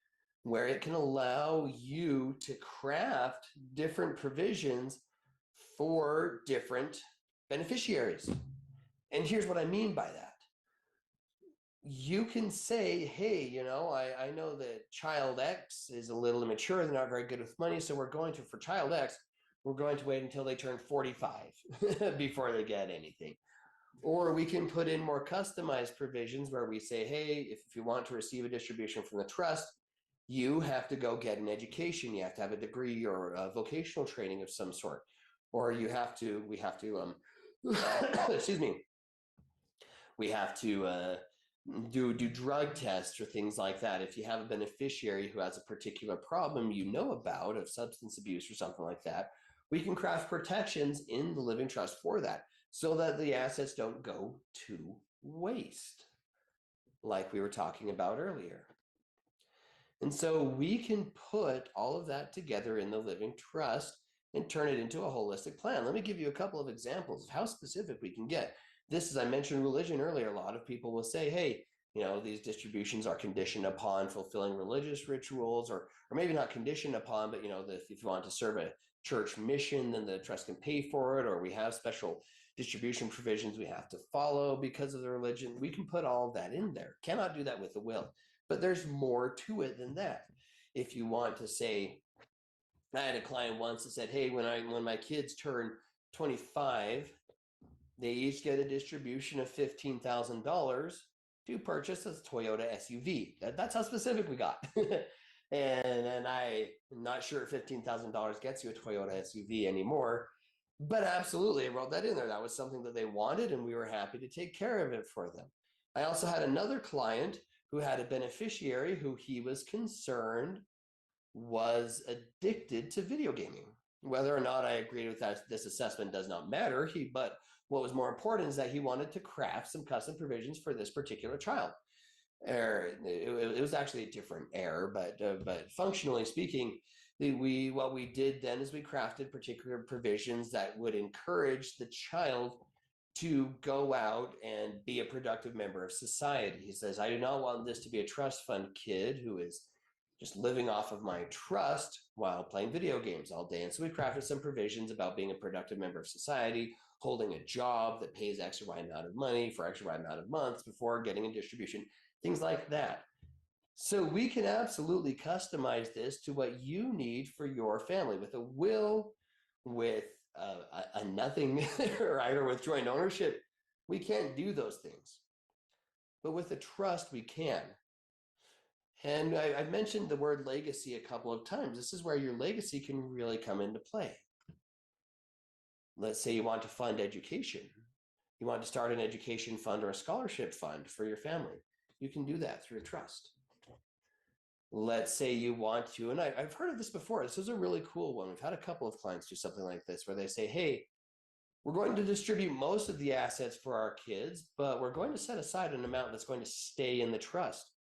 where it can allow you to craft different provisions for different beneficiaries. And here's what I mean by that. you can say, hey, I know that child X is a little immature, they're not very good with money, so for child X, we're going to wait until they turn 45 before they get anything. Or we can put in more customized provisions where we say, hey, if you want to receive a distribution from the trust, you have to go get an education. You have to have a degree or a vocational training of some sort. Or we have to, excuse me, we have to do drug tests or things like that. If you have a beneficiary who has a particular problem about of substance abuse or something like that, we can craft protections in the living trust for that so that the assets don't go to waste, like we were talking about earlier. And so we can put all of that together in the living trust and turn it into a holistic plan. Let me give you a couple of examples of how specific we can get. This, as I mentioned religion earlier, a lot of people will say, hey, these distributions are conditioned upon fulfilling religious rituals, or maybe not conditioned upon, but if you want to serve a church mission, then the trust can pay for it, or we have special distribution provisions we have to follow because of the religion. We can put all of that in there. Cannot do that with the will. But there's more to it than that. If you want to say, I had a client once that said, hey, when my kids turn 25, they each get a distribution of $15,000 to purchase a Toyota SUV. That's how specific we got. and I'm not sure if $15,000 gets you a Toyota SUV anymore, but absolutely, I wrote that in there. That was something that they wanted, and we were happy to take care of it for them. I also had another client who had a beneficiary who he was concerned was addicted to video gaming. Whether or not I agreed with that, this assessment does not matter. But what was more important is that he wanted to craft some custom provisions for this particular child. It was actually a different error, but functionally speaking, what we did then is we crafted particular provisions that would encourage the child to go out and be a productive member of society. He says, I do not want this to be a trust fund kid who is just living off of my trust while playing video games all day. And so we crafted some provisions about being a productive member of society, holding a job that pays X or Y amount of money for X or Y amount of months before getting a distribution, things like that. So we can absolutely customize this to what you need for your family with a will, with a nothing, right, or with joint ownership. We can't do those things. But with a trust, we can. And I mentioned the word legacy a couple of times. This is where your legacy can really come into play. Let's say you want to fund education. You want to start an education fund or a scholarship fund for your family. You can do that through a trust. Let's say you want to, and I've heard of this before. This is a really cool one. We've had a couple of clients do something like this where they say, hey, we're going to distribute most of the assets for our kids, but we're going to set aside an amount that's going to stay in the trust.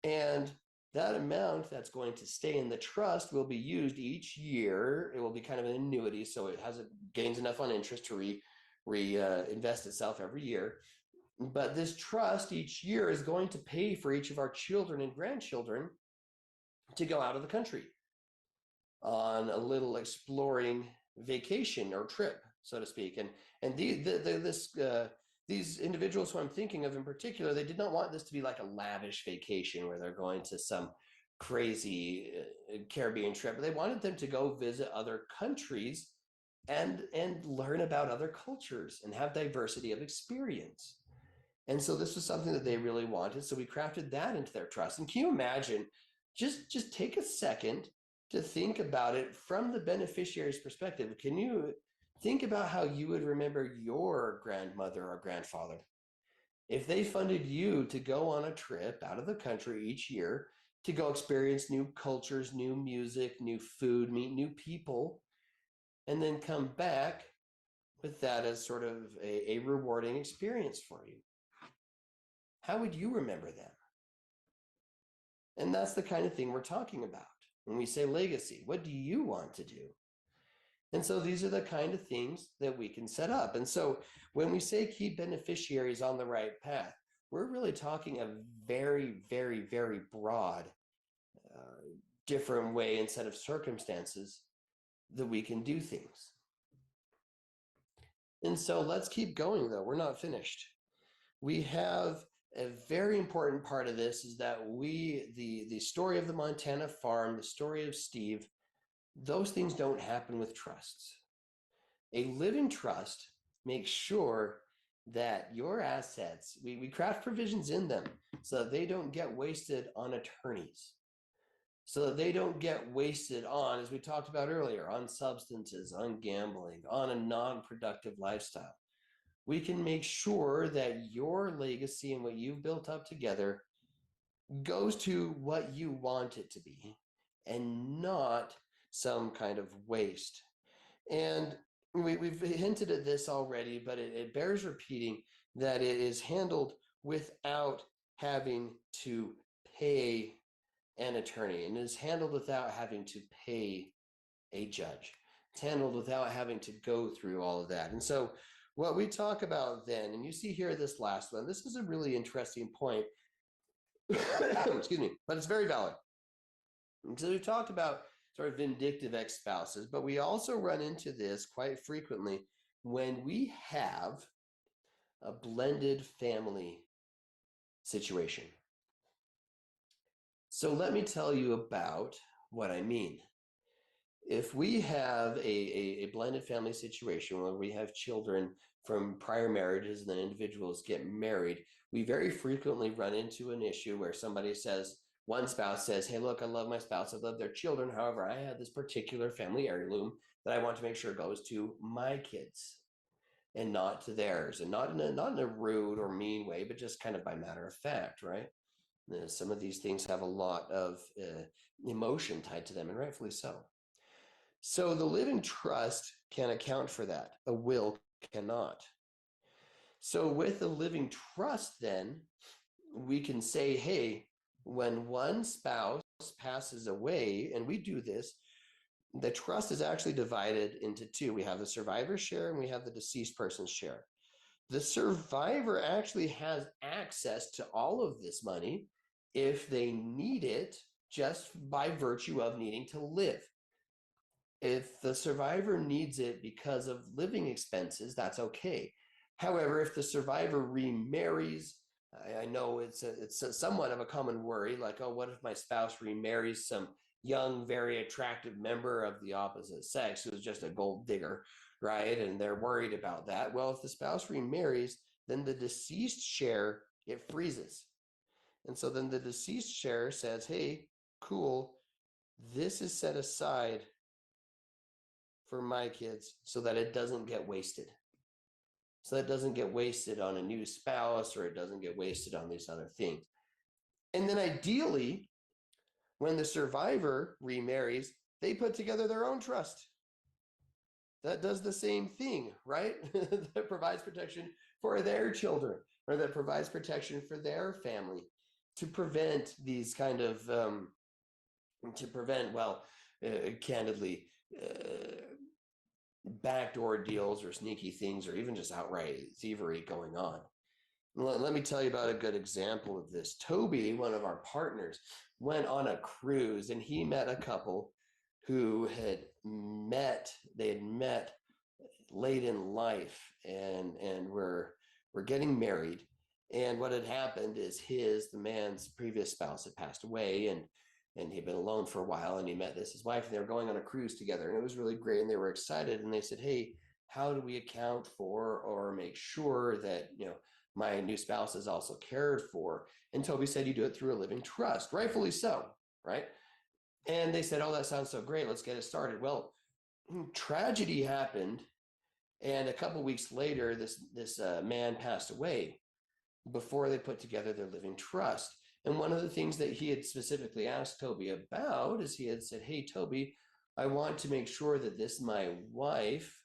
And that amount that's going to stay in the trust will be used each year. It will be kind of an annuity, so it gains enough on interest to reinvest itself every year. But this trust each year is going to pay for each of our children and grandchildren to go out of the country on a little exploring vacation or trip, so to speak. And these individuals who I'm thinking of in particular, they did not want this to be like a lavish vacation where they're going to some crazy Caribbean trip. They wanted them to go visit other countries and learn about other cultures and have diversity of experience. And so this was something that they really wanted. So we crafted that into their trust. And can you imagine, just take a second to think about it from the beneficiary's perspective. Can you think about how you would remember your grandmother or grandfather if they funded you to go on a trip out of the country each year to go experience new cultures, new music, new food, meet new people, and then come back with that as sort of a rewarding experience for you? How would you remember them? And that's the kind of thing we're talking about when we say legacy. What do you want to do? And so these are the kind of things that we can set up. And so when we say keep beneficiaries on the right path, we're really talking a very, very, very broad, different way and set of circumstances that we can do things. And so let's keep going, though. We're not finished. We have a very important part of this is that the story of the Montana farm, the story of Steve, those things don't happen with trusts. A living trust makes sure that your assets, we craft provisions in them so that they don't get wasted on attorneys, so that they don't get wasted on, as we talked about earlier, on substances, on gambling, on a non-productive lifestyle. We can make sure that your legacy and what you've built up together goes to what you want it to be and not some kind of waste. And we've hinted at this already, but it bears repeating that it is handled without having to pay an attorney, and is handled without having to pay a judge. It's handled without having to go through all of that. And so what we talk about then, and you see here this last one, this is a really interesting point. Excuse me, but it's very valid. So we've talked about sort of vindictive ex-spouses, but we also run into this quite frequently when we have a blended family situation. So let me tell you about what I mean. If we have a blended family situation where we have children from prior marriages and then individuals get married, we very frequently run into an issue where somebody says, one spouse says, hey, look, I love my spouse, I love their children. However, I have this particular family heirloom that I want to make sure goes to my kids and not to theirs, and not in a rude or mean way, but just kind of by matter of fact, right? Some of these things have a lot of emotion tied to them, and rightfully so. So the living trust can account for that. A will cannot. So with the living trust, then we can say, hey, when one spouse passes away, and we do this, the trust is actually divided into two. We have the survivor's share and we have the deceased person's share. The survivor actually has access to all of this money if they need it, just by virtue of needing to live. If the survivor needs it because of living expenses, that's okay. However, if the survivor remarries, I know it's somewhat of a common worry, like, oh, what if my spouse remarries some young, very attractive member of the opposite sex who's just a gold digger, right? And they're worried about that. Well, if the spouse remarries, then the deceased share, it freezes. And so then the deceased share says, hey, cool, this is set aside for my kids so that it doesn't get wasted. So that doesn't get wasted on a new spouse, or it doesn't get wasted on these other things. And then ideally, when the survivor remarries, they put together their own trust that does the same thing, right? That provides protection for their children, or that provides protection for their family, to prevent these kind of candidly, backdoor deals or sneaky things, or even just outright thievery going on. Let me tell you about a good example of this. Toby, one of our partners, went on a cruise, and he met a couple who they had met late in life, and were getting married. And what had happened is the man's previous spouse had passed away, and he'd been alone for a while, and he met his wife, and they were going on a cruise together, and it was really great, and they were excited, and they said, hey, how do we account for or make sure that, my new spouse is also cared for? And Toby said, you do it through a living trust, rightfully so, right? And they said, oh, that sounds so great, let's get it started. Well, tragedy happened, and a couple of weeks later, this man passed away before they put together their living trust. And one of the things that he had specifically asked Toby about is, he had said, hey, Toby, I want to make sure that my wife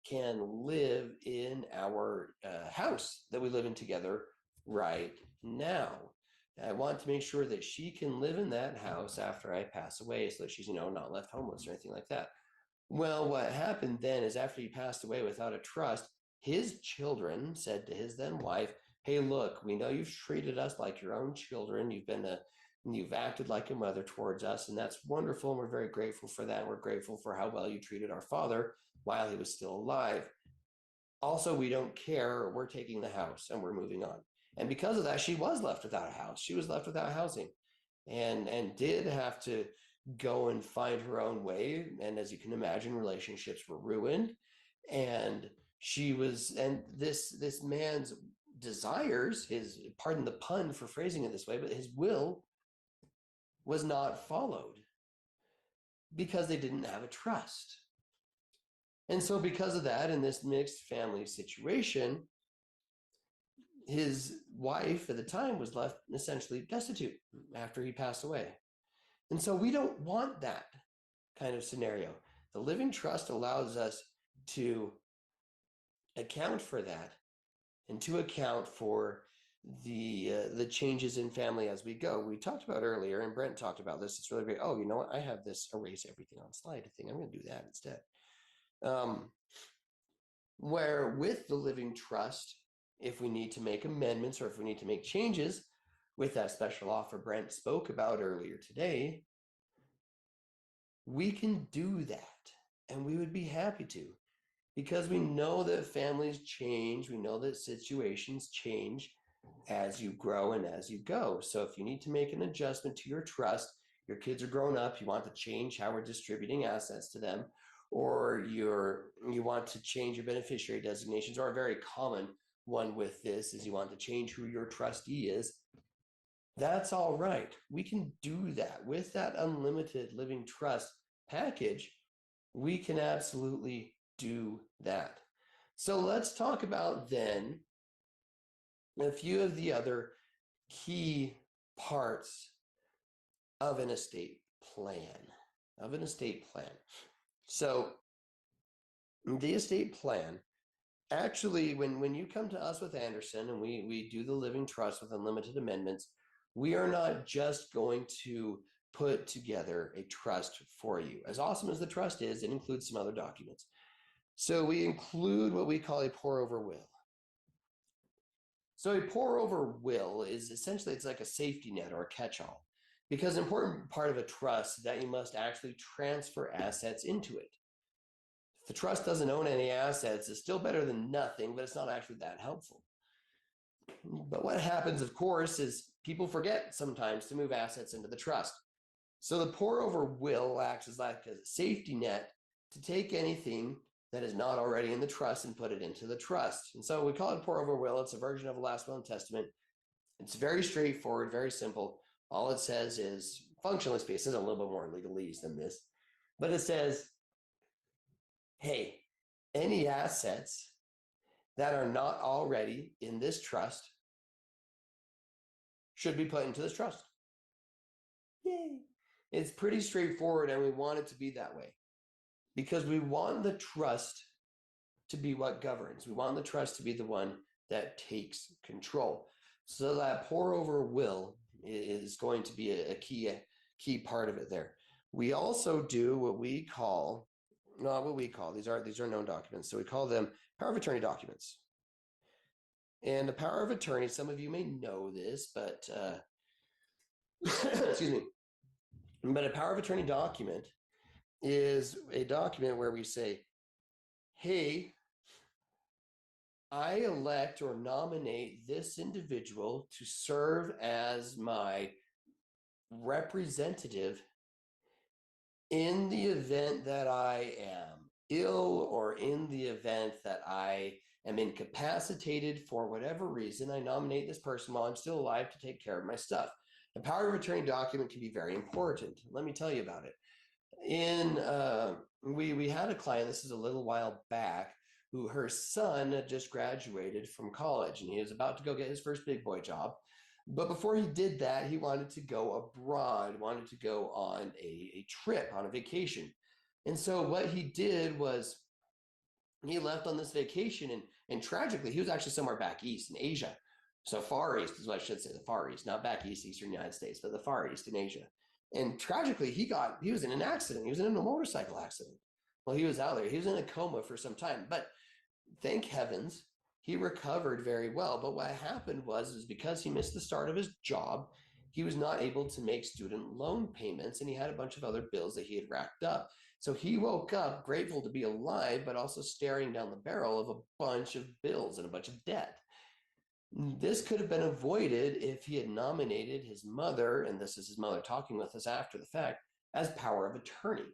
can live in our house that we live in together right now. I want to make sure that she can live in that house after I pass away, so that she's, not left homeless or anything like that. Well, what happened then is, after he passed away without a trust, his children said to his then wife, hey, look, we know you've treated us like your own children. You've acted like a mother towards us, and that's wonderful. And we're very grateful for that. We're grateful for how well you treated our father while he was still alive. Also, we don't care. We're taking the house and we're moving on. And because of that, she was left without a house. She was left without housing and did have to go and find her own way. And as you can imagine, relationships were ruined. And this man's desires, his, pardon the pun for phrasing it this way, but his will was not followed because they didn't have a trust. And so, because of that, in this mixed family situation, his wife at the time was left essentially destitute after he passed away. And so, we don't want that kind of scenario. The living trust allows us to account for that and to account for the changes in family as we go. We talked about earlier, and Brent talked about this. It's really great. Oh, you know what? I have this erase everything on slide thing. I'm going to do that instead. Where with the living trust, if we need to make amendments or if we need to make changes with that special offer Brent spoke about earlier today, we can do that, and we would be happy to, because we know that families change. We know that situations change as you grow and as you go. So if you need to make an adjustment to your trust, your kids are grown up, you want to change how we're distributing assets to them, or you want to change your beneficiary designations, or a very common one with this is you want to change who your trustee is, that's all right. We can do that. With that unlimited living trust package, we can absolutely do that. So let's talk about then a few of the other key parts of an estate plan. So the estate plan, actually, when you come to us with Anderson and we do the living trust with unlimited amendments, we are not just going to put together a trust for you. As awesome as the trust is, it includes some other documents. So we include what we call a pour-over will. So a pour-over will is essentially, it's like a safety net or a catch-all, because an important part of a trust is that you must actually transfer assets into it. If the trust doesn't own any assets, it's still better than nothing, but it's not actually that helpful. But what happens, of course, is people forget sometimes to move assets into the trust. So the pour-over will acts as like a safety net to take anything that is not already in the trust and put it into the trust. And so we call it pour-over will. It's a version of a last will and testament. It's very straightforward, very simple. All it says is, functionally speaking, it says a little bit more legalese than this, but it says, hey, any assets that are not already in this trust should be put into this trust. Yay. It's pretty straightforward, and we want it to be that way because we want the trust to be what governs. We want the trust to be the one that takes control. So that pour-over will is going to be a key part of it there. We also do what we call, these are known documents. So we call them power of attorney documents. And the power of attorney, some of you may know this, but excuse me. But a power of attorney document is a document where we say, hey, I elect or nominate this individual to serve as my representative in the event that I am ill or in the event that I am incapacitated for whatever reason. I nominate this person while I'm still alive to take care of my stuff. The power of attorney document can be very important. Let me tell you about it. We had a client, this is a little while back, who her son had just graduated from college and he was about to go get his first big boy job. But before he did that, he wanted to go abroad, wanted to go on a trip, on a vacation. And so what he did was he left on this vacation and tragically, he was actually somewhere back east in Asia. So Far East is what I should say, the Far East, not back east, Eastern United States, but the Far East in Asia. And tragically, he was in an accident. He was in a motorcycle accident. Well, he was out there. He was in a coma for some time, but thank heavens, he recovered very well. But what happened is because he missed the start of his job, he was not able to make student loan payments, and he had a bunch of other bills that he had racked up. So he woke up grateful to be alive, but also staring down the barrel of a bunch of bills and a bunch of debt. This could have been avoided if he had nominated his mother, and this is his mother talking with us after the fact, as power of attorney.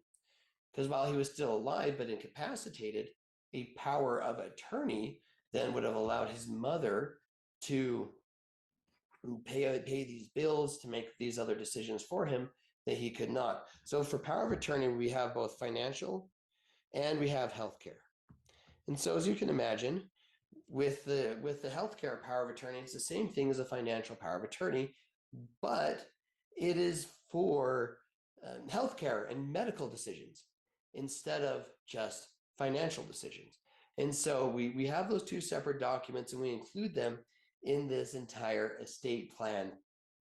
Because while he was still alive but incapacitated, a power of attorney then would have allowed his mother to pay these bills, to make these other decisions for him that he could not. So for power of attorney, we have both financial and we have healthcare. And so as you can imagine, with the healthcare power of attorney, it's the same thing as a financial power of attorney, but it is for healthcare and medical decisions instead of just financial decisions. And so we have those two separate documents and we include them in this entire estate plan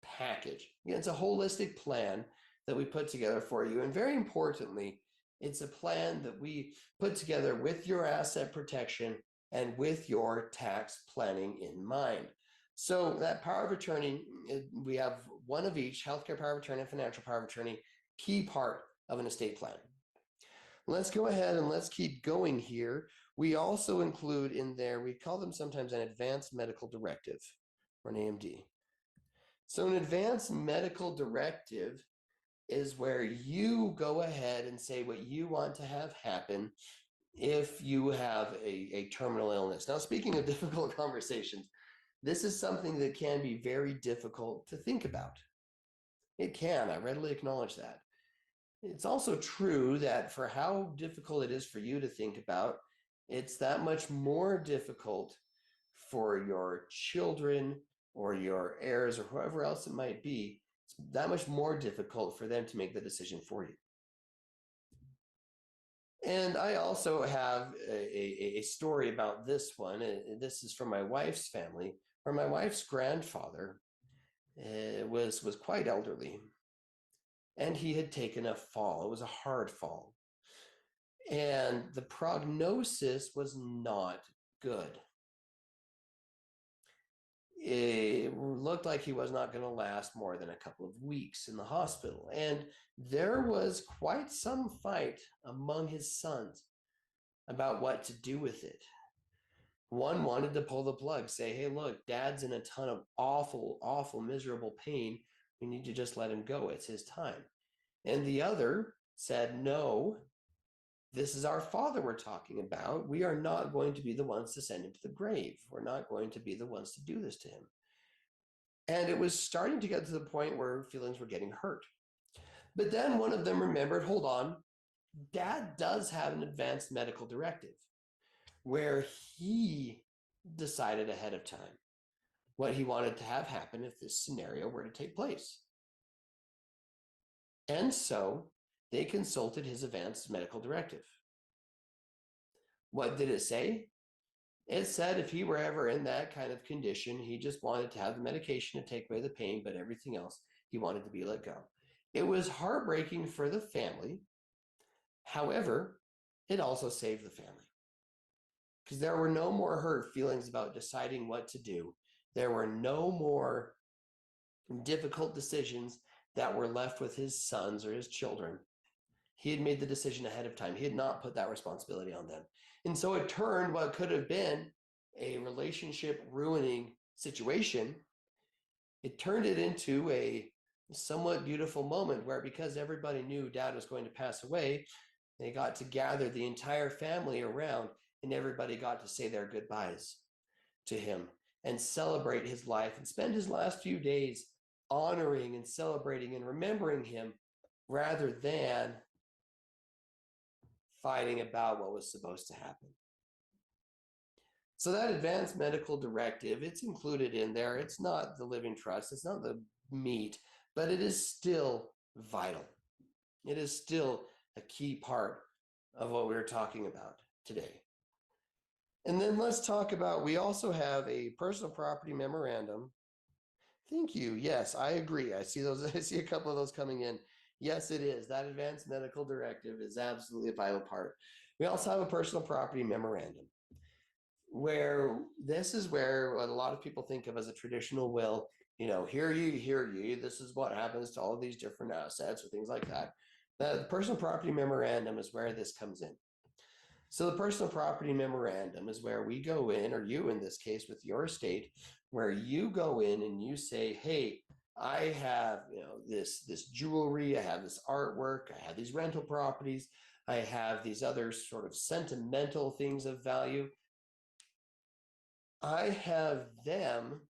package. It's a holistic plan that we put together for you. And very importantly, it's a plan that we put together with your asset protection and with your tax planning in mind. So that power of attorney, we have one of each: healthcare power of attorney and financial power of attorney, key part of an estate plan. Let's go ahead and let's keep going here. We also include in there, we call them sometimes an advanced medical directive or an AMD. So an advanced medical directive is where you go ahead and say what you want to have happen if you have a terminal illness. Now, speaking of difficult conversations, this is something that can be very difficult to think about. It can, I readily acknowledge that. It's also true that for how difficult it is for you to think about, it's that much more difficult for your children or your heirs or whoever else it might be. It's that much more difficult for them to make the decision for you. And I also have a story about this one. This is from my wife's family, where my wife's grandfather was quite elderly, and he had taken a fall. It was a hard fall, and the prognosis was not good. It looked like he was not going to last more than a couple of weeks in the hospital. And there was quite some fight among his sons about what to do with it. One wanted to pull the plug, say, hey, look, dad's in a ton of awful, awful, miserable pain. We need to just let him go. It's his time. And the other said, no, this is our father we're talking about. We are not going to be the ones to send him to the grave. We're not going to be the ones to do this to him. And it was starting to get to the point where feelings were getting hurt. But then one of them remembered, hold on, dad does have an advanced medical directive where he decided ahead of time what he wanted to have happen if this scenario were to take place. And so they consulted his advanced medical directive. What did it say? It said if he were ever in that kind of condition, he just wanted to have the medication to take away the pain, but everything else, he wanted to be let go. It was heartbreaking for the family. However, it also saved the family, because there were no more hurt feelings about deciding what to do. There were no more difficult decisions that were left with his sons or his children. He had made the decision ahead of time. He had not put that responsibility on them. And so it turned what could have been a relationship ruining situation, it turned it into a somewhat beautiful moment where, because everybody knew dad was going to pass away, they got to gather the entire family around and everybody got to say their goodbyes to him and celebrate his life and spend his last few days honoring and celebrating and remembering him, rather than fighting about what was supposed to happen. So that advanced medical directive, it's included in there. It's not the living trust, it's not the meat, but it is still vital. It is still a key part of what we're talking about today. And then let's talk about, we also have a personal property memorandum. Thank you. Yes, I agree. I see those. I see a couple of those coming in. Yes, it is. That advanced medical directive is absolutely a vital part. We also have a personal property memorandum, where this is where what a lot of people think of as a traditional will. Hear ye, this is what happens to all of these different assets or things like that. The personal property memorandum is where this comes in. So the personal property memorandum is where we go in, or you in this case with your estate, where you go in and you say, hey, I have, this jewelry, I have this artwork, I have these rental properties, I have these other sort of sentimental things of value. I have them,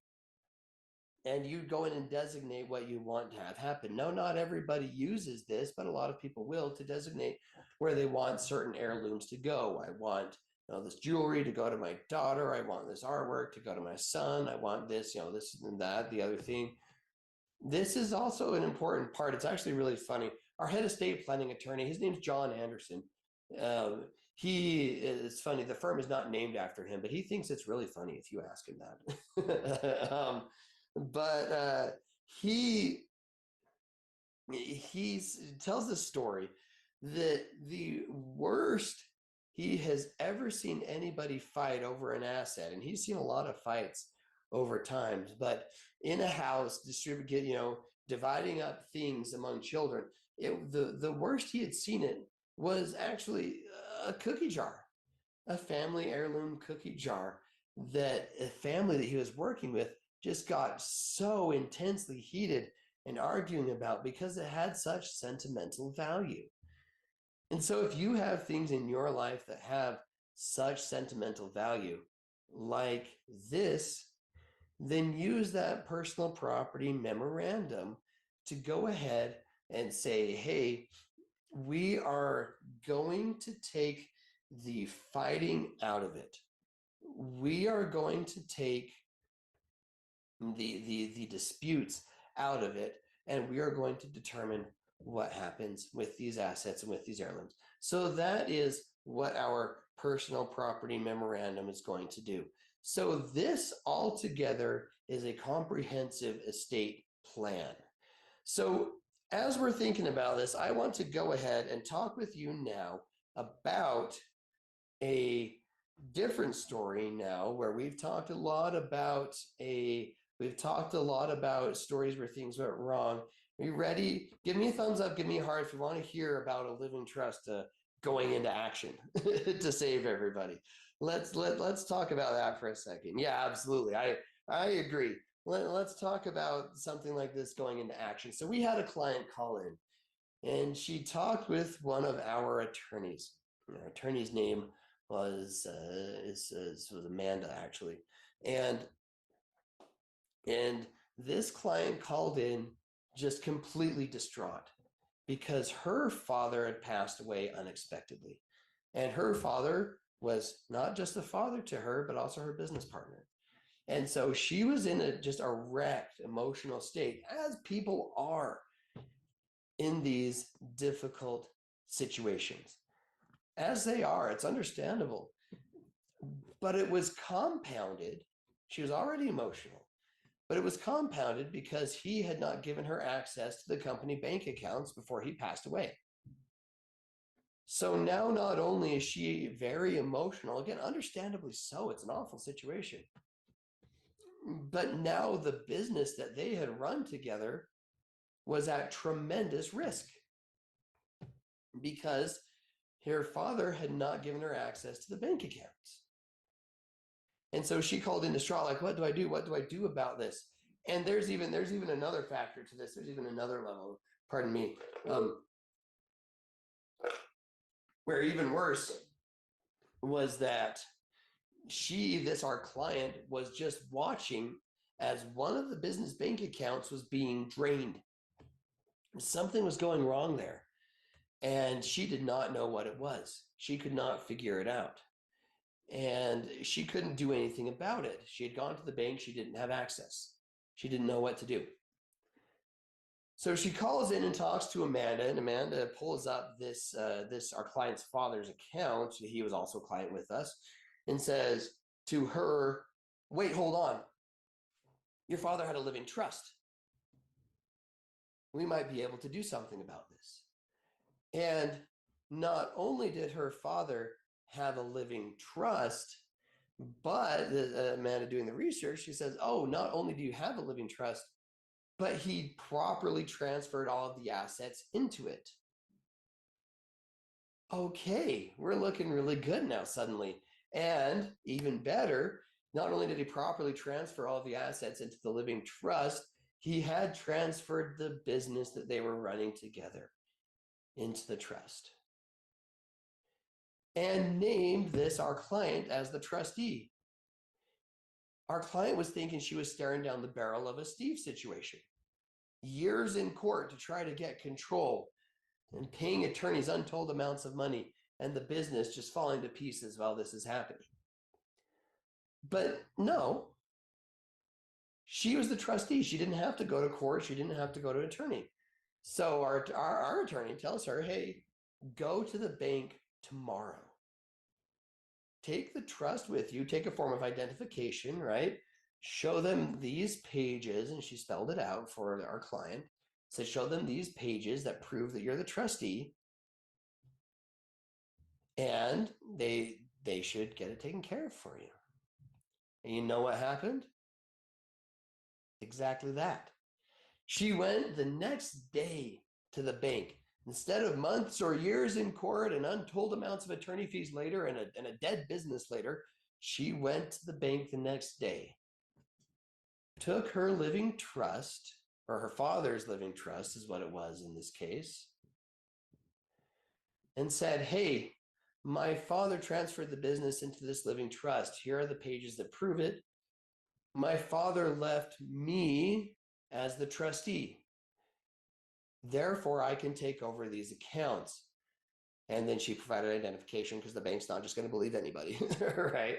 and you go in and designate what you want to have happen. No, not everybody uses this, but a lot of people will, to designate where they want certain heirlooms to go. I want this jewelry to go to my daughter. I want this artwork to go to my son. I want this, this and that, the other thing. This is also an important part. It's actually really funny. Our head estate planning attorney, his name's John Anderson. Um, it's funny. The firm is not named after him, but he thinks it's really funny if you ask him that. But he tells the story that the worst he has ever seen anybody fight over an asset, and he's seen a lot of fights over times, but in a house, dividing up things among children, the worst he had seen it was actually a cookie jar, a family heirloom cookie jar that a family that he was working with just got so intensely heated and arguing about because it had such sentimental value. And so if you have things in your life that have such sentimental value like this, then use that personal property memorandum to go ahead and say, hey, we are going to take the fighting out of it. We are going to take the disputes out of it, and we are going to determine what happens with these assets and with these heirlooms. So that is what our personal property memorandum is going to do. So this altogether is a comprehensive estate plan. So as we're thinking about this, I want to go ahead and talk with you now about a different story now, where we've talked a lot about stories where things went wrong. Are you ready? Give me a thumbs up, give me a heart if you want to hear about a living trust going into action to save everybody. Let's talk about that for a second. Yeah, absolutely. I agree. Let's talk about something like this going into action. So we had a client call in, and she talked with one of our attorneys. Our attorney's name was Amanda, actually, and this client called in just completely distraught because her father had passed away unexpectedly, and her father was not just a father to her, but also her business partner. And so she was in just a wrecked emotional state, as people are in these difficult situations. As they are, it's understandable. But it was compounded. She was already emotional, but it was compounded because he had not given her access to the company bank accounts before he passed away. So now not only is she very emotional, again, understandably so, it's an awful situation, but now the business that they had run together was at tremendous risk because her father had not given her access to the bank accounts. And so she called in distraught, like, what do I do? What do I do about this? And there's even another factor to this. There's even another level, pardon me, where even worse was that our client was just watching as one of the business bank accounts was being drained. Something was going wrong there, and she did not know what it was. She could not figure it out, and she couldn't do anything about it. She had gone to the bank. She didn't have access. She didn't know what to do. So she calls in and talks to Amanda, and Amanda pulls up this our client's father's account. He was also a client with us, and says to her, wait, hold on. Your father had a living trust. We might be able to do something about this. And not only did her father have a living trust, but Amanda doing the research, she says, oh, not only do you have a living trust, but he properly transferred all of the assets into it. Okay, we're looking really good now suddenly. And even better, not only did he properly transfer all the assets into the living trust, he had transferred the business that they were running together into the trust and named this our client as the trustee. Our client was thinking she was staring down the barrel of a Steve situation. Years in court to try to get control and paying attorneys untold amounts of money and the business just falling to pieces while this is happening. But no, she was the trustee. She didn't have to go to court. She didn't have to go to an attorney. So our attorney tells her, hey, go to the bank tomorrow. Take the trust with you, take a form of identification, right? Show them these pages, and she spelled it out for our client. So show them these pages that prove that you're the trustee, and they should get it taken care of for you. And you know what happened? Exactly that. She went the next day to the bank. Instead of months or years in court and untold amounts of attorney fees later and a dead business later, she went to the bank the next day, took her living trust, or her father's living trust is what it was in this case, and said, hey, my father transferred the business into this living trust. Here are the pages that prove it. My father left me as the trustee. Therefore, I can take over these accounts. And then she provided identification because the bank's not just going to believe anybody, right?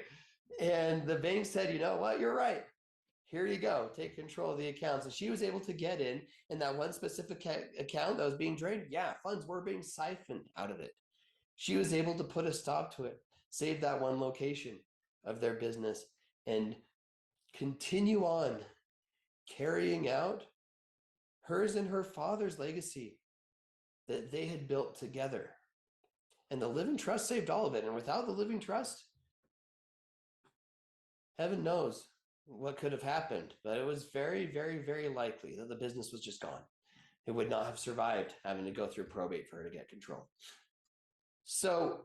And the bank said, you know what? You're right. Here you go. Take control of the accounts. And she was able to get in that one specific account that was being drained. Yeah, funds were being siphoned out of it. She was able to put a stop to it, save that one location of their business, and continue on carrying out hers and her father's legacy that they had built together. And the living trust saved all of it. And without the living trust, heaven knows what could have happened. But it was very, very, very likely that the business was just gone. It would not have survived having to go through probate for her to get control. So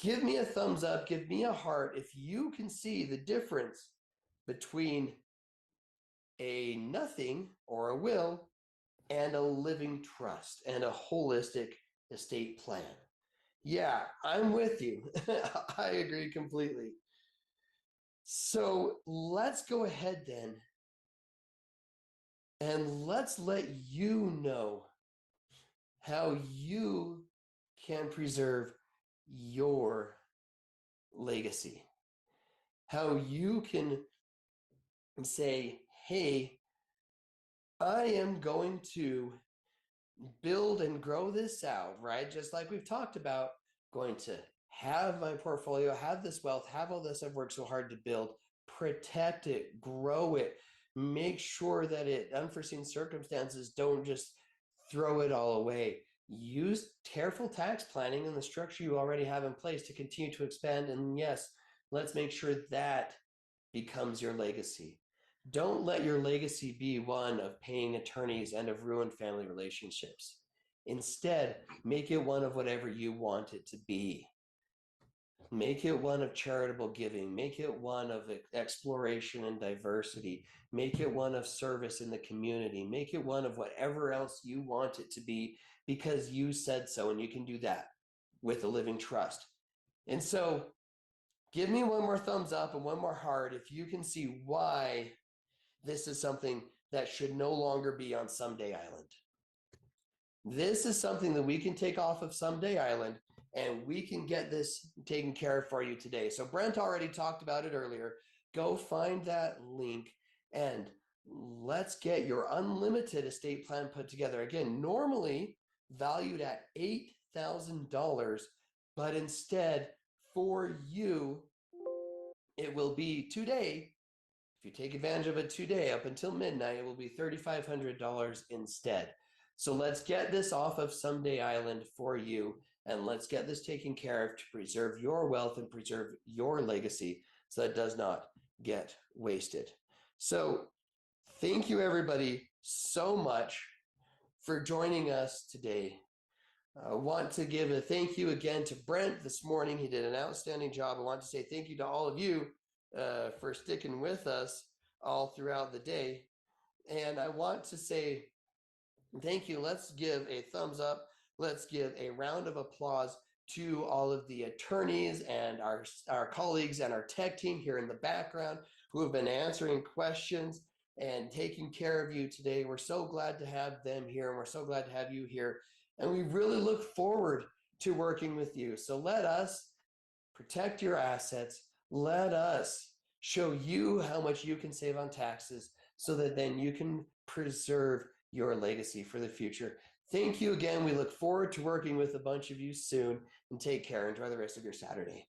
give me a thumbs up, give me a heart if you can see the difference between a nothing or a will and a living trust and a holistic estate plan. Yeah, I'm with you. I agree completely. So let's go ahead then and let's let you know how you can preserve your legacy. How you can say, hey, I am going to build and grow this out, right? Just like we've talked about, going to have my portfolio, have this wealth, have all this I've worked so hard to build, protect it, grow it, make sure that unforeseen circumstances don't just throw it all away. Use careful tax planning and the structure you already have in place to continue to expand. And yes, let's make sure that becomes your legacy. Don't let your legacy be one of paying attorneys and of ruined family relationships. Instead, make it one of whatever you want it to be. Make it one of charitable giving. Make it one of exploration and diversity. Make it one of service in the community. Make it one of whatever else you want it to be because you said so, and you can do that with a living trust. And so give me one more thumbs up and one more heart if you can see why this is something that should no longer be on Someday Island. This is something that we can take off of Someday Island, and we can get this taken care of for you today. So Brent already talked about it earlier. Go find that link and let's get your unlimited estate plan put together. Again, normally valued at $8,000, but instead for you, it will be today. If you take advantage of it today up until midnight, it will be $3,500 instead. So let's get this off of Someday Island for you, and let's get this taken care of to preserve your wealth and preserve your legacy so that it does not get wasted. So thank you everybody so much for joining us today. I want to give a thank you again to Brent this morning. He did an outstanding job. I want to say thank you to all of you for sticking with us all throughout the day. And I want to say thank you. Let's give a thumbs up. Let's give a round of applause to all of the attorneys and our colleagues and our tech team here in the background who have been answering questions and taking care of you today. We're so glad to have them here, and we're so glad to have you here. And we really look forward to working with you. So let us protect your assets. Let us show you how much you can save on taxes so that then you can preserve your legacy for the future. Thank you again. We look forward to working with a bunch of you soon, and take care. Enjoy the rest of your Saturday.